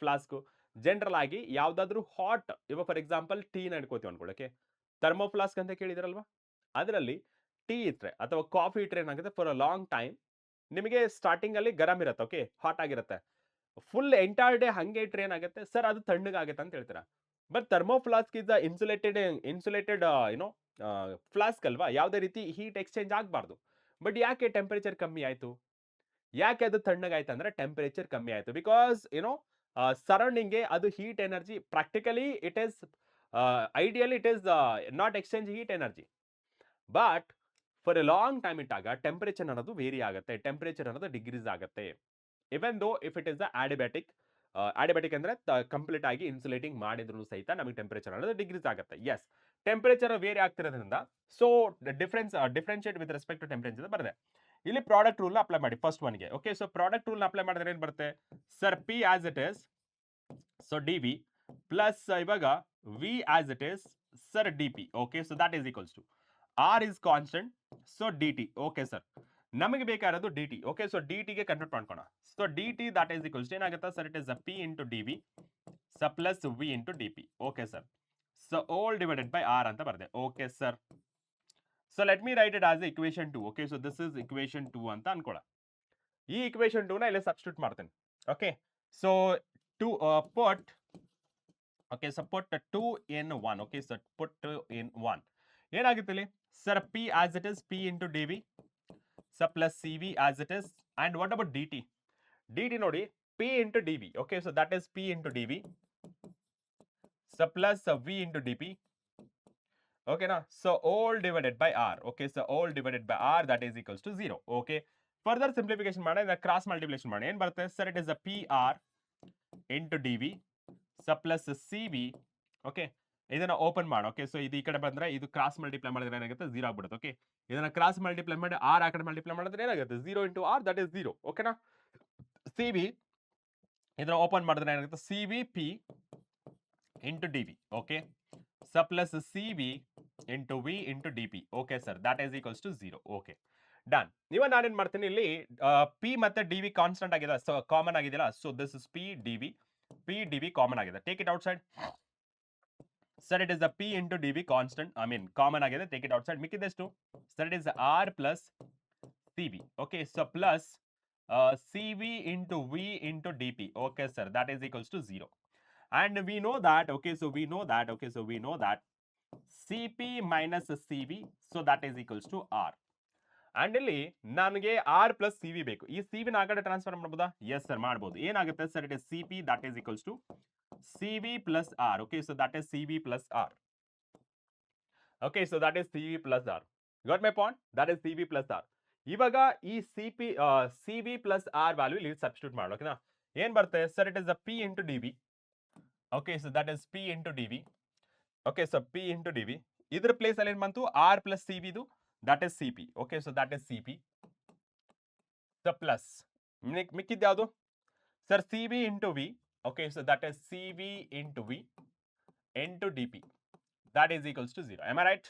ಫ್ಲಾಸ್ಕ್ ಜನರಲ್ ಆಗಿ ಯಾವ್ದಾದ್ರು ಹಾಟ್, ಇವಾಗ ಫಾರ್ ಎಕ್ಸಾಂಪಲ್ ಟೀನ ಇಟ್ಕೋತೀವಿ ಅನ್ಕೊಳ್ಳಿ, ಥರ್ಮೋ ಫ್ಲಾಸ್ಕ್ ಅಂತ ಕೇಳಿದ್ರಲ್ವಾ, ಅದರಲ್ಲಿ ಟೀ ಇಟ್ರೆ ಅಥವಾ ಕಾಫಿ ಇಟ್ರೆ ಏನಾಗುತ್ತೆ, ಫಾರ್ ಅ ಲಾಂಗ್ ಟೈಮ್ ನಿಮಗೆ ಸ್ಟಾರ್ಟಿಂಗ್ ಅಲ್ಲಿ ಗರಂ ಇರುತ್ತೆ, ಓಕೆ, ಹಾಟ್ ಆಗಿರುತ್ತೆ. ಫುಲ್ ಎಂಟೈರ್ ಡೇ ಹಂಗೆ ಇಟ್ರೆ ಏನಾಗುತ್ತೆ ಸರ್, ಅದು ತಣ್ಣಗಾಗುತ್ತೆ ಅಂತ ಹೇಳ್ತೀರಾ. But thermo flask is insulated ಏನೋ ಫ್ಲಾಸ್ಕ್ ಅಲ್ವಾ, ಯಾವುದೇ ರೀತಿ ಹೀಟ್ ಎಕ್ಸ್ಚೇಂಜ್ ಆಗಬಾರ್ದು. ಬಟ್ ಯಾಕೆ ಟೆಂಪರೇಚರ್ ಕಮ್ಮಿ ಆಯ್ತು? ಯಾಕೆ ಅದು ತಣ್ಣಗಾಯ್ತು ಅಂದ್ರೆ ಟೆಂಪರೇಚರ್ ಕಮ್ಮಿ ಆಯ್ತು, ಬಿಕಾಸ್ ಏನೋ ಸರೌಂಡಿಂಗ್ಗೆ ಅದು heat energy, practically it is ideally it is not exchange heat energy. But for A long time ಇಟ್ಟಾಗ ಟೆಂಪರೇಚರ್ ಅನ್ನೋದು ವೇರಿ ಆಗುತ್ತೆ, ಟೆಂಪರೇಚರ್ ಅನ್ನೋದು ಡಿಗ್ರೀಸ್ ಆಗುತ್ತೆ. ಇವನ್ ದೋ ಇಫ್ ಇಟ್ ಇಸ್ ದ ಆಡಿಬ್ಯಾಟಿಕ್ ಅಂದ್ರೆ ಕಂಪ್ಲೀಟ್ ಆಗಿ ಇನ್ಸುಲೇಟಿಂಗ್ ಮಾಡಿದ್ರು ಸಹಿತ ನಮಗೆ ಟೆಂಪರೇಚರ್ ಅನ್ನೋದು ಡಿಗ್ರೀಸ್ ಆಗುತ್ತೆ. ಎಸ್, ಟೆಂಪರೇಚರ್ ವೇರಿ ಆಗ್ತಿರೋದ್ರಿಂದ so differentiate with respect to temperature ಬರುತ್ತೆ. ಇಲ್ಲಿ ಪ್ರಾಡಕ್ಟ್ ರೂಲ್ ಅಪ್ಲೈ ಮಾಡಿ ಫಸ್ಟ್ ಒನ್ಗೆ. Okay, so product rule apply ಮಾಡಿದ್ರೆ ಏನ್ ಬರುತ್ತೆ sir, P as it is, so D V plus ಇವಾಗ V as it is sir D P. Okay, so that is equals to R is constant, so D T. Okay sir, ನಮಗೆ ಬೇಕಾಗಿರೋದು D T. Okay, so D ಟಿಗೆ convert ಮಾಡ್ಕೋಣ. So D T that is equals to ಏನಾಗುತ್ತೆ sir, it is P into D V ಸ plus V into D P. Okay sir, so all divided by R ಅಂತ ಬರುತ್ತೆ. Okay sir, so let me write it as equation 2. Okay, so this is equation 2 ಅಂತ ಅನ್ಕೊಳ್ಳ. ಈ equation 2 ನ ಇಲ್ಲಿ substitute ಮಾಡ್ತೇನೆ. Okay, so to put, okay, so put 2 in 1. Okay, so put 2 in 1 ಏನಾಗುತ್ತೆ ಇಲ್ಲಿ sir, P as it is P into D V ಸ plus C V as it is. And what about D T? D T ನೋಡಿ P into D V. Okay, so that is P into D V ಸ plus V into D P. ಓಕೆನಾ? So all divided by R. Okay, so all divided by R that is equals to 0. Okay, further simplification ಮಾಡಿ cross multiplication ಮಾಡಿ ಏನ್ ಬರುತ್ತೆ sir, it is a P R into D V ಸ plus C V. Okay, ಇದನ್ನ open ಮಾಡಿ. Okay, so ಇದು ಈ ಕಡೆ ಬಂದ್ರೆ ಇದು ಕ್ರಾಸ್ ಮಲ್ಟಿಪ್ಲೈ ಮಾಡಿದ್ರೆ ಏನಾಗುತ್ತೆ 0 ಆಗ್ಬಿಡುತ್ತೆ. ಓಕೆ, ಇದನ್ನ ಕ್ರಾಸ್ ಮಲ್ಟಿಪ್ಲೈ ಮಾಡಿ ಆರ್ ಆ ಕಡೆ ಮಲ್ಟಿಪ್ಲೈ ಮಾಡಿದ್ರೆ ಏನಾಗುತ್ತೆ 0 ಇಂಟು ಆರ್ ದಟ್ ಇಸ್ 0. ಓಕೆನಾ? ಸಿ ವಿ ಇದನ್ನ ಓಪನ್ ಮಾಡಿದ್ರೆ ಏನಾಗುತ್ತೆ C V P into D V. Okay, ಸ plus C V into V into D P. Okay sir, that is equals to 0. Okay, done. ಇವಾಗ ನಾನೇನ್ ಮಾಡ್ತೀನಿ, ಇಲ್ಲಿ ಪಿ ಮತ್ತೆ ಡಿ ವಿ ಕಾನ್ಸ್ಟೆಂಟ್ ಆಗಿದೆ, ಸೊ ಕಾಮನ್ ಆಗಿದೆಯಲ್ಲ, so this is P D V common ಆಗಿದೆ. Take it outside. Sir, it is the P into D V constant, I mean common ಆಗಿದೆ, take it out side. ಮಿಕ್ಕಿದೆಷ್ಟು sir, it is R plus C V. Okay, so plus C V into V into D P. Okay sir, that is equals to 0. And we know that, okay, so we know that Cp minus Cv, so that is equals to R. And ಇಲ್ಲಿ ನನಗೆ R plus Cv ಬೇಕು. ಈ Cv ನ ಆ ಕಡೆ transfer ಮಾಡಬಹುದಾ? Yes sir, ಮಾಡಬಹುದು. ಏನಾಗುತ್ತೆ sir, it is Cp that is equals to Cv plus R. Okay, so that is Cv plus R. Okay, so that is Cv plus R. Got my point? That is Cv plus R. ಇವಾಗ ಈ Cv plus R value ಇಲ್ಲಿ substitute ಮಾಡೋಣ. ಓಕೆನಾ? ಏನ್ ಬರುತ್ತೆ sir, it is a P into dV. Okay, so that is P into dV. Okay, so P into dV. Either place ಅಲ್ಲಿ ಏನು ಬಂತು R plus CV ಇದು, that is Cp. Okay, so that is Cp. So plus ಮಿಕ್ಕಿದ್ದು ಯಾವುದು sir, Cv into V. Okay, so that is Cv into V into dP. That is equals to 0. Am I right?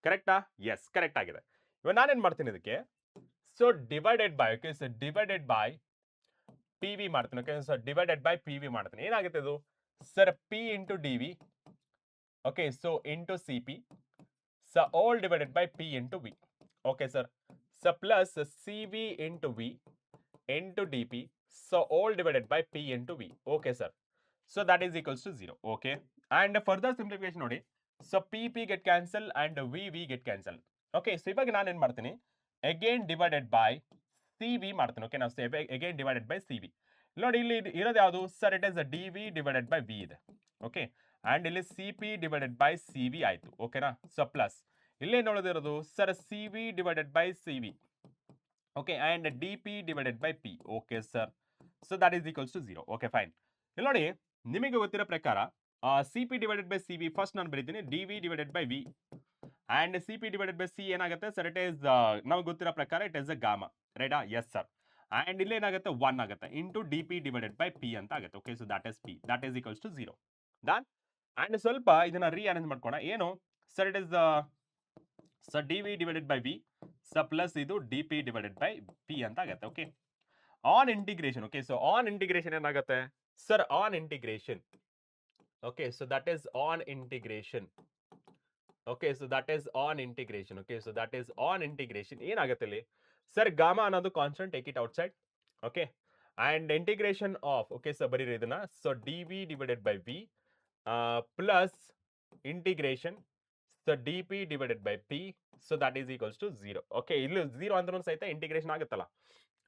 ಕರೆಕ್ಟಾ? Yes, correct ಆಗಿದೆ. ಇವಾಗ ನಾನೇನ್ ಮಾಡ್ತೀನಿ ಇದಕ್ಕೆ, so divided by, okay, so divided by PV ಮಾಡ್ತೀನಿ. Okay, so divided by PV ಮಾಡ್ತೀನಿ. ಏನಾಗುತ್ತೆ ಇದು sir, P into dV. Okay, so into Cp, so all divided by P into V. Okay sir, so plus Cv into V into dP, so all divided by P into V. Okay sir, so that is equals to 0. Okay, and further simplification ನೋಡಿ, so PP get cancel and VV get cancel. Okay, so ಇವಾಗ ನಾನು ಏನು ಮಾಡ್ತೀನಿ, again divided by CV ಮಾಡ್ತೀನಿ. Okay, ನಾವು again divided by CV. ನೋಡಿ ಇಲ್ಲಿ ಇರೋದು ಯಾವುದು sir, it is D V divided by V ಇದೆ. ಓಕೆ, ಅಂಡ್ ಇಲ್ಲಿ C P divided by C V ಆಯ್ತು. ಓಕೆನಾ? ಸೊ ಪ್ಲಸ್ ಇಲ್ಲಿ ನೋಡೋದಿರೋದು sir C V divided by C V. Okay, and D P divided by P. Okay sir, so that is equals to 0. Okay fine. ಇಲ್ಲಿ ನೋಡಿ, ನಿಮಗೆ ಗೊತ್ತಿರೋ ಪ್ರಕಾರ C P divided by C V first ನಾನು ಬರೀತೀನಿ D V divided by V, and C P divided by C ಏನಾಗುತ್ತೆ sir, it is ನಮಗೆ ಗೊತ್ತಿರೋ ಪ್ರಕಾರ ಇಟ್ ಇಸ್ ಅ ಗಾಮಾ, ರೈಟಾ? Yes sir. ಅಂಡ್ ಇಲ್ಲಿ ಏನಾಗುತ್ತೆ 1 ಆಗುತ್ತೆ into D P divided by P ಅಂತ ಆಗುತ್ತೆ. Okay, so that is P, that is equals to 0. Done. And ಸ್ವಲ್ಪ ಇದನ್ನ ರೀಅರೇಂಜ್ ಮಾಡ್ಕೋಣ. ಏನು sir, it is sir D V divided by V ಸ ಪ್ಲಸ್ ಇದು D P divided by P ಅಂತ ಆಗುತ್ತೆ. Okay, on integration. Okay, so on integration ಏನಾಗುತ್ತೆ sir, on integration. Okay, so that is on integration. Okay, so that is on integration. Okay, so that is on integration ಏನಾಗುತ್ತೆ ಇಲ್ಲಿ sir, gamma ಅನ್ನೋದು constant, take it outside. Okay, and integration of, okay sir ಬರೀರಿ ಇದನ್ನ, so D V divided by V plus integration so D P divided by P, so that is equals to 0. Okay, ಇಲ್ಲಿ 0 ಅಂದ್ರೂ ಸಹಿತ integration ಆಗುತ್ತಲ್ಲ.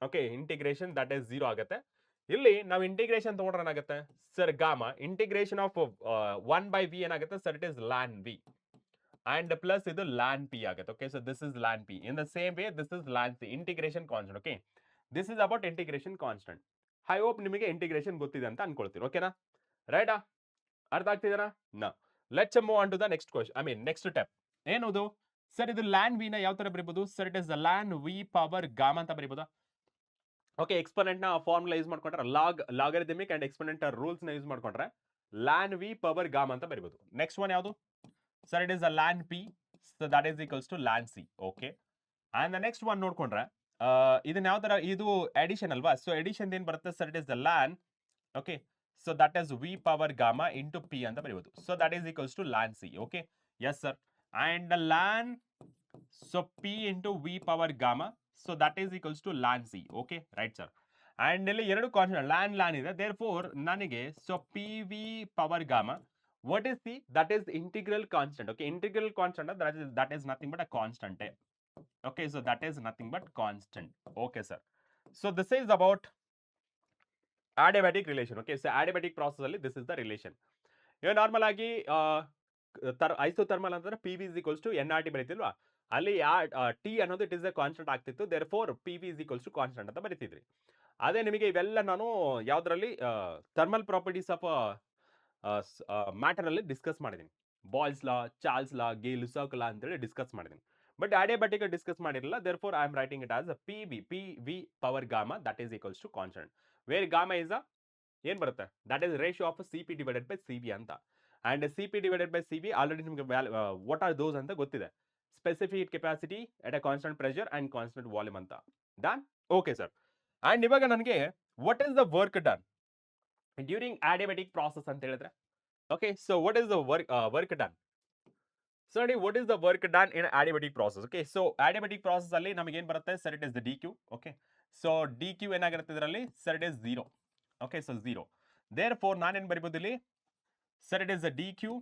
Okay, integration that is 0 ಆಗುತ್ತೆ. ಇಲ್ಲಿ ನಾವು integration ತಗೊಂಡ್ರೆ ಏನಾಗುತ್ತೆ sir, gamma integration of 1 by V ಏನಾಗುತ್ತೆ sir, it is ln V and plus ಇದು ಲ್ಯಾನ್ ಪಿ ಆಗುತ್ತೆ. Okay, so this is ln P. In the same way this is ln C, integration constant. Okay, this is about integration constant. I hope ನಿಮಗೆ integration ಗೊತ್ತಿದೆ ಅಂತ ಅನ್ಕೊಳ್ತೀನಿ. ಓಕೆನಾ? ರೈಟಾ? ಅರ್ಥ ಆಗ್ತಿದಾರಾ? ನಾ let's move on to the next question, I mean next step. ಏನದು ಸರ್, ಇದು ಲ್ಯಾನ್ ವಿ ನ ಯಾವ ತರ ಬರೀಬಹುದು sir, it is ln V power gamma ಅಂತ ಬರೀಬಹುದಾ? ಓಕೆ, ಎಕ್ಸ್ಪೋನೆಂಟ್ ನ ಫಾರ್ಮುಲಾ ಯೂಸ್ ಮಾಡ್ಕೊಂಡ್ರೆ ಲಾಗರಿಥಮಿಕ್ ಅಂಡ್ ಎಕ್ಸ್ಪೋನೆಂಟ್ ರೂಲ್ಸ್ ನ ಯೂಸ್ ಮಾಡ್ಕೊಂಡ್ರೆ ಲ್ಯಾನ್ ವಿ ಪವರ್ ಗಾಮಾ ಅಂತ ಬರೀಬಹುದು. ನೆಕ್ಸ್ಟ್ ಒನ್ ಯಾವುದು sir, it is a ln P, so that is equals to ln C. Okay, and the next one ನೋಡ್ಕೊಂಡ್ರೆ ಇದನ್ನ ಯಾವ ತರ, ಇದು ಅಡಿಷನ್ ಅಲ್ವಾ? ಸೊ ಅಡಿಷನ್ ಏನ್ ಬರುತ್ತೆ sir, it is the ln. Okay, so that is V power gamma into P ಅಂತ ಬರೀಬಹುದು. So that is equals to ln C. Okay, yes sir. And ln so P into V power gamma, so that is equals to ln C. Okay, right sir. And ಇಲ್ಲಿ ಎರಡು constant ln ಇದೆ, therefore ನನಗೆ so P V power gamma, what is c, that is integral constant. Okay, integral constant, that is nothing but a constant. Okay, so that is nothing but constant. Okay sir, so this is about adiabatic relation. Okay, so adiabatic process alli this is the relation. ಈಗ normal ಆಗಿ isothermal ಅಂತಂದ್ರೆ P V is equals to N R T ಬರೀತಿಲ್ವಾ, ಅಲ್ಲಿ T ಅನ್ನೋದು it is a constant ಆಗ್ತಿತ್ತು, therefore P V is equals to constant ಅಂತ ಬರೀತಿದ್ರಿ. ಅದೇ ನಿಮಗೆ ಇವೆಲ್ಲ ನಾನು ಯಾವ್ದ್ರಲ್ಲಿ ಥರ್ಮಲ್ ಪ್ರಾಪರ್ಟೀಸ್ ಆಫ್ ಮ್ಯಾಟರ್ ಅಲ್ಲಿ ಡಿಸ್ಕಸ್ ಮಾಡಿದ್ದೀನಿ. Boyle's law, Charles law, Gay Lussac law ಅಂತೇಳಿ ಡಿಸ್ಕಸ್ ಮಾಡಿದ್ದೀನಿ. ಬಟ್ ಅಡಿಯಾಬಾಟಿಕ್ ಡಿಸ್ಕಸ್ ಮಾಡಿರಲಿಲ್ಲ, therefore I am writing it as P V power gamma that is equals to constant, where gamma is ಏನ್ ಬರುತ್ತೆ that is ratio of C P divided by C V ಅಂತ. And C P divided by C V already ನಿಮಗೆ what are those ಅಂತ ಗೊತ್ತಿದೆ, specific capacity at a constant pressure and constant volume ಅಂತ. Done? Okay sir. And ಇವಾಗ ನನಗೆ what is the work done during adiabatic process ಅಂತ ಹೇಳಿದ್ರೆ, okay, so what is the work done? So ನೋಡಿ, what is the work done in adiabatic process? Okay, so adiabatic process ಅಲ್ಲಿ ನಮಗೆ ಏನ್ ಬರುತ್ತೆ sir, it is the D Q. Okay, so D Q ಏನಾಗಿರುತ್ತೆ ಇದರಲ್ಲಿ sir, it is 0. Okay, so 0, therefore ನಾನೇನ್ ಬರಿಬಹುದು ಇಲ್ಲಿ sir, it is the D Q,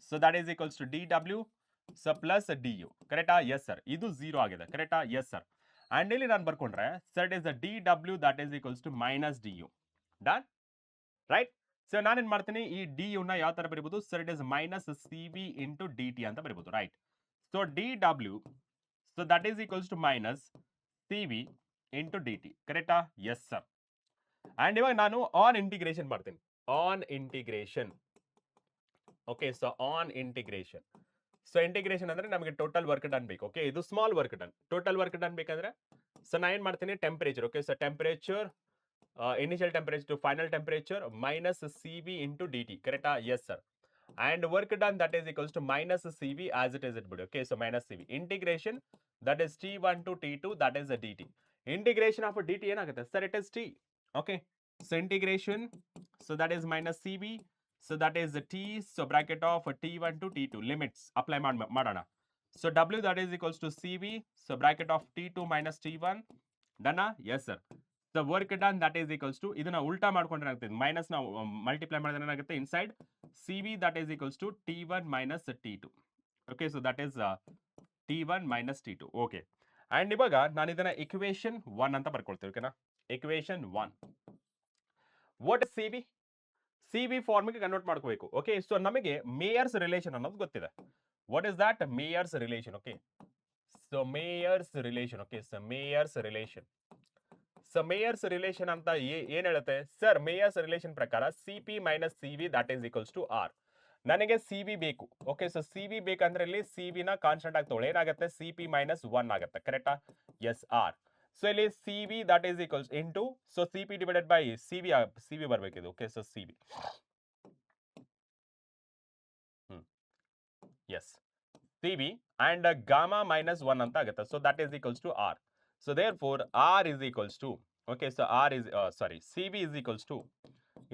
so that is equals to D W so plus D U. ಕರೆಕ್ಟಾ? Yes sir, ಇದು 0 ಆಗಿದೆ. ಕರೆಕ್ಟಾ? Yes sir. And ಇಲ್ಲಿ ನಾನು ಬರ್ಕೊಂಡ್ರೆ sir, it is the D W that is equals to minus D U. Done? Right? So ನಾನೇನ್ ಮಾಡ್ತೀನಿ, ಈ D U ನ ಯಾವ ತರ ಬರೀಬಹುದು sir, it is minus C V into D T ಅಂತ ಬರೀಬಹುದು. Right? So D W so that is equals to minus C V into D T. ಕರೆಕ್ಟಾ? Yes sir. ಅಂಡ್ ಇವಾಗ ನಾನು ಆನ್ ಇಂಟಿಗ್ರೇಷನ್ ಮಾಡ್ತೀನಿ, on integration. Okay, so on integration. So integration ಅಂದ್ರೆ ನಮಗೆ total work done ಬೇಕು. Okay, ಇದು small work done. Total work done ಬೇಕಂದ್ರೆ so ನಾ ಏನ್ ಮಾಡ್ತೀನಿ, temperature. Okay, so temperature initial temperature to final temperature minus Cv into dt. Correct? Yes sir. And work done that is equals to minus Cv as it is it would. Okay, so minus Cv. Integration that is T1 to T2 that is a dt. Integration of a dt ಏನಾಗುತ್ತೆ sir, it is T. Okay, so integration so that is minus Cv, so that is the T, so bracket of T1 to T2 limits apply ಮಾಡೋಣ. So W that is equals to Cv, so bracket of T2 minus T1. Done? Yes sir. The work done that is equals to ಇದನ್ನ ಉಲ್ಟಾ ಮಾಡ್ಕೊಂಡ್ರೆ ಏನಾಗುತ್ತೆ, minus ನಾವು multiply ಮಾಡಿದ್ರೆ ಏನಾಗುತ್ತೆ inside C V that is equals to T1 minus T2. Okay, so that is T1 minus T2. Okay, and ಇವಾಗ ನಾನು ಇದನ್ನ ಇಕ್ವೇಶನ್ 1 ಅಂತ ಬರ್ಕೊಳ್ತೀನಿ. ಓಕೆನಾ? Equation 1. What is C V? C V ಫಾರ್ಮ್ಗೆ ಕನ್ವರ್ಟ್ ಮಾಡ್ಕೋಬೇಕು. ಓಕೆ, ಸೊ ನಮಗೆ ಮೇಯರ್ಸ್ ರಿಲೇಷನ್ ಅನ್ನೋದು ಗೊತ್ತಿದೆ. What is that? Mayer's relation. Okay, so Mayer's relation. Okay, so Mayer's relation. So Mayer's relation ಅಂತ ಏನ್ ಹೇಳುತ್ತೆ ಸರ್? ಮೇಯರ್ಸ್ ರಿಲೇಷನ್ ಪ್ರಕಾರ C P minus C V that is equals to R. ನನಗೆ C V ಬೇಕು. Okay, so C V ಬೇಕಂದ್ರೆ ಇಲ್ಲಿ C V ನ constant ಆಗಿ ತಗೊಳ್ಳಿ. ಏನಾಗುತ್ತೆ? ಸಿ ಪಿ ಮೈನಸ್ 1 ಆಗುತ್ತೆ. ಕರೆಕ್ಟಾ? Yes sir. ಸೊ ಇಲ್ಲಿ C V that is equals into, so C P divided by C V ಬರ್ಬೇಕಿದು. Okay, so C V. Yes, C V and gamma minus 1 ಅಂತ ಆಗುತ್ತೆ. So that is equals to R. So therefore R is equals to, okay, so R is sorry C V is equals to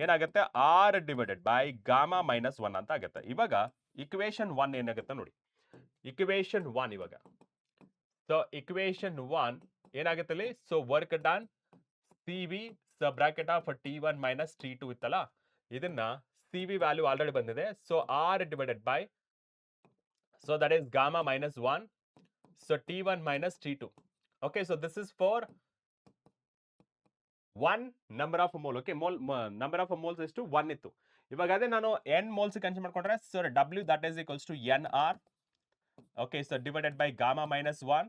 ಏನಾಗುತ್ತೆ? R divided by gamma minus 1 ಅಂತ ಆಗುತ್ತೆ. ಇವಾಗ equation 1 ಏನಾಗುತ್ತೆ ನೋಡಿ. Equation 1 ಇವಾಗ, so equation 1 ಏನಾಗುತ್ತೆ ಅಲ್ಲಿ? So work done C V ಸ bracket of T1 minus T2 ಇತ್ತಲ್ಲ, ಇದನ್ನ ಸಿ ವಿ ವ್ಯಾಲ್ಯೂ ಆಲ್ರೆಡಿ ಬಂದಿದೆ. So R divided by, so that is gamma minus 1, so T1 minus T2. Okay, so this is for 1 number of mole. Okay, number of moles is to 1 ಇತ್ತು. ಇವಾಗ ಅದೇ ನಾನು n moles consider ಮಾಡ್ಕೊಂಡ್ರೆ, so W that is equals to NR. Okay, so divided by gamma minus 1,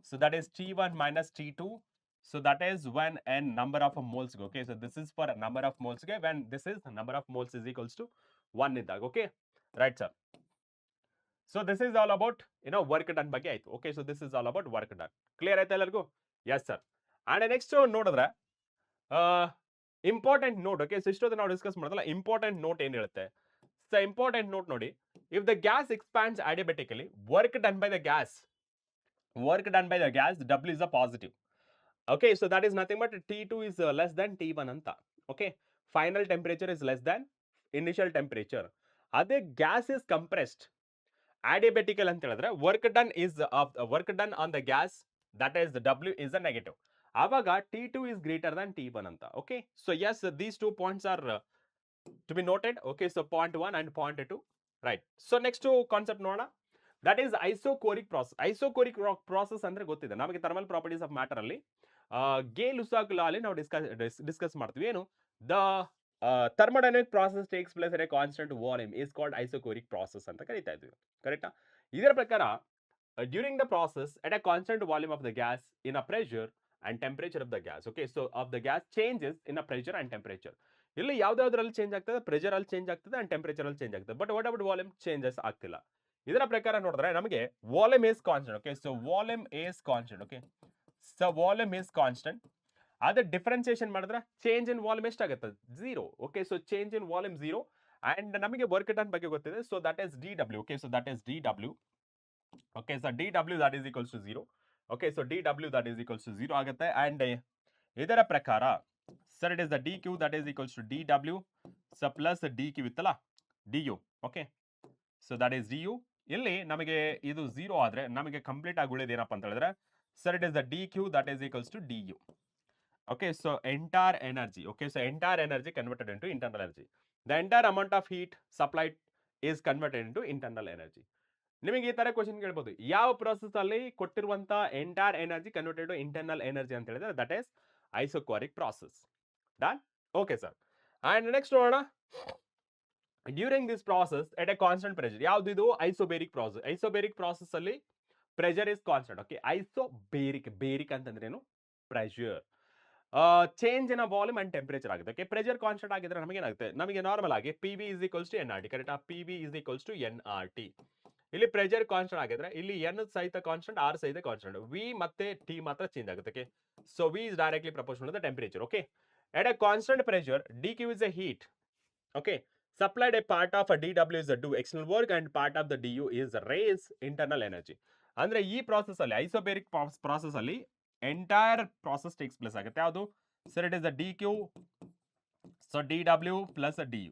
so that is T1 minus T2. So that is when n number of moles. Okay, so this is for number of moles. Okay, when this is number of moles is equals to 1 ಇದ್ದಾಗ. Okay, right sir. So this is all about, work done ಬಗ್ಗೆ ಆಯ್ತು. Okay, so this is all about work done. Clear ಆಯ್ತಾ ಎಲ್ಲರಿಗೂ? Yes sir. And next ನೋಡಿದ್ರೆ important note. Okay, so ಇಷ್ಟೊತ್ತು ನಾವು discuss ಮಾಡೋದಲ್ಲ, important note ಏನ್ ಹೇಳುತ್ತೆ? ಸೊ ಇಂಪಾರ್ಟೆಂಟ್ ನೋಟ್ ನೋಡಿ. If the gas expands adiabatically, work done by the gas W is a positive. Okay, so that is nothing but T2 is less than T1 ಅಂತ. Okay, final temperature is less than initial temperature. ಅದೇ gas is compressed adiabatical ಅಂತ ಹೇಳಿದ್ರೆ work done on the gas that is W is a negative. ಆವಾಗ T2 is greater than T1 ಅಂತ. Okay, so yes, these 2 points are to be noted. Okay, so point 1 and point 2, right? So next concept ನೋಡೋಣ. That is isochoric process. Isochoric process ಅಂದ್ರೆ ಗೊತ್ತಿದೆ ನಮಗೆ, thermal properties of matter ಅಲ್ಲಿ ಗೇ-ಲುಸಾಕ್ ಲಾ ಅಲ್ಲಿ ನಾವು discuss ಮಾಡ್ತೀವಿ. ಏನು? The thermodynamic process takes place at a constant volume is called isochloric process ಅಂತ ಕರೀತಾ ಇದ್ವಿ. ಕರೆಕ್ಟಾ? ಇದರ ಪ್ರಕಾರ during the process at a constant volume of the gas in a pressure and temperature of the gas. Okay, so of the gas changes in a pressure and temperature. ಇಲ್ಲಿ ಯಾವ್ದಾದ್ರಲ್ಲಿ change ಆಗ್ತದೆ? Pressure ಅಲ್ಲಿ change ಆಗ್ತದೆ and temperature ಅಲ್ಲಿ change ಆಗ್ತದೆ. But what about volume? Changes ಆಗ್ತಿಲ್ಲ. ಇದರ ಪ್ರಕಾರ ನೋಡಿದ್ರೆ ನಮಗೆ volume is constant. Okay, so volume is constant. Okay, so volume is constant. ಅದೇ ಡಿಫ್ರೆನ್ಸಿಯೇಷನ್ ಮಾಡಿದ್ರೆ ಚೇಂಜ್ ಇನ್ ವಾಲ್ಯೂಮ್ ಎಷ್ಟಾಗುತ್ತೆ? 0. Okay, so change in volume 0 and ನಮಗೆ ವರ್ಕ್ ಡನ್ ಬಗ್ಗೆ ಗೊತ್ತಿದೆ. So that is DW. Okay, so that is DW. Okay, so DW that is equals to 0. Okay, so DW that is equals to 0 ಆಗುತ್ತೆ. And ಇದರ ಪ್ರಕಾರ sir it is the DQ that is equals to DW so plus DQ ಇತ್ತಲ್ಲ DU. Okay, so that is DU. ಇಲ್ಲಿ ನಮಗೆ ಇದು 0 ಆದ್ರೆ ನಮಗೆ complete ಆಗಿ ಉಳಿದ ಏನಪ್ಪ ಅಂತ ಹೇಳಿದ್ರೆ, sir it is the DQ that is equals to DU. Okay, so entire energy. Okay, so entire energy converted into internal energy. The entire amount of heat supplied is converted into internal energy. ನಿಮಗೆ ಈ ತರ question ಕೇಳಬಹುದು, ಯಾವ process ಅಲ್ಲಿ ಕೊಟ್ಟಿರುವಂತ entire energy converted to internal energy ಅಂತ ಹೇಳಿದ್ರೆ that is isochoric process. Done? Okay sir. And next ನೋಡೋಣ. During this process at a constant pressure. ಯಾವ್ದು ಇದು? Isobaric process. ಐಸೋಬೇರಿಕ್ ಪ್ರಾಸೆಸ್ ಅಲ್ಲಿ pressure is constant. Okay, baric ಅಂತಂದ್ರೆ ಏನು? Pressure. Change in volume and temperature ಆಗುತ್ತೆ. Okay, pressure constant ಆಗಿದ್ರೆ ನಮಗೆ ಏನಾಗುತ್ತೆ? ನಮಗೆ ನಾರ್ಮಲ್ ಆಗಿ PV is equals to NRT. ಕರೆಕ್ಟಾ? PV is equals to NRT. ಇಲ್ಲಿ ಪ್ರೆಷರ್ ಕಾನ್ಸ್ಟೆಂಟ್ ಆಗಿದ್ರೆ ಇಲ್ಲಿ N ಸಹಿತ ಕಾನ್ಸ್ಟೆಂಟ್, R ಸಹಿತ ಕಾನ್ಸ್ಟೆಂಟ್, V ಮತ್ತೆ T ಮಾತ್ರ ಚೇಂಜ್ ಆಗುತ್ತೆ. Okay, so V is directly proportional to the temperature. Okay, at a constant pressure DQ is a heat. Okay, supplied a part of a DW is a do external work and part of the DU is raise internal energy. ಅಂದ್ರೆ ಈ process ಅಲ್ಲಿ isobaric process ಅಲ್ಲಿ entire process takes place ಆಗುತ್ತೆ. ಯಾವುದು? Sir it is the DQ, so DW plus DU.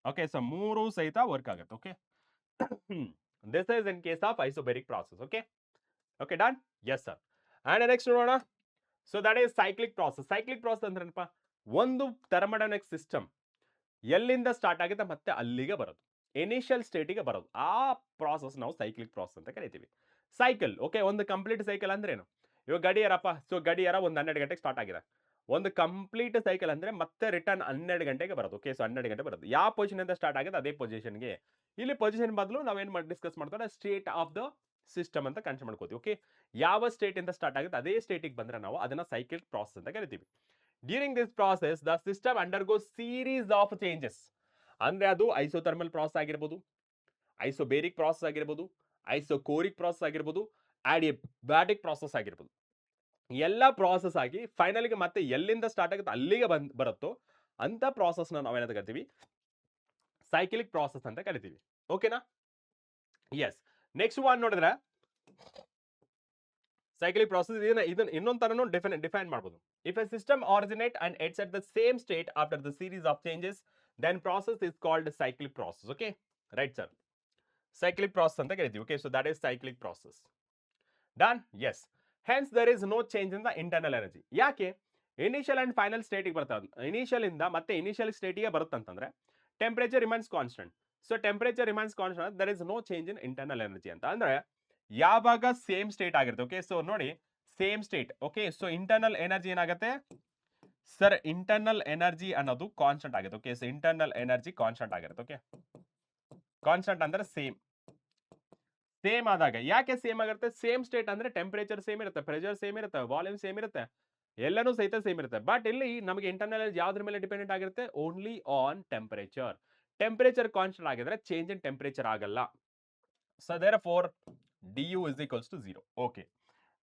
Okay, so ಮೂರು ಸಹಿತ work ಆಗುತ್ತೆ. Okay, this is in case of isobaric process. Okay, okay, done? Yes sir. And next ನೋಡೋಣ. So that is cyclic process. Cyclic process ಅಂದ್ರೆ ಏನಪ್ಪ? ಒಂದು thermodynamic system ಎಲ್ಲಿಂದ start ಆಗುತ್ತೆ ಮತ್ತೆ ಅಲ್ಲಿಗೆ ಬರೋದು, ಇನಿಷಿಯಲ್ ಸ್ಟೇಟಿಗೆ ಬರೋದು. ಆ ಪ್ರಾಸೆಸ್ ನಾವು ಸೈಕ್ಲಿಕ್ ಪ್ರಾಸೆಸ್ ಅಂತ ಕರಿತೀವಿ. ಸೈಕಲ್. ಓಕೆ, ಒಂದು ಕಂಪ್ಲೀಟ್ ಸೈಕಲ್ ಅಂದ್ರೆ ಏನು? ಇವಾಗ ಗಡಿಯಾರಪ್ಪ. ಸೊ ಗಡಿಯಾರ ಒಂದು 12 ಗಂಟೆಗೆ ಸ್ಟಾರ್ಟ್ ಆಗಿದೆ. ಒಂದು ಕಂಪ್ಲೀಟ್ ಸೈಕಲ್ ಅಂದ್ರೆ ಮತ್ತೆ ರಿಟರ್ನ್ 12 ಗಂಟೆಗೆ ಬರೋದು. ಓಕೆ, ಸೊ 12 ಗಂಟೆ ಬರೋದು. ಯಾವ ಪೊಸಿಷನ್ ಇಂದ ಸ್ಟಾರ್ಟ್ ಆಗುತ್ತೆ ಅದೇ ಪೊಸಿಷನ್ಗೆ. ಇಲ್ಲಿ ಪೊಸಿಷನ್ ಬದಲು ನಾವೇನ್ ಡಿಸ್ಕಸ್ ಮಾಡ್ತಾರೆ, ಸ್ಟೇಟ್ ಆಫ್ ದ ಸಿಸ್ಟಮ್ ಅಂತ ಕನ್ಸಿಡರ್ ಮಾಡ್ಕೋತೀವಿ. ಓಕೆ, ಯಾವ ಸ್ಟೇಟ್ ಇಂದ ಸ್ಟಾರ್ಟ್ ಆಗುತ್ತೆ ಅದೇ ಸ್ಟೇಟಿಗೆ ಬಂದ್ರೆ ನಾವು ಅದನ್ನ ಸೈಕ್ಲಿಕ್ ಪ್ರಾಸೆಸ್ ಅಂತ ಕರಿತೀವಿ. During this process the system undergo series of changes. ಅಂದ್ರೆ ಅದು ಐಸೋಥರ್ಮಲ್ ಪ್ರಾಸೆಸ್ ಆಗಿರ್ಬೋದು, ಐಸೋಬೇರಿಕ್ ಪ್ರಾಸೆಸ್ ಆಗಿರ್ಬೋದು, ಐಸೋಕೋರಿಕ್ ಪ್ರಾಸೆಸ್ ಆಗಿರ್ಬೋದು, ಆಡಿಯಾಬ್ಯಾಟಿಕ್ ಪ್ರಾಸೆಸ್ ಆಗಿರ್ಬೋದು. ಎಲ್ಲ ಪ್ರಾಸೆಸ್ ಆಗಿ ಫೈನಲ್ಗೆ ಮತ್ತೆ ಎಲ್ಲಿಂದ ಸ್ಟಾರ್ಟ್ ಆಗುತ್ತೆ ಅಲ್ಲಿಗೆ ಬರುತ್ತೋ ಅಂತ ಪ್ರಾಸೆಸ್ನ ನಾವೇನಂತ ಕರಿತೀವಿ, ಸೈಕ್ಲಿಕ್ ಪ್ರಾಸೆಸ್ ಅಂತ ಕರಿತೀವಿ. ಓಕೆನಾ? ಎಸ್. ನೆಕ್ಸ್ಟ್ ಒನ್ ನೋಡಿದ್ರೆ ಸೈಕ್ಲಿಕ್ ಪ್ರಾಸೆಸ್ ಇದನ್ನ ಇನ್ನೊಂದು ತರನು ಡಿಫೈನ್ ಮಾಡಬಹುದು. If a system originate and it's at the same state after the series of changes then process is called cyclic process. Okay, right sir, cyclic process ಅಂತ ಕರಿತೀವಿ. Okay, so that is cyclic process. Done? Yes. Hence there is no change in the internal energy. ಯಾಕೆ initial and final ಸ್ಟೇಟಿಗೆ ಬರ್ತದೆ, initial ಇಂದ ಮತ್ತೆ initial ಸ್ಟೇಟಿಗೆ ಬರುತ್ತಂತಂದ್ರೆ temperature remains constant. So temperature remains constant, there is no change in internal energy ಅಂತ. ಅಂದ್ರೆ ಯಾವಾಗ same state ಆಗಿರುತ್ತೆ. ಓಕೆ, ಸೊ ನೋಡಿ same state. Okay, so internal energy ಏನಾಗುತ್ತೆ ಸರ್, ಇಂಟರ್ನಲ್ ಎನರ್ಜಿ ಅನ್ನೋದು ಕಾನ್ಸ್ಟೆಂಟ್ ಆಗುತ್ತೆ. Okay, so internal energy constant ಆಗಿರುತ್ತೆ. Okay, constant ಅಂದ್ರೆ ಸೇಮ್ ಆದಾಗ. ಯಾಕೆ ಸೇಮ್ ಆಗಿರುತ್ತೆ? ಸೇಮ್ ಸ್ಟೇಟ್ ಅಂದ್ರೆ ಟೆಂಪರೇಚರ್ ಸೇಮ್ ಇರುತ್ತೆ, ಪ್ರೆಷರ್ ಸೇಮ್ ಇರುತ್ತೆ, ವಾಲ್ಯೂಮ್ ಸೇಮ್ ಇರುತ್ತೆ, ಎಲ್ಲನೂ ಸಹಿತ ಸೇಮ್ ಇರುತ್ತೆ. ಬಟ್ ಇಲ್ಲಿ ನಮಗೆ ಇಂಟರ್ನಲ್ ಎನರ್ಜಿ ಯಾವ್ದ್ರ ಮೇಲೆ ಡಿಪೆಂಡೆಂಟ್ ಆಗಿರುತ್ತೆ? Only on temperature. Temperature constant ಆಗಿದ್ರೆ ಚೇಂಜ್ ಇನ್ ಟೆಂಪರೇಚರ್ ಆಗಲ್ಲ. So therefore du is equals to 0. Okay,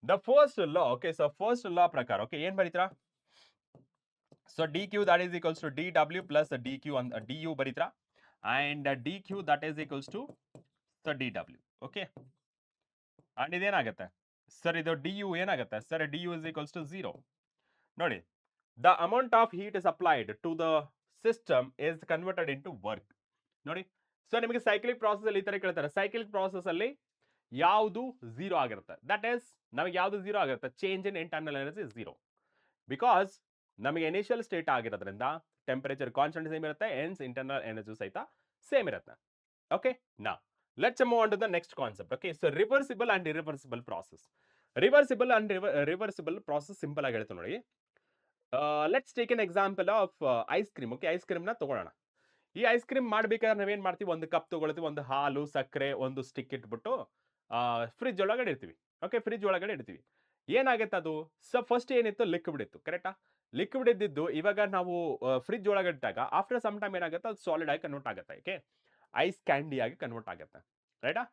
the first law. Okay, so first law ಪ್ರಕಾರ ಓಕೆ ಏನ್ ಬರೀತೀರಾ? So dq that is equals to dw plus dq and du ಬರೀತೀರಾ, and dq that is equals to dw. Okay, and ಇದೇನಾಗುತ್ತೆ sir, ಇದು du ಏನಾಗುತ್ತೆ sir? du is equals to 0. ನೋಡಿ, the amount of heat is applied to the system is converted into work. ನೋಡಿ, so ನಿಮಗೆ cyclic process ಅಲ್ಲಿ ಈ ತರ ಕೇಳ್ತಾರೆ. ಸೈಕ್ಲಿಕ್ ಪ್ರಾಸೆಸ್ ಅಲ್ಲಿ ಯಾವುದು 0 ಆಗಿರುತ್ತೆ? ದಟ್ ಈಸ್ ನಮಗೆ ಯಾವುದು 0 ಆಗಿರುತ್ತೆ? Change in internal energy 0. Because ನಮಗೆ ಇನಿಷಿಯಲ್ ಸ್ಟೇಟ್ ಆಗಿರೋದ್ರಿಂದ ಟೆಂಪರೇಚರ್ ಕಾನ್ಸ್ಟೆಂಟ್ ಸೇಮ್ ಇರುತ್ತೆ, ಹೆನ್ಸ್ ಇಂಟರ್ನಲ್ ಎನರ್ಜಿ ಸಹಿತ ಸೇಮ್ ಇರುತ್ತೆ. ಓಕೆ, ನಾ let's move on to the next concept. Okay, so reversible and irreversible process. Reversible and reversible process simple ಆಗಿ ಹೇಳ್ತೀನಿ ನೋಡಿ. Let's take an example of ice cream. Okay, ice cream ನ ತಗೊಳ್ಳೋಣ. ಈ ice cream ಮಾಡ್ಬೇಕಾದ್ರೆ ನಾವೇನ್ ಮಾಡ್ತೀವಿ? ಒಂದು ಕಪ್ ತಗೊಳ್ತೀವಿ, ಒಂದು ಹಾಲು, ಸಕ್ಕರೆ, ಒಂದು ಸ್ಟಿಕ್ ಇಟ್ಬಿಟ್ಟು ಫ್ರಿಜ್ ಒಳಗಡೆ ಇಡ್ತೀವಿ. ಓಕೆ, ಫ್ರಿಜ್ ಒಳಗಡೆ ಇಡ್ತೀವಿ. ಏನಾಗುತ್ತೆ ಅದು? ಸೊ ಫಸ್ಟ್ ಏನಿತ್ತು? ಲಿಕ್ವಿಡ್ ಇತ್ತು, ಕರೆಕ್ಟಾ? ಲಿಕ್ವಿಡ್ ಇದ್ದಿದ್ದು ಇವಾಗ ನಾವು ಫ್ರಿಜ್ ಒಳಗಡೆ ಇಟ್ಟಾಗ ಆಫ್ಟರ್ ಸಮ್ ಟೈಮ್ ಏನಾಗುತ್ತೆ? ಅದು ಸಾಲಿಡ್ ಆಗಿ ಕನ್ವರ್ಟ್ ಆಗುತ್ತೆ. ಓಕೆ, ಐಸ್ ಕ್ಯಾಂಡಿ ಆಗಿ ಕನ್ವರ್ಟ್ ಆಗುತ್ತೆ, ರೈಟಾ?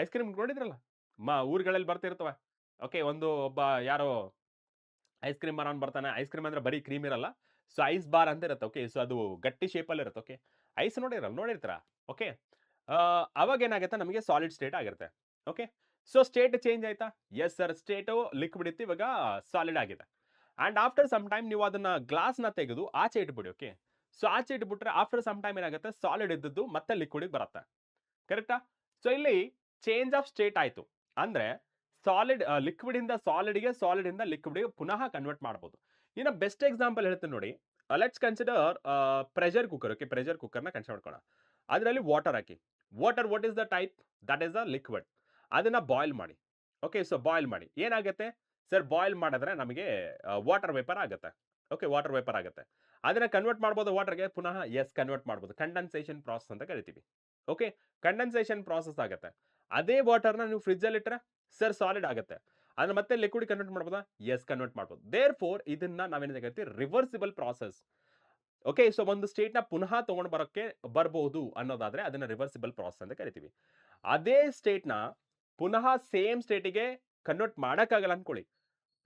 ಐಸ್ ಕ್ರೀಮ್ ನೋಡಿದ್ರಲ್ಲ ಊರುಗಳಲ್ಲಿ ಬರ್ತಿರ್ತವೆ. ಓಕೆ, ಒಬ್ಬ ಯಾರೋ ಐಸ್ ಕ್ರೀಮ್ ಮಾರೋನ್ ಬರ್ತಾನೆ. ಐಸ್ ಕ್ರೀಮ್ ಅಂದ್ರೆ ಬರೀ ಕ್ರೀಮ್ ಇರಲ್ಲ, ಸೊ ಐಸ್ ಬಾರ್ ಅಂತ ಇರುತ್ತೆ. ಓಕೆ, ಸೊ ಅದು ಗಟ್ಟಿ ಶೇಪ್ ಅಲ್ಲಿ ಇರುತ್ತೆ. ಓಕೆ, ಐಸ್ ನೋಡಿರ್ತೀರ. ಓಕೆ, ಅವಾಗ ಏನಾಗುತ್ತೆ? ನಮಗೆ ಸಾಲಿಡ್ ಸ್ಟೇಟ್ ಆಗಿರುತ್ತೆ. ಓಕೆ, ಸೊ ಸ್ಟೇಟ್ ಚೇಂಜ್ ಆಯ್ತಾ? ಎಸ್ ಸರ್, ಸ್ಟೇಟ್ ಲಿಕ್ವಿಡ್ ಇತ್ತು, ಇವಾಗ ಸಾಲಿಡ್ ಆಗಿದೆ. ಅಂಡ್ ಆಫ್ಟರ್ ಸಮ್ ಟೈಮ್ ನೀವು ಅದನ್ನ ಗ್ಲಾಸ್ ನ ತೆಗೆದು ಆಚೆ ಇಟ್ಬಿಡಿ. ಓಕೆ, ಸೊ ಆಚೆ ಇಟ್ಬಿಟ್ರೆ ಆಫ್ಟರ್ ಸಮ್ ಟೈಮ್ ಏನಾಗುತ್ತೆ? ಸಾಲಿಡ್ ಇದ್ದದ್ದು ಮತ್ತೆ ಲಿಕ್ವಿಡ್ ಬರುತ್ತೆ, ಕರೆಕ್ಟಾ? ಸೊ ಇಲ್ಲಿ ಚೇಂಜ್ ಆಫ್ ಸ್ಟೇಟ್ ಆಯ್ತು ಅಂದ್ರೆ ಸಾಲಿಡ್ ಲಿಕ್ವಿಡ್ ಇಂದ ಸಾಲಿಡ್ಗೆ, ಸಾಲಿಡ್ ಇಂದ ಲಿಕ್ವಿಡ್ಗೆ ಪುನಃ ಕನ್ವರ್ಟ್ ಮಾಡಬಹುದು. ಇನ್ನು ಬೆಸ್ಟ್ ಎಕ್ಸಾಂಪಲ್ ಹೇಳ್ತೀನಿ ನೋಡಿ. Let's consider pressure cooker. Okay, pressure cooker ನ ಕನ್ಸಿಡರ್ ಮಾಡ್ಕೊಳ್ಳೋಣ. ಅದರಲ್ಲಿ water hockey. Water what is the type? That is the liquid. ಅದನ್ನ ಬಾಯ್ಲ್ ಮಾಡಿ. ಓಕೆ, ಸೊ ಬಾಯ್ಲ್ ಮಾಡಿ ಏನಾಗುತ್ತೆ ಸರ್? ಬಾಯ್ಲ್ ಮಾಡಿದ್ರೆ ನಮಗೆ ವಾಟರ್ ವೇಪರ್ ಆಗುತ್ತೆ. ಓಕೆ, ವಾಟರ್ ವೇಪರ್ ಆಗುತ್ತೆ. ಅದನ್ನ ಕನ್ವರ್ಟ್ ಮಾಡ್ಬೋದು ವಾಟರ್ಗೆ ಪುನಃ? ಎಸ್, ಕನ್ವರ್ಟ್ ಮಾಡ್ಬೋದು. ಕಂಡೆನ್ಸೇಷನ್ ಪ್ರಾಸೆಸ್ ಅಂತ ಕರಿತೀವಿ. ಓಕೆ, ಕಂಡೆನ್ಸೇಷನ್ ಪ್ರಾಸೆಸ್ ಆಗುತ್ತೆ. ಅದೇ ವಾಟರ್ನ ನೀವು ಫ್ರಿಜ್ ಅಲ್ಲಿ ಇಟ್ಟರೆ ಸರ್ ಸಾಲಿಡ್ ಆಗುತ್ತೆ. ಅದನ್ನ ಮತ್ತೆ ಲಿಕ್ವಿಡ್ ಕನ್ವರ್ಟ್ ಮಾಡ್ಬೋದಾ? ಎಸ್, ಕನ್ವರ್ಟ್ ಮಾಡ್ಬೋದು. ದೇರ್ ಫೋರ್ ಇದನ್ನ ನಾವೇನು ಕರಿತೀವಿ? Reversible process. ಓಕೆ, ಸೊ ಒಂದು ಸ್ಟೇಟ್ ನ ಪುನಃ ತಗೊಂಡು ಬರಬಹುದು ಅನ್ನೋದಾದ್ರೆ ಅದನ್ನ ರಿವರ್ಸಿಬಲ್ ಪ್ರಾಸೆಸ್ ಅಂತ ಕರಿತೀವಿ. ಅದೇ ಸ್ಟೇಟ್ ನ ಪುನಃ ಸೇಮ್ ಸ್ಟೇಟಿಗೆ ಕನ್ವರ್ಟ್ ಮಾಡಕ್ಕಾಗಲ್ಲ ಅನ್ಕೊಳ್ಳಿ,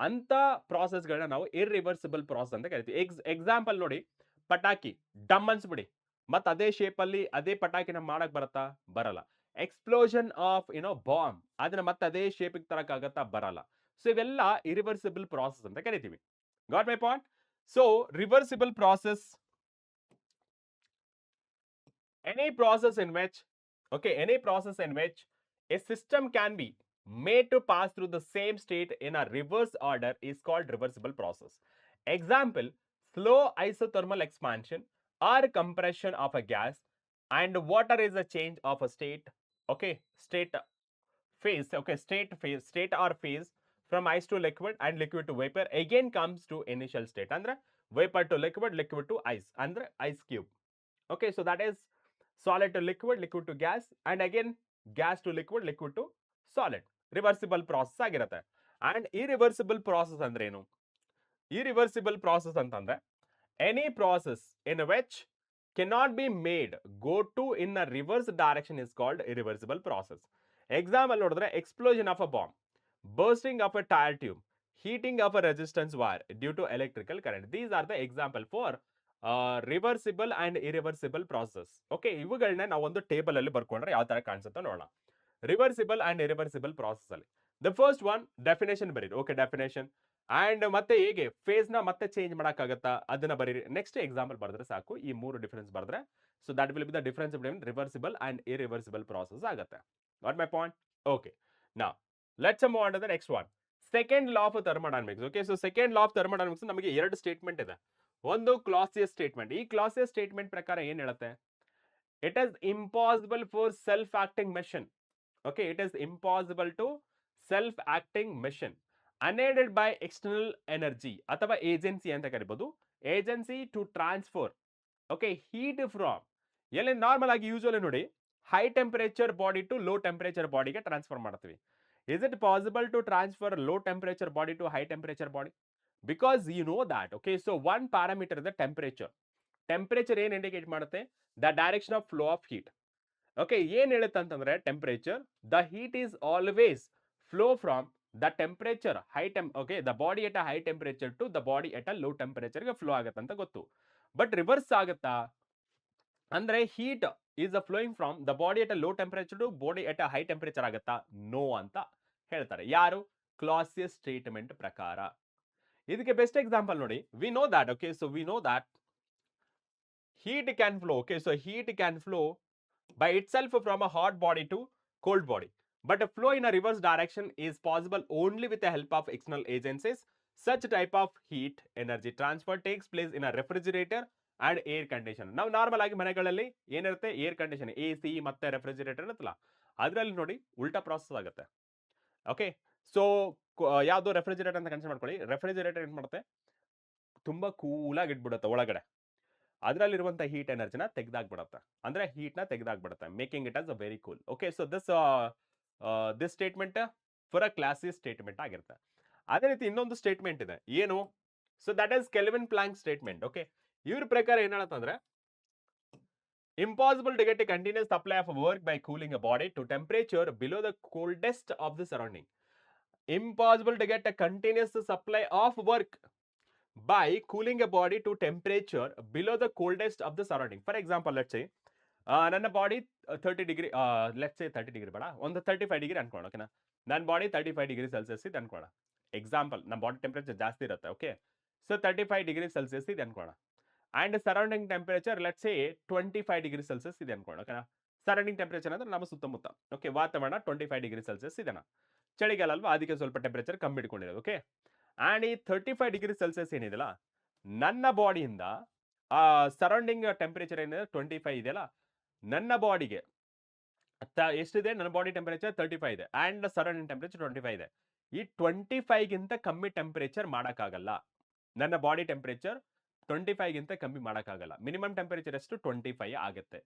ಅಂತ ಪ್ರಾಸೆಸ್ಗಳನ್ನ ನಾವು ಇರ್ರಿವರ್ಸಿಬಲ್ ಪ್ರಾಸೆಸ್ ಅಂತ ಕರಿತೀವಿ. ಎಕ್ಸಾಂಪಲ್ ನೋಡಿ, ಪಟಾಕಿ ಡಮ್ ಅನ್ಸ್ಬಿಡಿ, ಮತ್ ಅದೇ ಶೇಪ್ ಅಲ್ಲಿ ಅದೇ ಪಟಾಕಿನ ಮಾಡಕ್ ಬರತ್ತಾ? ಬರಲ್ಲ. ಎಕ್ಸ್ಪ್ಲೋಷನ್ ಆಫ್ ಬಾಂಬ್, ಅದನ್ನ ಮತ್ತೆ ಅದೇ ಶೇಪ್ ತರಕ್ಕಾಗತ್ತಾ? ಬರಲ್ಲ. ಸೊ ಇವೆಲ್ಲ ಇರಿವರ್ಸಿಬಲ್ ಪ್ರಾಸೆಸ್ ಅಂತ ಕರಿತೀವಿ. Got my point? So reversible process, any process in which a system can be made to pass through the same state in a reverse order is called reversible process. Example, slow isothermal expansion or compression of a gas, and water is a change of a state. Okay, state or phase from ice to liquid and liquid to vapor again comes to initial state ಅಂದ್ರೆ vapor to liquid, liquid to ice ಅಂದ್ರೆ ice cube. Okay, so that is solid to liquid, liquid to gas and again gas to liquid, liquid to solid. Reversible process ಆಗಿರುತ್ತೆ. And irreversible process ಅಂದ್ರೆ ಏನು? Irreversible process ಅಂತಂದ್ರೆ any process in which cannot be made go to in a reverse direction is called irreversible process. Example ನೋಡಿದ್ರೆ explosion of a bomb, bursting of a tire tube, heating of a resistance wire due to electrical current. These are the example for reversible and irreversible process. Okay, ಇವುಗಳನ್ನ ನಾವು ಒಂದು table ಅಲ್ಲಿ ಬರ್ಕೊಂಡ್ರೆ ಯಾವ ತರ ಕಾಣಿಸುತ್ತೆ ನೋಡೋಣ. Reversible and irreversible process ಅಲ್ಲಿ the first one definition ಬರೀರಿ. ಓಕೆ, ಡೆಫಿನೇಷನ್ ಅಂಡ್ ಮತ್ತೆ ಹೇಗೆ ಫೇಸ್ ನ ಮತ್ತೆ ಚೇಂಜ್ ಮಾಡಕ್ಕಾಗತ್ತಾ ಅದನ್ನ ಬರೀರಿ. ನೆಕ್ಸ್ಟ್ ಎಕ್ಸಾಂಪಲ್ ಬರೆದ್ರೆ ಸಾಕು. ಈ ಮೂರು ಡಿಫರೆನ್ಸ್ ಬರೆದ್ರೆ so that will be the difference between reversible and irreversible process ಆಗುತ್ತೆ. What my point? Okay, now let's move on to the next one. Second law of thermodynamics. Okay, so second law of thermodynamics ನಮಗೆ ಎರಡು statement ಇದೆ. ಒಂದು Clausius statement. ಈ Clausius statement ಪ್ರಕಾರ ಏನ್ ಹೇಳುತ್ತೆ? It is impossible for self acting machine. Okay, it is impossible to self-acting machine unaided by external energy ಅಥವಾ agency ಅಂತ ಕರಿಬಹುದು. Agency to transfer heat from ಎಲ್ಲಿ ನಾರ್ಮಲ್ ಆಗಿ ಯೂಶುವಲಿ ನೋಡಿ high temperature body to low temperature ಬಾಡಿಗೆ transfer ಮಾಡ್ತೀವಿ. Is it possible to transfer low temperature body to high temperature body? Because you know that. Okay, so one parameter ಇದೆ temperature. Temperature ಏನ್ indicate ಮಾಡುತ್ತೆ? The direction of flow of heat. Okay, ಏನ್ ಹೇಳುತ್ತೆ ಅಂತಂದ್ರೆ temperature the heat is always flow from the temperature high okay the body at a high temperature to the body at a low temperature ಗೆ flow ಆಗುತ್ತೆ ಅಂತ ಗೊತ್ತು. But reverse ಆಗುತ್ತಾ ಅಂದ್ರೆ heat is a flowing from the body at a low temperature to body at a high temperature ಆಗುತ್ತಾ? No ಅಂತ ಹೇಳ್ತಾರೆ. ಯಾರು? ಕ್ಲಾಸಿಯಸ್ ಸ್ಟೇಟ್ಮೆಂಟ್ ಪ್ರಕಾರ. ಇದಕ್ಕೆ ಬೆಸ್ಟ್ ಎಕ್ಸಾಂಪಲ್ ನೋಡಿ. We know that. Okay, so we know that heat can flow. Okay, so heat can flow by itself from a hot body to cold body, but a flow in a reverse direction is possible only with the help of external agencies. Such type of heat energy transfer takes place in a refrigerator and air conditioner. ನಾವು normal ಆಗಿ ಮನೆಗಳಲ್ಲಿ ಏನಿರುತ್ತೆ? Air condition, AC ಮತ್ತೆ refrigerator ಇರುತ್ತಲ್ಲ, ಅದರಲ್ಲಿ ನೋಡಿ ಉಲ್ಟಾ process ಆಗುತ್ತೆ. ಓಕೆ, ಸೊ ಯಾವ್ದು ರೆಫ್ರಿಜರೇಟರ್ ಅಂತ ಕನ್ಸಿಡರ್ ಮಾಡ್ಕೊಳ್ಳಿ. ರೆಫ್ರಿಜರೇಟರ್ ಏನ್ ಮಾಡುತ್ತೆ? ತುಂಬಾ ಕೂಲಾಗಿ ಇಟ್ಬಿಡುತ್ತೆ ಒಳಗಡೆ. ಅದರಲ್ಲಿರುವಂತಹ ಹೀಟ್ ಎನರ್ಜಿನ ತೆಗೆದಾಕ್ಬಿಡುತ್ತೆ. ಅಂದ್ರೆ ಹೀಟ್ ನ ತೆಗೆದಾಕ್ಬಿಡುತ್ತೆ, making it as a very cool. Okay, so this statement for a Clausius statement ಆಗಿರುತ್ತೆ. ಅದೇ ರೀತಿ ಇನ್ನೊಂದು ಸ್ಟೇಟ್ಮೆಂಟ್ ಇದೆ. ಏನು? So that is Kelvin Planck statement. Okay, ಇವ್ರ ಪ್ರಕಾರ ಏನ್ ಹೇಳತ್ತಂದ್ರೆ impossible to get a continuous supply of work by cooling a body to temperature below the coldest of the surrounding. Impossible to get a continuous supply of work by cooling a body to temperature below the coldest of the surrounding. For example, let's say ನನ್ನ body 30 degree, let's say 30 degree ಬೇಡ, ಒಂದು 35 degree ಅನ್ಕೊಳ್ಳೋಣ. ಓಕೆನಾ? ನನ್ನ body 35 degree Celsius ಇದೆ ಅನ್ಕೊಳ್ಳೋಣ. Example, ನಮ್ಮ body temperature ಜಾಸ್ತಿ ಇರುತ್ತೆ. ಓಕೆ, ಸೊ 35 ಡಿಗ್ರಿ ಸೆಲ್ಸಿಯಸ್ ಇದೆ ಅನ್ಕೊಳ್ಳೋಣ. And surrounding temperature let's say 25 degree Celsius ಇದೆ ಅನ್ಕೊಳ್ಳೋಣ. ಓಕೆನಾ? ಸರೌಂಡಿಂಗ್ ಟೆಂಪರೇಚರ್ ಅಂದ್ರೆ ನಮ್ಮ ಸುತ್ತಮುತ್ತ. ಓಕೆ, ವಾತಾವರಣ 25 ಡಿಗ್ರಿ ಸೆಲ್ಸಿಯಸ್ ಇದೆನಾ? ಚಳಿಗಾಲ ಅಲ್ವಾ, ಅದಕ್ಕೆ ಸ್ವಲ್ಪ ಟೆಂಪರೇಚರ್ ಕಮ್ಮಿ ಇಟ್ಕೊಂಡಿರೋದು. ಓಕೆ, ಅಂಡ್ ಈ 35 ಡಿಗ್ರಿ ಸೆಲ್ಸಿಯಸ್ ಏನಿದೆಯಲ್ಲ, ನನ್ನ ಬಾಡಿಯಿಂದ ಸರೌಂಡಿಂಗ್ ಟೆಂಪರೇಚರ್ ಏನಿದೆ 25 ಇದೆಯಲ್ಲ, ನನ್ನ ಬಾಡಿಗೆ ಎಷ್ಟಿದೆ? ನನ್ನ ಬಾಡಿ ಟೆಂಪರೇಚರ್ 35 ಇದೆ ಅಂಡ್ ಸರೌಂಡಿಂಗ್ ಟೆಂಪರೇಚರ್ 25 ಇದೆ. ಈ 25 ಗಿಂತ ಕಮ್ಮಿ ಟೆಂಪರೇಚರ್ ಮಾಡಕ್ಕಾಗಲ್ಲ. ನನ್ನ ಬಾಡಿ ಟೆಂಪರೇಚರ್ 25 ಗಿಂತ ಕಮ್ಮಿ ಮಾಡಕ್ಕಾಗಲ್ಲ. ಮಿನಿಮಮ್ ಟೆಂಪರೇಚರ್ ಎಷ್ಟು? 25 ಆಗುತ್ತೆ.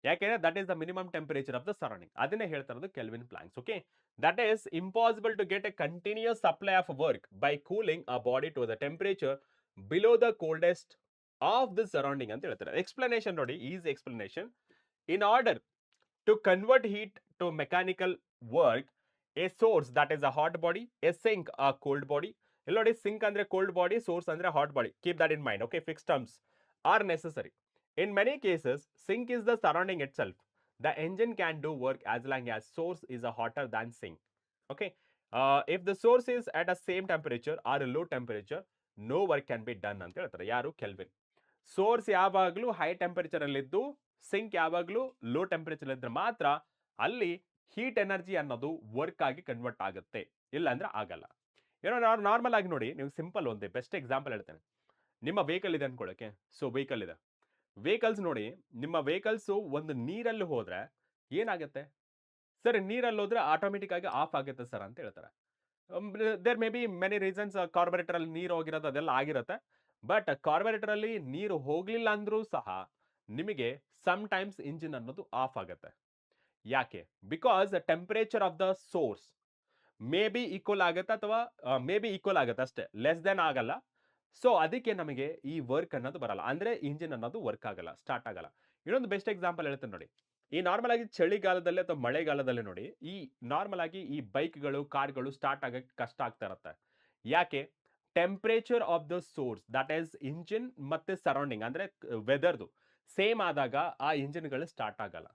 ಯಾಕೆಂದ್ರೆ that is the minimum temperature of the surrounding. ಅದನ್ನೇ ಹೇಳ್ತಾ ಇರೋದು Kelvin Planck's. Okay, that is impossible to get a continuous supply of work by cooling a body to the temperature below the coldest of the surrounding ಅಂತ ಹೇಳ್ತಾರೆ. Explanation ನೋಡಿ, easy explanation. In order to convert heat to mechanical work, a source that is a hot body, a sink a cold body. ಇಲ್ಲಿ ನೋಡಿ, sink ಅಂದ್ರೆ cold body, source ಅಂದ್ರೆ hot body. Keep that in mind. Okay, fixed terms are necessary. In many cases, sink is the surrounding itself. The engine can do work as long as source is a hotter than sink. Okay, if the source is at a same temperature or a low temperature, no work can be done ಅಂತ ಹೇಳ್ತಾರೆ. ಯಾರು? Kelvin. Source ಯಾವಾಗಲೂ high temperature ಅಲ್ಲಿ ಇದ್ದು sync ಯಾವಾಗಲೂ low temperature ಇದ್ರೆ ಮಾತ್ರ ಅಲ್ಲಿ ಹೀಟ್ ಎನರ್ಜಿ ಅನ್ನೋದು ವರ್ಕ್ ಆಗಿ ಕನ್ವರ್ಟ್ ಆಗುತ್ತೆ, ಇಲ್ಲ ಅಂದ್ರೆ ಆಗಲ್ಲ. ಏನೋ ನಾರ್ಮಲ್ ಆಗಿ ನೋಡಿ, ನೀವು ಸಿಂಪಲ್ ಒಂದೇ ಬೆಸ್ಟ್ ಎಕ್ಸಾಂಪಲ್ ಹೇಳ್ತೇನೆ. ನಿಮ್ಮ ವೆಹಿಕಲ್ ಇದೆ ಅನ್ಕೊಳ್ಳೋಕೆ. ಸೊ ವೆಹಿಕಲ್ ಇದೆ, ವೆಹಿಕಲ್ಸ್ ನೋಡಿ, ನಿಮ್ಮ ವೆಹಿಕಲ್ಸ್ ಒಂದು ನೀರಲ್ಲಿ ಹೋದ್ರೆ ಏನಾಗುತ್ತೆ? ಸರ್ ನೀರಲ್ಲಿ ಹೋದ್ರೆ ಆಟೋಮೆಟಿಕ್ ಆಗಿ ಆಫ್ ಆಗುತ್ತೆ ಸರ್ ಅಂತ ಹೇಳ್ತಾರೆ. There may be many reasons. Carburettor ಅಲ್ಲಿ ನೀರು ಹೋಗಿರೋದು ಅದೆಲ್ಲ ಆಗಿರುತ್ತೆ. ಬಟ್ ಕಾರ್ಬೊರೇಟರ್ ಅಲ್ಲಿ ನೀರು ಹೋಗ್ಲಿಲ್ಲ ಅಂದ್ರೂ ಸಹ ನಿಮಗೆ ಸಮ್ ಟೈಮ್ಸ್ ಇಂಜಿನ್ ಅನ್ನೋದು ಆಫ್ ಆಗುತ್ತೆ. ಯಾಕೆ? Because temperature of the source may be equal ಆಗುತ್ತೆ ಅಥವಾ ಮೇ ಬಿ ಈಕ್ವಲ್ ಆಗುತ್ತೆ ಅಷ್ಟೇ, ಲೆಸ್ ದೆನ್ ಆಗಲ್ಲ. ಸೊ ಅದಕ್ಕೆ ನಮಗೆ ಈ ವರ್ಕ್ ಅನ್ನೋದು ಬರಲ್ಲ, ಅಂದ್ರೆ ಇಂಜಿನ್ ಅನ್ನೋದು ವರ್ಕ್ ಆಗಲ್ಲ, ಸ್ಟಾರ್ಟ್ ಆಗಲ್ಲ. ಇನ್ನೊಂದು ಬೆಸ್ಟ್ ಎಕ್ಸಾಂಪಲ್ ಹೇಳ್ತೀನಿ ನೋಡಿ. ಈ ನಾರ್ಮಲ್ ಆಗಿ ಚಳಿಗಾಲದಲ್ಲಿ ಅಥವಾ ಮಳೆಗಾಲದಲ್ಲಿ ನೋಡಿ, ಈ ನಾರ್ಮಲ್ ಆಗಿ ಈ ಬೈಕ್ಗಳು ಕಾರ್ಗಳು ಸ್ಟಾರ್ಟ್ ಆಗಕ್ಕೆ ಕಷ್ಟ ಆಗ್ತಾ ಇರುತ್ತೆ. ಯಾಕೆ? Temperature of the source that is engine ಮತ್ತೆ ಸರೌಂಡಿಂಗ್ ಅಂದ್ರೆ ವೆದರ್ದು ಸೇಮ್ ಆದಾಗ ಆ ಇಂಜಿನ್ಗಳು ಸ್ಟಾರ್ಟ್ ಆಗಲ್ಲ.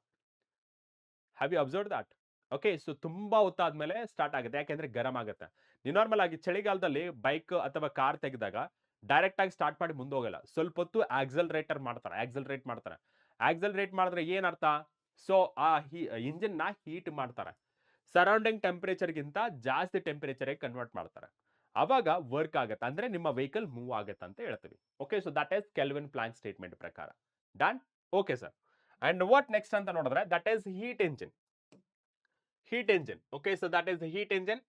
Have you observe that? Okay, so ತುಂಬಾ ಹೊತ್ತಾದ್ಮೇಲೆ ಸ್ಟಾರ್ಟ್ ಆಗುತ್ತೆ, ಯಾಕೆಂದ್ರೆ ಗರಂ ಆಗುತ್ತೆ. ನೀವು ನಾರ್ಮಲ್ ಆಗಿ ಚಳಿಗಾಲದಲ್ಲಿ ಬೈಕ್ ಅಥವಾ ಕಾರ್ ತೆಗೆದಾಗ ಡೈರೆಕ್ಟ್ ಆಗಿ ಸ್ಟಾರ್ಟ್ ಮಾಡಿ ಮುಂದೆ ಹೋಗಲ್ಲ, ಸ್ವಲ್ಪ ಹೊತ್ತು ಆಕ್ಸಲರೇಟ್ ಮಾಡ್ತಾರೆ. ಆಕ್ಸಲರೇಟ್ ಮಾಡಿದ್ರೆ ಏನ್ ಅರ್ಥ? ಸೊ ಆ ಇಂಜಿನ್ ನ ಹೀಟ್ ಮಾಡ್ತಾರೆ, ಸರೌಂಡಿಂಗ್ ಟೆಂಪರೇಚರ್ ಗಿಂತ ಜಾಸ್ತಿ ಟೆಂಪರೇಚರ್ ಕನ್ವರ್ಟ್ ಮಾಡ್ತಾರೆ. ಅವಾಗ ವರ್ಕ್ ಆಗುತ್ತೆ, ಅಂದ್ರೆ ನಿಮ್ಮ ವೆಹಿಕಲ್ ಮೂವ್ ಆಗುತ್ತೆ ಅಂತ ಹೇಳ್ತೀವಿ. Okay, so that is Kelvin Planck statement ಪ್ರಕಾರ. Done? Okay sir. And what next ಅಂತ ನೋಡಿದ್ರೆ that is heat engine. Okay, so that is the heat engine.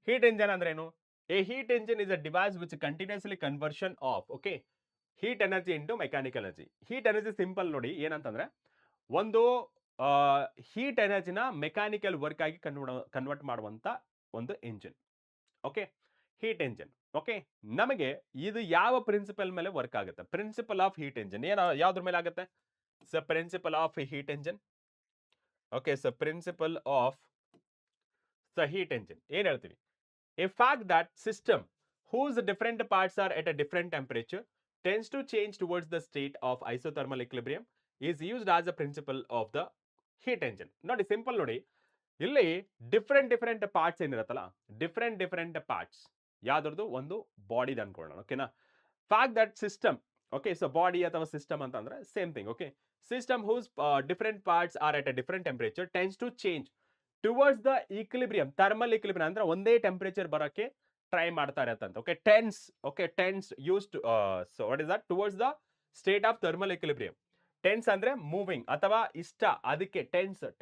Heat engine ಅಂದ್ರೇನು? A heat engine is a device which continuously conversion of, okay, heat energy into mechanical energy. Heat energy simple ನೋಡಿ ಏನಂತಂದ್ರೆ, ಒಂದು heat ಎನರ್ಜಿನ mechanical work ಆಗಿ convert ಮಾಡುವಂತ ಒಂದು engine. Okay, heat engine. Okay, ನಮಗೆ ಇದು ಯಾವ ಪ್ರಿನ್ಸಿಪಲ್ ಮೇಲೆ ವರ್ಕ್ ಆಗುತ್ತೆ? ಪ್ರಿನ್ಸಿಪಲ್ ಆಫ್ ಹೀಟ್ ಎಂಜಿನ್ ಯಾವ್ದ್ರ ಮೇಲೆ ಆಗುತ್ತೆ? So principle of heat engine. Okay, so principle of the heat engine ಏನ್ ಹೇಳ್ತೀವಿ? A fact that system whose different parts are at a different temperature tends to change towards the state of isothermal equilibrium is used as a principle of the heat engine. ನೋಡಿ simple ನೋಡಿ, ಇಲ್ಲಿ different parts ಏನಿರುತ್ತಲ್ಲ, different parts ಯಾವ್ದ್ರದ್ದು ಒಂದು body ಅನ್ಕೊಳ್ಳೋಣ. ಓಕೆನಾ? Fact that system, okay, so body ಅಥವಾ system ಅಂತ ಅಂದ್ರೆ same thing. Okay, system whose different parts are at a different temperature tends to change towards the equilibrium, thermal equilibrium ಅಂದ್ರೆ ಒಂದೇ ಟೆಂಪರೇಚರ್ ಬರೋಕೆ ಟ್ರೈ ಮಾಡ್ತಾ ಇರತ್ತಂತ. Okay, tends used, so what is that? Towards the state of thermal equilibrium. Tends ಅಂದ್ರೆ moving ಅಥವಾ ಇಷ್ಟ, ಅದಕ್ಕೆ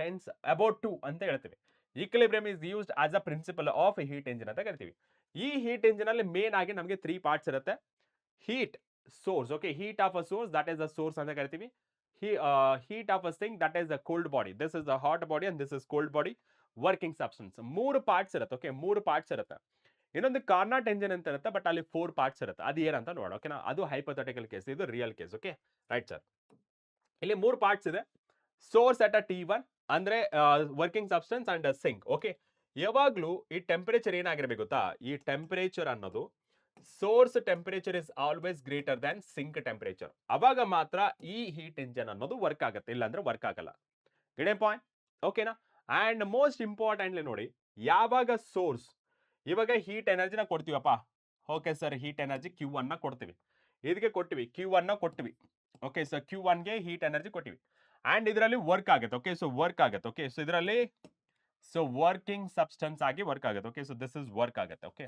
ಟೆನ್ಸ್ ಅಬೌಟ್ ಟು ಅಂತ ಹೇಳ್ತೀವಿ. Equilibrium is used as a principle of heat engine ಅಂತ ಕರಿತೀವಿ. ಈ ಹೀಟ್ ಎಂಜಿನ್ ಅಲ್ಲಿ ಮೇನ್ ಆಗಿ ನಮಗೆ 3 ಪಾರ್ಟ್ಸ್ ಇರುತ್ತೆ. Heat source, okay, heat of a source that is a source ಅಂತ ಕರಿತೀವಿ. Heat of a thing that is a cold body. This is the hot body and this is cold body. Working substance 3 parts ಇರುತ್ತೆ. Okay, 3 parts ಇರುತ್ತೆ. ಇನ್ನೊಂದು Carnot engine ಅಂತ ಇರುತ್ತೆ, but ಅಲ್ಲಿ 4 parts ಇರುತ್ತೆ. ಅದು ಏನಂತ ನೋಡೋಣ. ಓಕೆನಾ? ಅದು ಹೈಪೋಥೆಟಿಕಲ್ ಕೇಸ್, ಇದು real case. Okay, right sir. ಇಲ್ಲಿ 3 ಪಾರ್ಟ್ಸ್ ಇದೆ. ಸೋರ್ಸ್ ಅಟ್ ಅ T1 ಅಂದ್ರೆ working substance and sink. Okay, ಯಾವಾಗ್ಲೂ ಈ ಟೆಂಪರೇಚರ್ ಏನಾಗಿರ್ಬೇಕು ಗೊತ್ತಾ? ಈ ಟೆಂಪರೇಚರ್ ಅನ್ನೋದು source temperature is always greater than sink temperature. ಅವಾಗ ಮಾತ್ರ ಈ ಹೀಟ್ ಎಂಜಿನ್ ಅನ್ನೋದು ವರ್ಕ್ ಆಗುತ್ತೆ, ಇಲ್ಲಾಂದ್ರೆ ವರ್ಕ್ ಆಗಲ್ಲ. Get a point? ಓಕೆನಾ? ಅಂಡ್ ಮೋಸ್ಟ್ ಇಂಪಾರ್ಟೆಂಟ್ಲಿ ನೋಡಿ, ಯಾವಾಗ ಸೋರ್ಸ್, ಇವಾಗ ಹೀಟ್ ಎನರ್ಜಿನ ಕೊಡ್ತೀವಪ್ಪ. Okay sir, heat energy Q1 ನ ಕೊಡ್ತೀವಿ, ಇದಕ್ಕೆ ಕೊಟ್ಟಿವಿ, Q1 ನ ಕೊಟ್ಟಿವಿ. ಓಕೆ, ಸೊ Q1 ಗೆ ಹೀಟ್ ಎನರ್ಜಿ ಕೊಟ್ಟಿವಿ ಅಂಡ್ ಇದರಲ್ಲಿ ವರ್ಕ್ ಆಗುತ್ತೆ. ಓಕೆ, ಸೊ ವರ್ಕ್ ಆಗುತ್ತೆ. ಓಕೆ, ಸೊ ಇದರಲ್ಲಿ ಸೊ ವರ್ಕಿಂಗ್ ಸಬ್ಸ್ಟೆನ್ಸ್ ಆಗಿ ವರ್ಕ್ ಆಗುತ್ತೆ. Okay, so this is work ಆಗುತ್ತೆ. ಓಕೆ,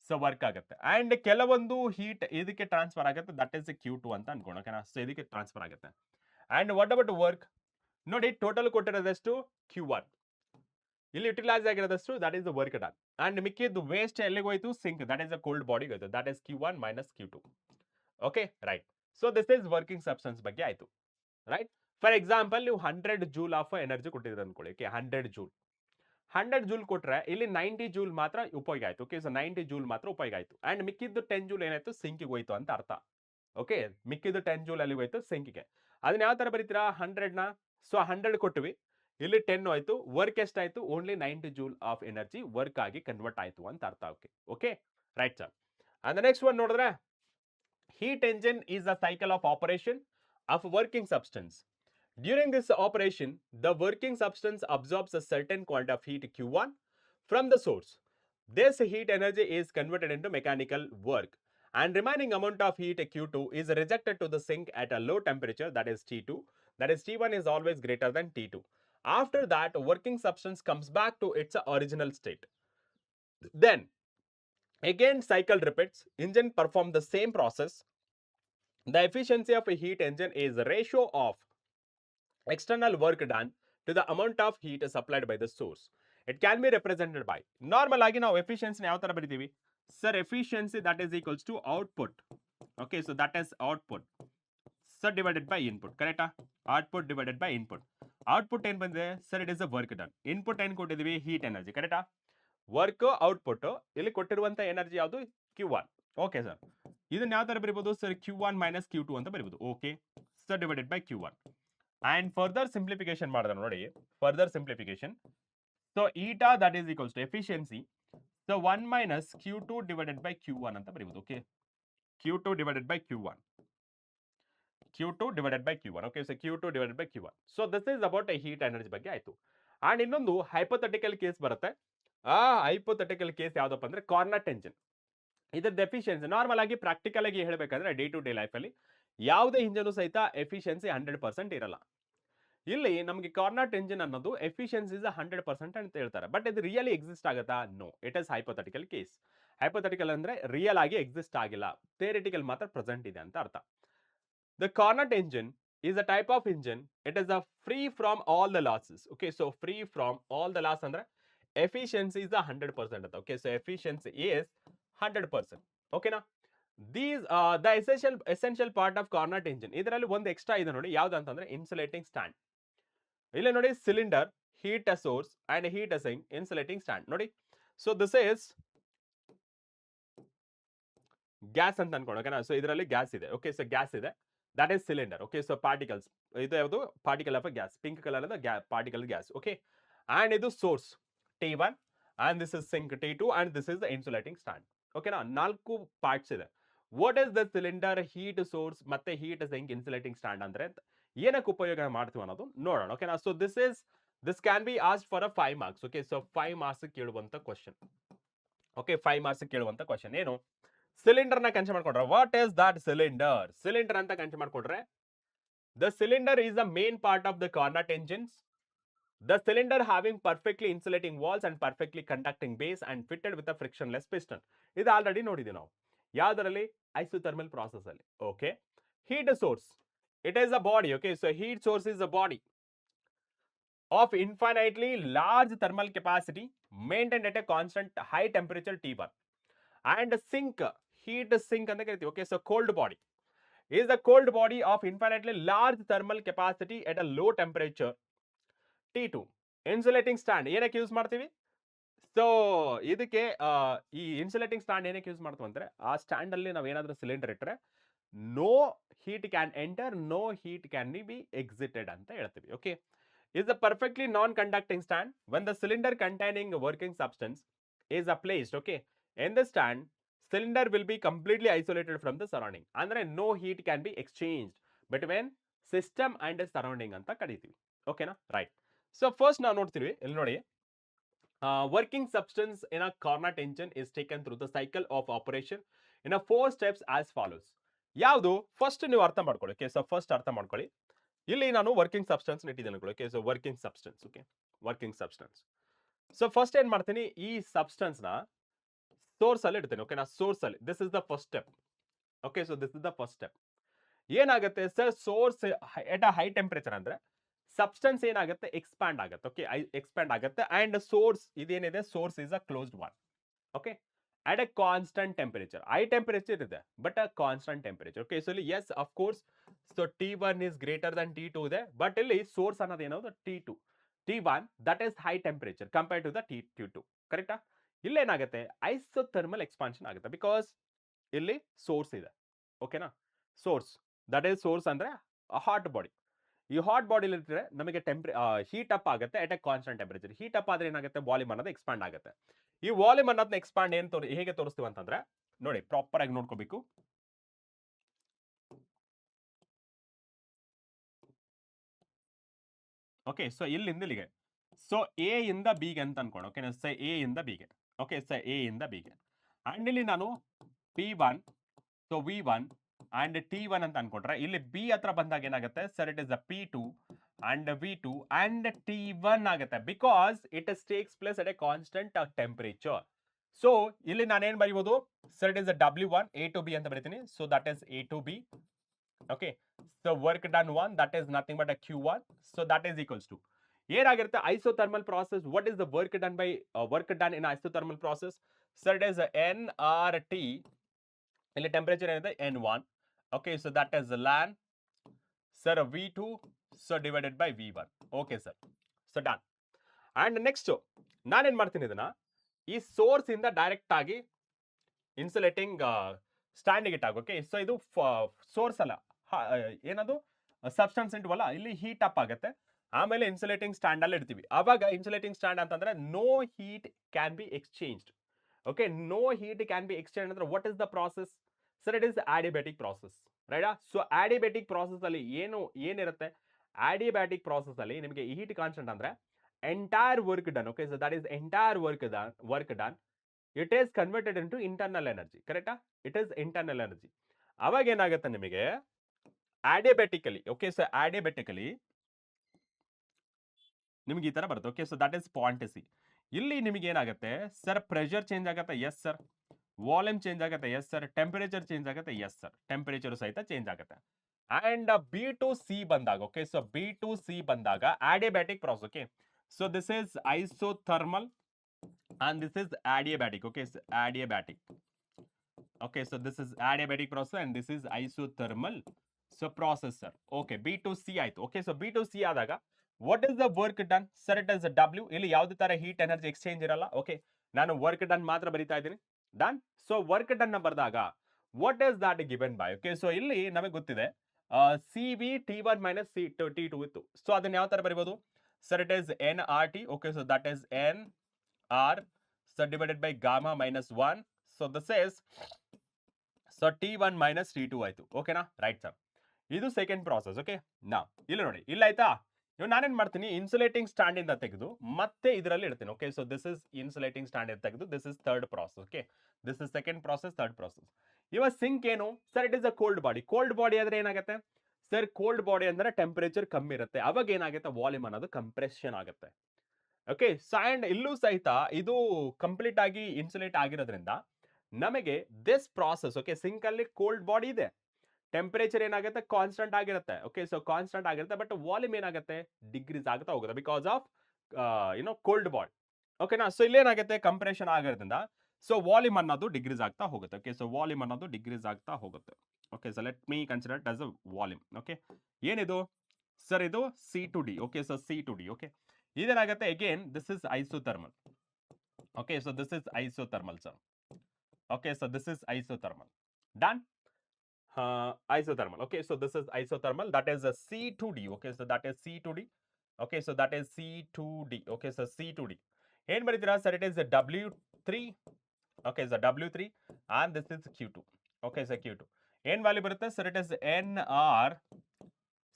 ಸೊ ವರ್ಕ್ ಆಗುತ್ತೆ ಅಂಡ್ ಕೆಲವೊಂದು ಹೀಟ್ ಇದಕ್ಕೆ ಟ್ರಾನ್ಸ್ಫರ್ ಆಗುತ್ತೆ, ದಟ್ ಇಸ್ Q2 ಅಂತ ಅನ್ಕೋಣ. ಓಕೆನಾ? ಸೊ ಇದಕ್ಕೆ ಟ್ರಾನ್ಸ್ಫರ್ ಆಗುತ್ತೆ. ಅಂಡ್ ವಾಟ್ ಅಬೌಟ್ ವರ್ಕ್ ನೋಡಿ, ಟೋಟಲ್ ಕೊಟ್ಟಿರೋದಷ್ಟು Q1, ಇಲ್ಲಿ ಯುಟಿಲೈಸ್ ಆಗಿರೋದಷ್ಟು that is the work done. And ಮಿಕ್ಕಿದ್ದು ವೇಸ್ಟ್ ಎಲ್ಲಿಗೆ ಹೋಯ್ತು? Sink, that is the cold ಬಾಡಿಗೆ ಹೋಯ್ತು, that is Q1 minus Q2. Okay, right. So this is working substance ಬಗ್ಗೆ ಆಯ್ತು, ರೈಟ್? ಫಾರ್ ಎಕ್ಸಾಂಪಲ್, ನೀವು 100 ಜೂಲ್ ಆಫ್ ಎನರ್ಜಿ ಕೊಟ್ಟಿದ್ರೆ ಅನ್ಕೊಳ್ಳಿ. ಓಕೆ, 100 ಜೂಲ್ ಕೊಟ್ರೆ ಇಲ್ಲಿ 90 ಜೂಲ್ ಮಾತ್ರ ಉಪಯೋಗ ಆಯ್ತು. ಓಕೆ, ಸೊ 90 ಜೂಲ್ ಮಾತ್ರ ಉಪಯೋಗ ಆಯ್ತು ಅಂಡ್ ಮಿಕ್ಕಿದ್ದು 10 ಜೂಲ್ ಏನಾಯ್ತು? ಸಿಂಕಿಗೆ ಹೋಯ್ತು ಅಂತ ಅರ್ಥ. ಓಕೆ, ಮಿಕ್ಕಿದ್ದು 10 ಜೂಲ್ ಅಲ್ಲಿ ಹೋಯ್ತು ಸಿಂಕಿಗೆ. ಅದನ್ನ ಯಾವ ತರ ಬರೀತೀರಾ? 100 ನ, ಸೊ 100 ಕೊಟ್ಟಿವಿ, ಇಲ್ಲಿ 10 ಆಯ್ತು, ವರ್ಕ್ ಎಷ್ಟಾಯ್ತು? Only 90 joule of energy work ಆಗಿ ಕನ್ವರ್ಟ್ ಆಯ್ತು ಅಂತ ಅರ್ಥ. Okay, okay, right sir. And next one ನೋಡಿದ್ರೆ, heat engine is a cycle of operation of working substance. During this operation, the working substance absorbs a certain quantity of heat Q1 from the source. This heat energy is converted into mechanical work and remaining amount of heat Q2 is rejected to the sink at a low temperature, that is T2. That is T1 is always greater than T2. After that, working substance comes back to its original state. Then again cycle repeats, engine perform the same process. The efficiency of a heat engine is the ratio of external work done to the amount of heat supplied by the source. It can be represented by normal ಆಗಿ ನಾವು efficiency ಯಾವ ತರ ಬರಿತೀವಿ sir efficiency that is equals to output okay so that is output sir divided by input ಕರೆಕ್ಟಾ output divided by input output ಏನ್ ಬಂದಿದೆ sir it is a work done input ಏನ್ ಕೊಟ್ಟಿದೀವಿ ಹೀಟ್ ಎನರ್ಜಿ ಕರೆಕ್ಟಾ work output ಇಲ್ಲಿ ಕೊಟ್ಟಿರುವಂತ energy ಯಾವುದು Q1 okay sir ಇದನ್ನ ಯಾವ ತರ ಬರೀಬಹುದು ಸರ್ Q1 ಮೈನಸ್ Q2 ಅಂತ ಬರೀಬಹುದು okay sir divided by Q1 and further simplification ಮಾಡಿದ್ರೆ ನೋಡಿ further simplification so eta that is equals to efficiency so 1 minus Q2 divided by Q1 ಅಂತ ಬರೀಬಹುದು okay Q2 divided by Q1 Q2 divided by Q1 okay so Q2 divided by Q1 so this is about a heat energy ಬಗ್ಗೆ ಆಯ್ತು and ಇನ್ನೊಂದು hypothetical case ಬರುತ್ತೆ ಆ hypothetical case ಯಾವ್ದಪ್ಪ ಅಂದ್ರೆ ಕಾರ್ನಟ್ engine ಇದರ ಎಫಿಷಿಯನ್ಸಿ ನಾರ್ಮಲ್ ಆಗಿ ಪ್ರಾಕ್ಟಿಕಲ್ ಆಗಿ ಹೇಳಬೇಕಂದ್ರೆ ಡೇ ಟು ಡೇ ಲೈಫ್ ಅಲ್ಲಿ ಯಾವುದೇ ಇಂಜಿನ್ ಸಹಿತ ಎಫಿಷಿಯನ್ಸಿ 100% ಇರಲ್ಲ ಇಲ್ಲಿ ನಮಗೆ ಕಾರ್ನಟ್ ಎಂಜಿನ್ ಅನ್ನೋದು ಎಫಿಷಿಯನ್ಸಿ ಇಸ್ 100% ಅಂತ ಹೇಳ್ತಾರೆ ಬಟ್ ಇದು ರಿಯಲಿ ಎಕ್ಸಿಸ್ಟ್ ಆಗುತ್ತಾ no it is hypothetical case hypothetical ಅಂದ್ರೆ ರಿಯಲ್ ಆಗಿ ಎಕ್ಸಿಸ್ಟ್ ಆಗಿಲ್ಲ ಥಿಯರಿಟಿಕಲ್ ಮಾತ್ರ ಪ್ರೆಸೆಂಟ್ ಇದೆ ಅಂತ ಅರ್ಥ The Carnot engine is a type of engine. It is a free from all the losses. Okay, so free from all the loss andre efficiency is 100%. Okay, so efficiency is 100%. Okay na? These the essential part of Carnot engine. ಇದರಲ್ಲಿ ಒಂದು extra ಇದೆ ನೋಡಿ ಯಾವುದು ಅಂತಂದ್ರೆ insulating stand. ಇಲ್ಲಿ ನೋಡಿ cylinder, heat source and heat sink insulating stand. ನೋಡಿ. So this is gas ಅಂತ ಅನ್ಕೊಳ್ಳೋಣ ಓಕೆನಾ ಸೊ ಇದರಲ್ಲಿ ಗ್ಯಾಸ್ ಇದೆ ಓಕೆ ಸೊ ಗ್ಯಾಸ್ ಇದೆ that is cylinder okay so particles ಇದು ಯಾವುದು particle of a gas pink color of the particle gas okay and ಇದು source T1 and this is sink T2 and this is the insulating stand okay ನಾ ನಾಲ್ಕು parts ಇದೆ what is the cylinder heat source ಮತ್ತೆ heat sink insulating stand ಅಂದ್ರೆ ಏನಕ್ಕೆ ಉಪಯೋಗ ಮಾಡ್ತೀವಿ ಅನ್ನೋದು ನೋಡೋಣ ಓಕೆ ನಾ so this can be asked for a 5 marks okay so 5 marks ಕೇಳುವಂತ ಕ್ವೆಶ್ಚನ್ okay 5 marks ಕೇಳುವಂತ ಕ್ವೆಶ್ಚನ್ ಏನು ಸಿಲಿಂಡರ್ ನ ಕನ್ಸಿಡರ್ ಮಾಡ್ಕೊಂಡ್ರೆ what is that cylinder cylinder ಅಂತ ಕನ್ಸಿಡರ್ ಮಾಡ್ಕೊಂಡ್ರೆ the cylinder is the main part of the Carnot engines the cylinder having perfectly insulating walls and perfectly conducting base and fitted with a frictionless piston ಇದು already ನೋಡಿದೀವಿ ನಾವು ಯಾವ್ದರಲ್ಲಿ isothermal process ಅಲ್ಲಿ okay heat source it is a body okay so heat source is a body of infinitely large thermal capacity maintained at a constant high temperature T1 and sink heat sink ಅಂತ ಕರಿತೀವಿ okay so cold body is a cold body of infinitely large thermal capacity at a low temperature T2 insulating stand ಏನಕ್ಕೆ use ಮಾಡ್ತೀವಿ so ಇದಕ್ಕೆ ಈ insulating stand ಏನಕ್ಕೆ use ಮಾಡ್ತೀವಿ ಅಂದ್ರೆ ಆ ಸ್ಟ್ಯಾಂಡ್ ಅಲ್ಲಿ ನಾವು ಏನಾದರೂ ಸಿಲಿಂಡರ್ ಇಟ್ಟರೆ no heat can enter no heat can be excited ಅಂತ ಹೇಳ್ತೀವಿ okay is a perfectly non-conducting stand when the cylinder containing a working substance is placed okay in the stand cylinder will be completely isolated from the surrounding andre no heat can be exchanged between system and surrounding anta ಕರೀತೀವಿ okay na right so first ನಾವು ನೋಡ್ತೀವಿ ಇಲ್ಲಿ ನೋಡಿ working substance in a Carnot engine is taken through the cycle of operation in a 4 steps as follows ಯಾವುದು first ನೀವು ಅರ್ಥ ಮಾಡ್ಕೊಳ್ಳಿ okay so first ಅರ್ಥ ಮಾಡ್ಕೊಳ್ಳಿ ಇಲ್ಲಿ ನಾನು ವರ್ಕಿಂಗ್ ಸಬ್ಸ್ಟೆನ್ಸ್ ಇಟ್ಟಿದ್ದೇನೆ okay so working substance okay working substance so first ಏನ್ ಮಾಡ್ತೀನಿ ಈ ಸಬ್ಸ್ಟೆನ್ಸ್ ನ ಸೋರ್ಸ್ ಅಲ್ಲಿ ಇಡ್ತೇನೆ ಓಕೆ ನಾ ಸೋರ್ಸ್ ಅಲ್ಲಿ this is the first step okay so this is the first step ಏನಾಗುತ್ತೆ sir source at a high temperature ಅಂದ್ರೆ ಸಬ್ಸ್ಟೆನ್ಸ್ ಏನಾಗುತ್ತೆ ಎಕ್ಸ್ಪ್ಯಾಂಡ್ ಆಗುತ್ತೆ ಓಕೆ ಎಕ್ಸ್ಪ್ಯಾಂಡ್ ಆಗುತ್ತೆ ಅಂಡ್ ಸೋರ್ಸ್ ಇದೇನಿದೆ source is a closed one okay at a constant temperature high temperature ಇದೆ but a constant temperature okay so ಇಲ್ಲಿ yes of course so T1 is greater than T2 ಇದೆ but ಇಲ್ಲಿ source ಅನ್ನೋದು ಏನದು T2 T1 that is high temperature compared to the T2 ಕರೆಕ್ಟಾ ಇಲ್ಲಿ ಏನಾಗುತ್ತೆ isothermal expansion ಆಗುತ್ತೆ because ಇಲ್ಲಿ source ಇದೆ ಓಕೆನಾ source that is source ಅಂದ್ರೆ ಹಾಟ್ ಬಾಡಿ ಈ ಹಾಟ್ ಬಾಡಿಲಿ ಇರ್ತದೆ ನಮಗೆ ಹೀಟ್ ಅಪ್ ಆಗುತ್ತೆ at a constant temperature heat up ಆದ್ರೆ ಏನಾಗುತ್ತೆ ವಾಲ್ಯೂಮ್ ಅನ್ನೋದು ಎಕ್ಸ್ಪಾಂಡ್ ಆಗುತ್ತೆ ಈ ವಾಲ್ಯೂಮ್ ಅನ್ನೋದನ್ನ ಎಕ್ಸ್ಪಾಂಡ್ ಹೇಗೆ ತೋರಿಸ್ತೀವಿ ಅಂತಂದ್ರೆ ನೋಡಿ ಪ್ರಾಪರ್ ಆಗಿ ನೋಡ್ಕೋಬೇಕು ಓಕೆ ಸೊ ಇಲ್ಲಿಂದ ಇಲ್ಲಿಗೆ ಸೊ ಎ ಇಂದ ಬಿಗೆ ಅಂತ ಅನ್ಕೊಂಡು ಓಕೆ ಸ ಎ ಇಂದ ಬಿಗೆ ಓಕೆ ಸ ಎ ಇಂದ ಬಿಗೆ ಅಂಡ್ ಇಲ್ಲಿ ನಾನು P1 so V1 and T1 ಅಂತ ಅನ್ಕೊಂಡ್ರೆ ಇಲ್ಲಿ ಬಿ ಹತ್ರ ಬಂದಾಗ ಏನಾಗುತ್ತೆ sir it is a P2 and V2 and T1 ಆಗುತ್ತೆ because it takes place at a constant temperature. So ಇಲ್ಲಿ ನಾನು ಏನು ಬರೀಬಹುದು sir it is a W1 A to B ಅಂತ ಬರೀತೀನಿ so that is A to B okay so work done 1 that is nothing but a Q1 so that is equals to ಏನಾಗಿರುತ್ತೆ isothermal process. What is the work done in isothermal process? Sir it is NRT. ಇಲ್ಲಿ temperature ಏನಿದೆ N1. Okay, so that is LAN sir V2 so divided by V1. Okay sir, so done. And next ನಾನೇನ್ ಮಾಡ್ತೀನಿ, ಇದನ್ನ ಈ source ಇಂದ direct ಆಗಿ insulating ಸ್ಟ್ಯಾಂಡಿಗೆ ಇಟ್ಟಾಗ. Okay, so ಇದು ಸೋರ್ಸ್ ಅಲ್ಲ, ಏನದು ಸಬ್ಸ್ಟೆನ್ಸ್ ಇಂಟವಲ್ಲ, ಇಲ್ಲಿ ಹೀಟ್ ಅಪ್ ಆಗುತ್ತೆ. ಆಮೇಲೆ ಇನ್ಸುಲೇಟಿಂಗ್ ಸ್ಟ್ಯಾಂಡ್ ಅಲ್ಲಿ ಇಡ್ತೀವಿ. ಆವಾಗ ಇನ್ಸುಲೇಟಿಂಗ್ ಸ್ಟ್ಯಾಂಡ್ ಅಂತಂದ್ರೆ no heat can be exchanged. Okay, no heat can be exchange ಅಂದ್ರೆ what is the process? Sir it is adiabatic process, ರೈಟಾ? ಸೊ ಅಡಿಯಾಬ್ಯಾಟಿಕ್ ಪ್ರಾಸೆಸ್ ಅಲ್ಲಿ ಏನಿರುತ್ತೆ? ಅಡಿಯಾಬ್ಯಾಟಿಕ್ ಪ್ರಾಸೆಸ್ ಅಲ್ಲಿ ನಿಮಗೆ ಹೀಟ್ ಕಾನ್ಸ್ಟೆಂಟ್ ಅಂದ್ರೆ entire work done. Okay, so that is entire work done it is converted into internal energy, ಕರೆಕ್ಟಾ? It is internal energy. ಅವಾಗ ಏನಾಗುತ್ತೆ ನಿಮಗೆ ಅಡಿಯಾಬ್ಯಾಟಿಕಲಿ. ಓಕೆ, ಸೊ ಅಡಿಯಾಬ್ಯಾಟಿಕಲಿ ನಿಮ್ಗೆ ಈ ತರ ಬರುತ್ತೆ. Okay, so that is point C. ಇಲ್ಲಿ ನಿಮಗೆ ಏನಾಗುತ್ತೆ ಸರ್? ಪ್ರೆಷರ್ ಚೇಂಜ್ ಆಗುತ್ತೆ, ಎಸ್ ಸರ್. ವಾಲ್ಯೂಮ್ ಚೇಂಜ್ ಆಗುತ್ತೆ, ಎಸ್ ಸರ್. ಟೆಂಪರೇಚರ್ ಚೇಂಜ್ ಆಗುತ್ತೆ, ಎಸ್ ಸರ್. ಟೆಂಪರೇಚರ್ ಸಹಿತ ಚೇಂಜ್ ಆಗುತ್ತೆ. ಅಂಡ್ B2C ಬಂದಾಗ, ಓಕೆ, ಸೊ B2C ಬಂದಾಗ ಅಡಿಯಾಬ್ಯಾಟಿಕ್ process. Okay, so this is isothermal and this is adiabatic. Okay, so adiabatic. Okay, so this is adiabatic process and this is isothermal so process, sir. Okay, B2C ಆಯ್ತು. Okay, so B2C ಆದಾಗ what is the work done? Sir, it is W. ಇಲ್ಲಿ ಯಾವುದೇ ತರ heat energy exchange ಇರಲ್ಲ. Okay, ನಾನು work done ಮಾತ್ರ ಬರಿತಾ ಇದ್ದೀನಿ. ಡನ್. ಸೊ ವರ್ಕ್ ಡನ್ ನ ಬರೆದಾಗ what is that given by? Okay, so ಇಲ್ಲಿ ನಮಗೆ ಗೊತ್ತಿದೆ CV T1 minus T2 ಇತ್ತು. ಸೊ ಅದನ್ನ ಯಾವ ತರ ಬರಿಬಹುದು? Sir it is NRT. Okay, so that is NR so divided by gamma minus 1. So this is so T1 minus T2 ಆಯ್ತು. ಓಕೆನಾ? Right sir. ಇದು ಸೆಕೆಂಡ್ ಪ್ರಾಸೆಸ್. ಓಕೆ, ನಾ ಇಲ್ಲಿ ನೋಡಿ, ಇಲ್ಲ ಆಯ್ತಾ? ಇವಾಗ ನಾನೇನ್ ಮಾಡ್ತೀನಿ, ಇನ್ಸುಲೇಟಿಂಗ್ ಸ್ಟ್ಯಾಂಡ್ ಇಂದ ತೆಗೆದು ಮತ್ತೆ ಇದರಲ್ಲಿ ಇಡ್ತೀನಿ. Okay, so this is insulating stand ಇಂದ ತೆಗೆದು this is third process. Okay, this is second process, third process. ಇವಾಗ ಸಿಂಕ್ ಏನು sir? It is a cold body. Cold body ಆದ್ರೆ ಏನಾಗುತ್ತೆ ಸರ್? ಕೋಲ್ಡ್ ಬಾಡಿ ಅಂದ್ರೆ ಟೆಂಪರೇಚರ್ ಕಮ್ಮಿ ಇರುತ್ತೆ. ಅವಾಗ ಏನಾಗುತ್ತೆ? ವಾಲ್ಯೂಮ್ ಅನ್ನೋದು ಕಂಪ್ರೆಷನ್ ಆಗುತ್ತೆ. ಓಕೆ, ಅಂಡ್ ಇಲ್ಲೂ ಸಹಿತ ಇದು ಕಂಪ್ಲೀಟ್ ಆಗಿ ಇನ್ಸುಲೇಟ್ ಆಗಿರೋದ್ರಿಂದ ನಮಗೆ ದಿಸ್ ಪ್ರಾಸೆಸ್. ಓಕೆ, ಸಿಂಕ್ ಅಲ್ಲಿ ಕೋಲ್ಡ್ ಬಾಡಿ ಇದೆ, ಟೆಂಪರೇಚರ್ ಏನಾಗುತ್ತೆ? ಕಾನ್ಸ್ಟೆಂಟ್ ಆಗಿರುತ್ತೆ. ಓಕೆ, ಸೊ ಕಾನ್ಸ್ಟೆಂಟ್ ಆಗಿರುತ್ತೆ, ಬಟ್ ವಾಲ್ಯೂಮ್ ಏನಾಗುತ್ತೆ? ಡಿಗ್ರೀಸ್ ಆಗ್ತಾ ಹೋಗುತ್ತೆ ಬಿಕಾಸ್ ಆಫ್ ಕೋಲ್ಡ್ ಬಾಡಿ. ಓಕೆನಾ? ಸೊ ಇಲ್ಲೇನಾಗುತ್ತೆ? ಕಂಪ್ರೆಷನ್ ಆಗಿರೋದ್ರಿಂದ ಸೊ ವಾಲ್ಯೂಮ್ ಅನ್ನೋದು ಡಿಗ್ರೀಸ್ ಆಗ್ತಾ ಹೋಗುತ್ತೆ. ಓಕೆ, ಸೊ ವಾಲ್ಯೂಮ್ ಅನ್ನೋದು ಡಿಗ್ರೀಸ್ ಆಗ್ತಾ ಹೋಗುತ್ತೆ. Okay, so let me consider it as a volume. Okay, ಏನಿದು ಸರ್? ಇದು C2D. Okay, so C2D. Okay, ಇದೇನಾಗುತ್ತೆ? Again this is isothermal. Okay, so this is isothermal sir. Okay, so this is isothermal. Done. Isothermal. Okay, so this is isothermal. That is a C2D. Okay, so that is C2D. Okay, so that is C2D. Okay, so C2D. ಏನ್ ಬರೀತೀರಾ sir? It is W3. Okay, so W3 and this is Q2. Okay, so Q2. ಏನ್ value ಬರುತ್ತೆ sir? It is NR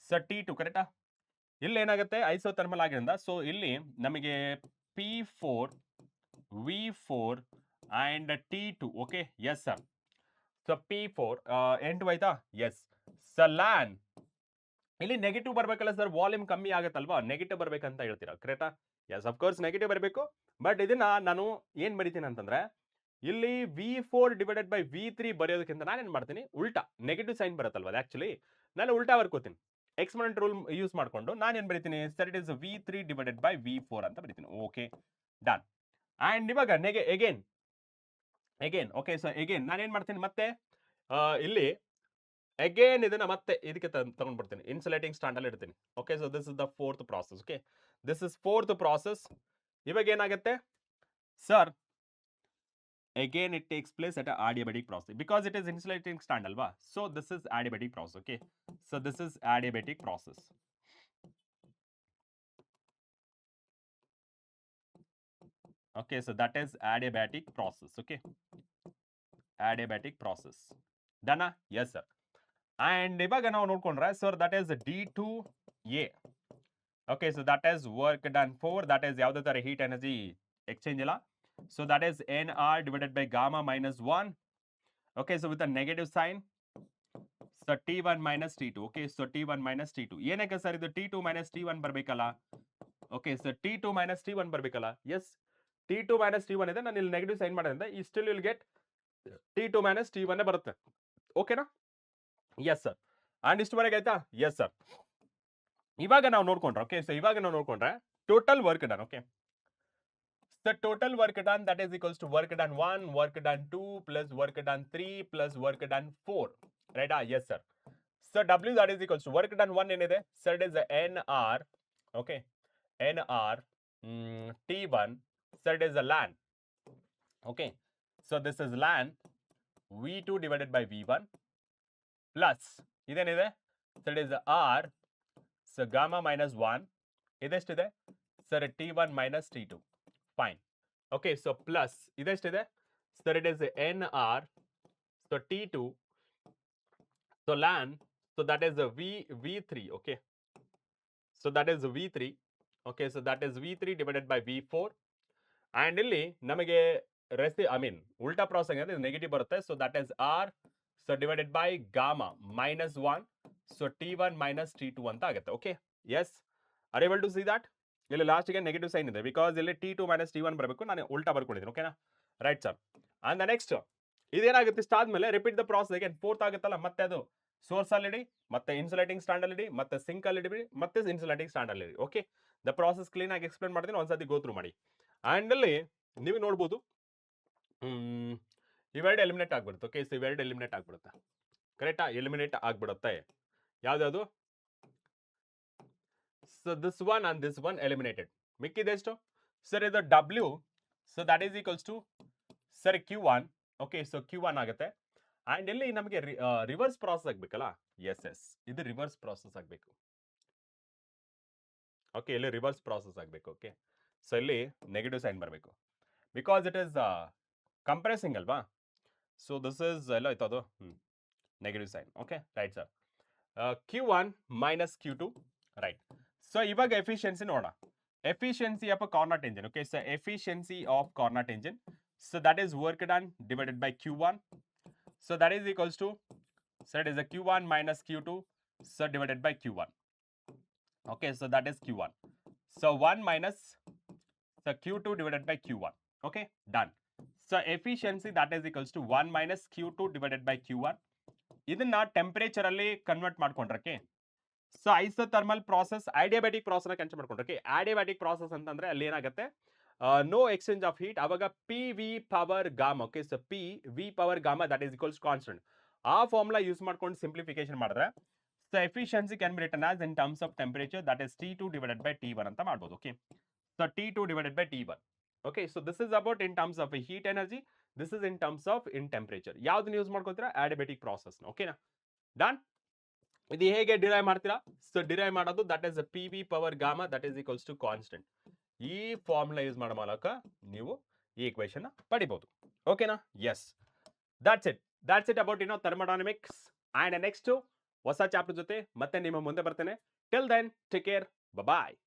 so T2, ಕರೆಕ್ಟಾ? ಇಲ್ಲಿ ಏನಾಗುತ್ತೆ? Isothermal ಆಗಿರೋದ್ರಿಂದ so ಇಲ್ಲಿ ನಮಗೆ P4 V4 and T2. Okay, yes sir. So P4 N2 ಆಯ್ತಾ? S. LAN ಇಲ್ಲಿ ನೆಗೆಟಿವ್ ಬರ್ಬೇಕಲ್ಲ ಸರ್? ವಾಲ್ಯೂಮ್ ಕಮ್ಮಿ ಆಗುತ್ತಲ್ವಾ? ನೆಗೆಟಿವ್ ಬರ್ಬೇಕಂತ ಹೇಳ್ತೀರಾ, ಕರೆಕ್ಟಾ? ಎಸ್, ಅಫ್ ಕೋರ್ಸ್ ನೆಗೆಟಿವ್ ಬರಬೇಕು. ಬಟ್ ಇದನ್ನ ನಾನು ಏನ್ ಬರಿತೀನಿ ಅಂತಂದ್ರೆ ಇಲ್ಲಿ V4 ಡಿವೈಡೆಡ್ ಬೈ V3 ಬರೆಯೋದಕ್ಕಿಂತ ನಾನೇನ್ ಮಾಡ್ತೀನಿ, ಉಲ್ಟಾ ನೆಗೆಟಿವ್ ಸೈನ್ ಬರುತ್ತಲ್ವಾ? ಆಕ್ಚುಲಿ ನಾನು ಉಲ್ಟಾ ಬರ್ಕೋತೀನಿ. ಎಕ್ಸ್ಪೋನೆಂಟ್ ರೂಲ್ ಯೂಸ್ ಮಾಡ್ಕೊಂಡು ನಾನೇನ್ ಬರಿತೀನಿ sir? It is V3 divided by V4 ಅಂತ ಬರಿತೀನಿ. Okay, done. ಅಂಡ್ ಇವಾಗ ಅಗೇನ್ ಓಕೆ, ಸೊ ಅಗೇನ್ ನಾನೇನ್ ಮಾಡ್ತೀನಿ ಮತ್ತೆ ಇಲ್ಲಿ ಅಗೇನ್ ಇದನ್ನ ಮತ್ತೆ ಇದಕ್ಕೆ ತಗೊಂಡ್ಬಿಡ್ತೀನಿ, ಇನ್ಸುಲೇಟಿಂಗ್ ಸ್ಟ್ಯಾಂಡ್ ಅಲ್ಲಿ ಇಡ್ತೀನಿ. Okay, so this is the fourth process. Okay, this is fourth process. ಇವಾಗ ಏನಾಗುತ್ತೆ sir? again it takes place at a adiabatic process because it is insulating stand alva. So this is adiabatic process. Okay, so this is adiabatic process. Okay, so that is adiabatic process. Okay, adiabatic process. Done? Yes sir. And ivaga now nodkondre sir, that is D2A. Okay, so that is work done for, that is yavado ತರ heat energy exchange illa. So that is NR divided by gamma minus 1. Okay, so with a negative sign. So T1 minus T2. Okay, so T1 minus T2. ಏನಕ್ಕೆ sir ಇದು T2 minus T1 ಬರಬೇಕಲ್ಲ? Okay, so T2 minus T1 ಬರಬೇಕಲ್ಲ? Yes, T2 minus T1 ಇದೆ, ನಾನು ಇಲ್ಲಿ negative sign ಮಾಡೋದ್ರಿಂದ ಈ still will get T2 minus T1 ಬರುತ್ತೆ. ಓಕೆನಾ? Yes sir. ಅಂಡ್ ಇಷ್ಟುವರೆಗೆ ಆಯ್ತಾ? S sir. ಇವಾಗ ನಾವು ನೋಡ್ಕೊಂಡ್ರೆ, ಓಕೆ, ಸೊ ಇವಾಗ ನಾವು ನೋಡ್ಕೊಂಡ್ರೆ total work done. Okay, the total work done, that is equals to work done 1, work done 2 plus work done 3 plus work done 4, right? Yes sir. So W, that is equals to work done 1 ಏನಿದೆ, so it is NR, okay, NR T1, so it is a LAN, okay, so this is LAN V2 divided by V1 plus ಇದೇನಿದೆ, so it is R, so gamma minus 1, ಇದೆಷ್ಟಿದೆ sir, T1 minus T2, fine, okay, so plus ಇದೆಷ್ಟಿದೆ sir, it is NR, so T2, so LAN, so that is a V3, okay, so that is V3, okay, so that is V3 divided by V4, and ಇಲ್ಲಿ ನಮಗೆ ಉಲ್ಟಾ process ಅಂದ್ರೆ negative ಬರುತ್ತೆ, so that is R, so divided by gamma minus 1, so T1 minus T2 ಅಂತ ಆಗುತ್ತೆ. Okay, yes, are you able to see that? ಇಲ್ಲಿ last ಗೆ negative sign ಇದೆ, ಬಿಕಾಸ್ ಇಲ್ಲಿ T2 minus T1 ಬರಬೇಕು, ನಾನು ಉಲ್ಟಾ ಬರ್ಕೊಂಡಿದ್ದೀನಿ. ಓಕೆನಾ, ರೈಟ್ ಸರ್. ಅಂಡ್ ನೆಕ್ಸ್ಟ್ ಇದೇನಾಗುತ್ತೆ, ಇಷ್ಟ ಆದ್ಮೇಲೆ repeat the process again, fourth ಆಗುತ್ತಲ್ಲ, ಮತ್ತೆ ಅದು ಸೋರ್ಸ್ ಅಲ್ಲಿ ಇಡಿ, ಮತ್ತೆ ಇನ್ಸುಲೇಟಿಂಗ್ ಸ್ಟ್ಯಾಂಡ್ ಅಲ್ಲಿ ಇಡಿ, ಮತ್ತೆ ಸಿಂಕ್ ಅಲ್ಲಿ ಇಡಿ, ಮತ್ತೆ ಇನ್ಸುಲೇಟಿಂಗ್ ಸ್ಟ್ಯಾಂಡ್ ಅಲ್ಲಿ ಇಡಿ. ಓಕೆ, ದ ಪ್ರಾಸೆಸ್ ಕ್ಲೀನ್ ಆಗಿ ಎಕ್ಸ್ಪ್ಲೇನ್ ಮಾಡ್ತೀನಿ, ಒಂದ್ಸತಿ ಗೋ ಥ್ರೂ ಮಾಡಿ. ಅಂಡ್ ಅಲ್ಲಿ ನೀವು ನೋಡ್ಬೋದು, ಇವೆರಡು ಎಲಿಮಿನೇಟ್ ಆಗ್ಬಿಡುತ್ತೆ. ಓಕೆ, ಸೊ ಇವೆರಡು ಎಲಿಮಿನೇಟ್ ಆಗ್ಬಿಡುತ್ತೆ, ಕರೆಕ್ಟಾ? ಎಲಿಮಿನೇಟ್ ಆಗ್ಬಿಡುತ್ತೆ. ಯಾವ್ದಾವುದು? So this one and this one eliminated. ಮಿಕ್ಕಿದೆ ಎಷ್ಟು ಸರ್? ಇದು W, so that is equals to sir Q1. Okay, so Q1 ಆಗುತ್ತೆ. ಅಂಡ್ ಇಲ್ಲಿ ನಮಗೆ ರಿವರ್ಸ್ ಪ್ರಾಸೆಸ್ ಆಗ್ಬೇಕಲ್ಲ, ಎಸ್ ಇದು ರಿವರ್ಸ್ ಪ್ರಾಸೆಸ್ ಆಗ್ಬೇಕು. ಓಕೆ, ಇಲ್ಲಿ ರಿವರ್ಸ್ ಪ್ರಾಸೆಸ್ ಆಗ್ಬೇಕು. ಓಕೆ, ಸೊ ಇಲ್ಲಿ ನೆಗೆಟಿವ್ ಸೈನ್ ಬರಬೇಕು, ಬಿಕಾಸ್ ಇಟ್ ಈಸ್ ಕಂಪ್ರೆಸಿಂಗ್ ಅಲ್ವಾ. ಸೊ ದಿಸ್ ಇಸ್ ಎಲ್ಲ ಆಯ್ತು, ಅದು negative sign. Okay, right sir. Q1 minus Q2, right. So ಇವಾಗ ಎಫಿಷಿಯನ್ಸಿ ನೋಡೋಣ. Efficiency of a Carnot engine. Okay, so efficiency of Carnot engine, so that is work done divided by Q1, so that is equals to, so it is a Q1 minus Q2, so divided by Q1. Okay, so that is Q1, so 1 minus, so Q2 divided by Q1. Okay, done. So efficiency, that is equals to 1 minus Q2 divided by Q1. ಇದನ್ನ temperature ಅಲ್ಲಿ convert ಮಾಡ್ಕೊಂಡ್ರಕ್ಕೆ, so isothermal process adiabatic process convert ಮಾಡ್ಕೊಂಡ್ರಕ್ಕೆ. Adiabatic process ಅಂತಂದ್ರೆ ಅಲ್ಲಿ ಏನಾಗುತ್ತೆ, no exchange of heat, ಅವಾಗ PV power gamma. Okay, so PV power gamma that is equals constant. ಆ formula use ಮಾಡ್ಕೊಂಡು ಸಿಂಪ್ಲಿಫಿಕೇಶನ್ ಮಾಡಿದ್ರೆ, so efficiency can be written as in terms of temperature, that is T2 divided by T1 ಅಂತ ಮಾಡ್ಬೋದು. Okay, so T2 divided by T1. Okay, so this is about in terms of heat energy, this is in terms of in temperature. ಯಾವ್ದನ್ನ use ಮಾಡ್ಕೊತೀರಾ? Adiabatic process. ಓಕೆನಾ, done. ಇದು ಹೇಗೆ derive ಮಾಡ್ತೀರಾ? So derive ಮಾಡೋದು, that is PV power gamma that is equals to constant. ಈ formula use ಮಾಡೋ ಮೂಲಕ ನೀವು ಈ ಈಕ್ವೇಶನ್ ಪಡಿಬಹುದು. ಓಕೆನಾ, yes, that's it about thermodynamics. And next ಹೊಸ ಚಾಪ್ಟರ್ ಜೊತೆ ಮತ್ತೆ ನಿಮ್ಮ ಮುಂದೆ ಬರ್ತೇನೆ. ಟಿಲ್ ದೆನ್ ಟೇಕ್ ಕೇರ್, ಬಾಯ್.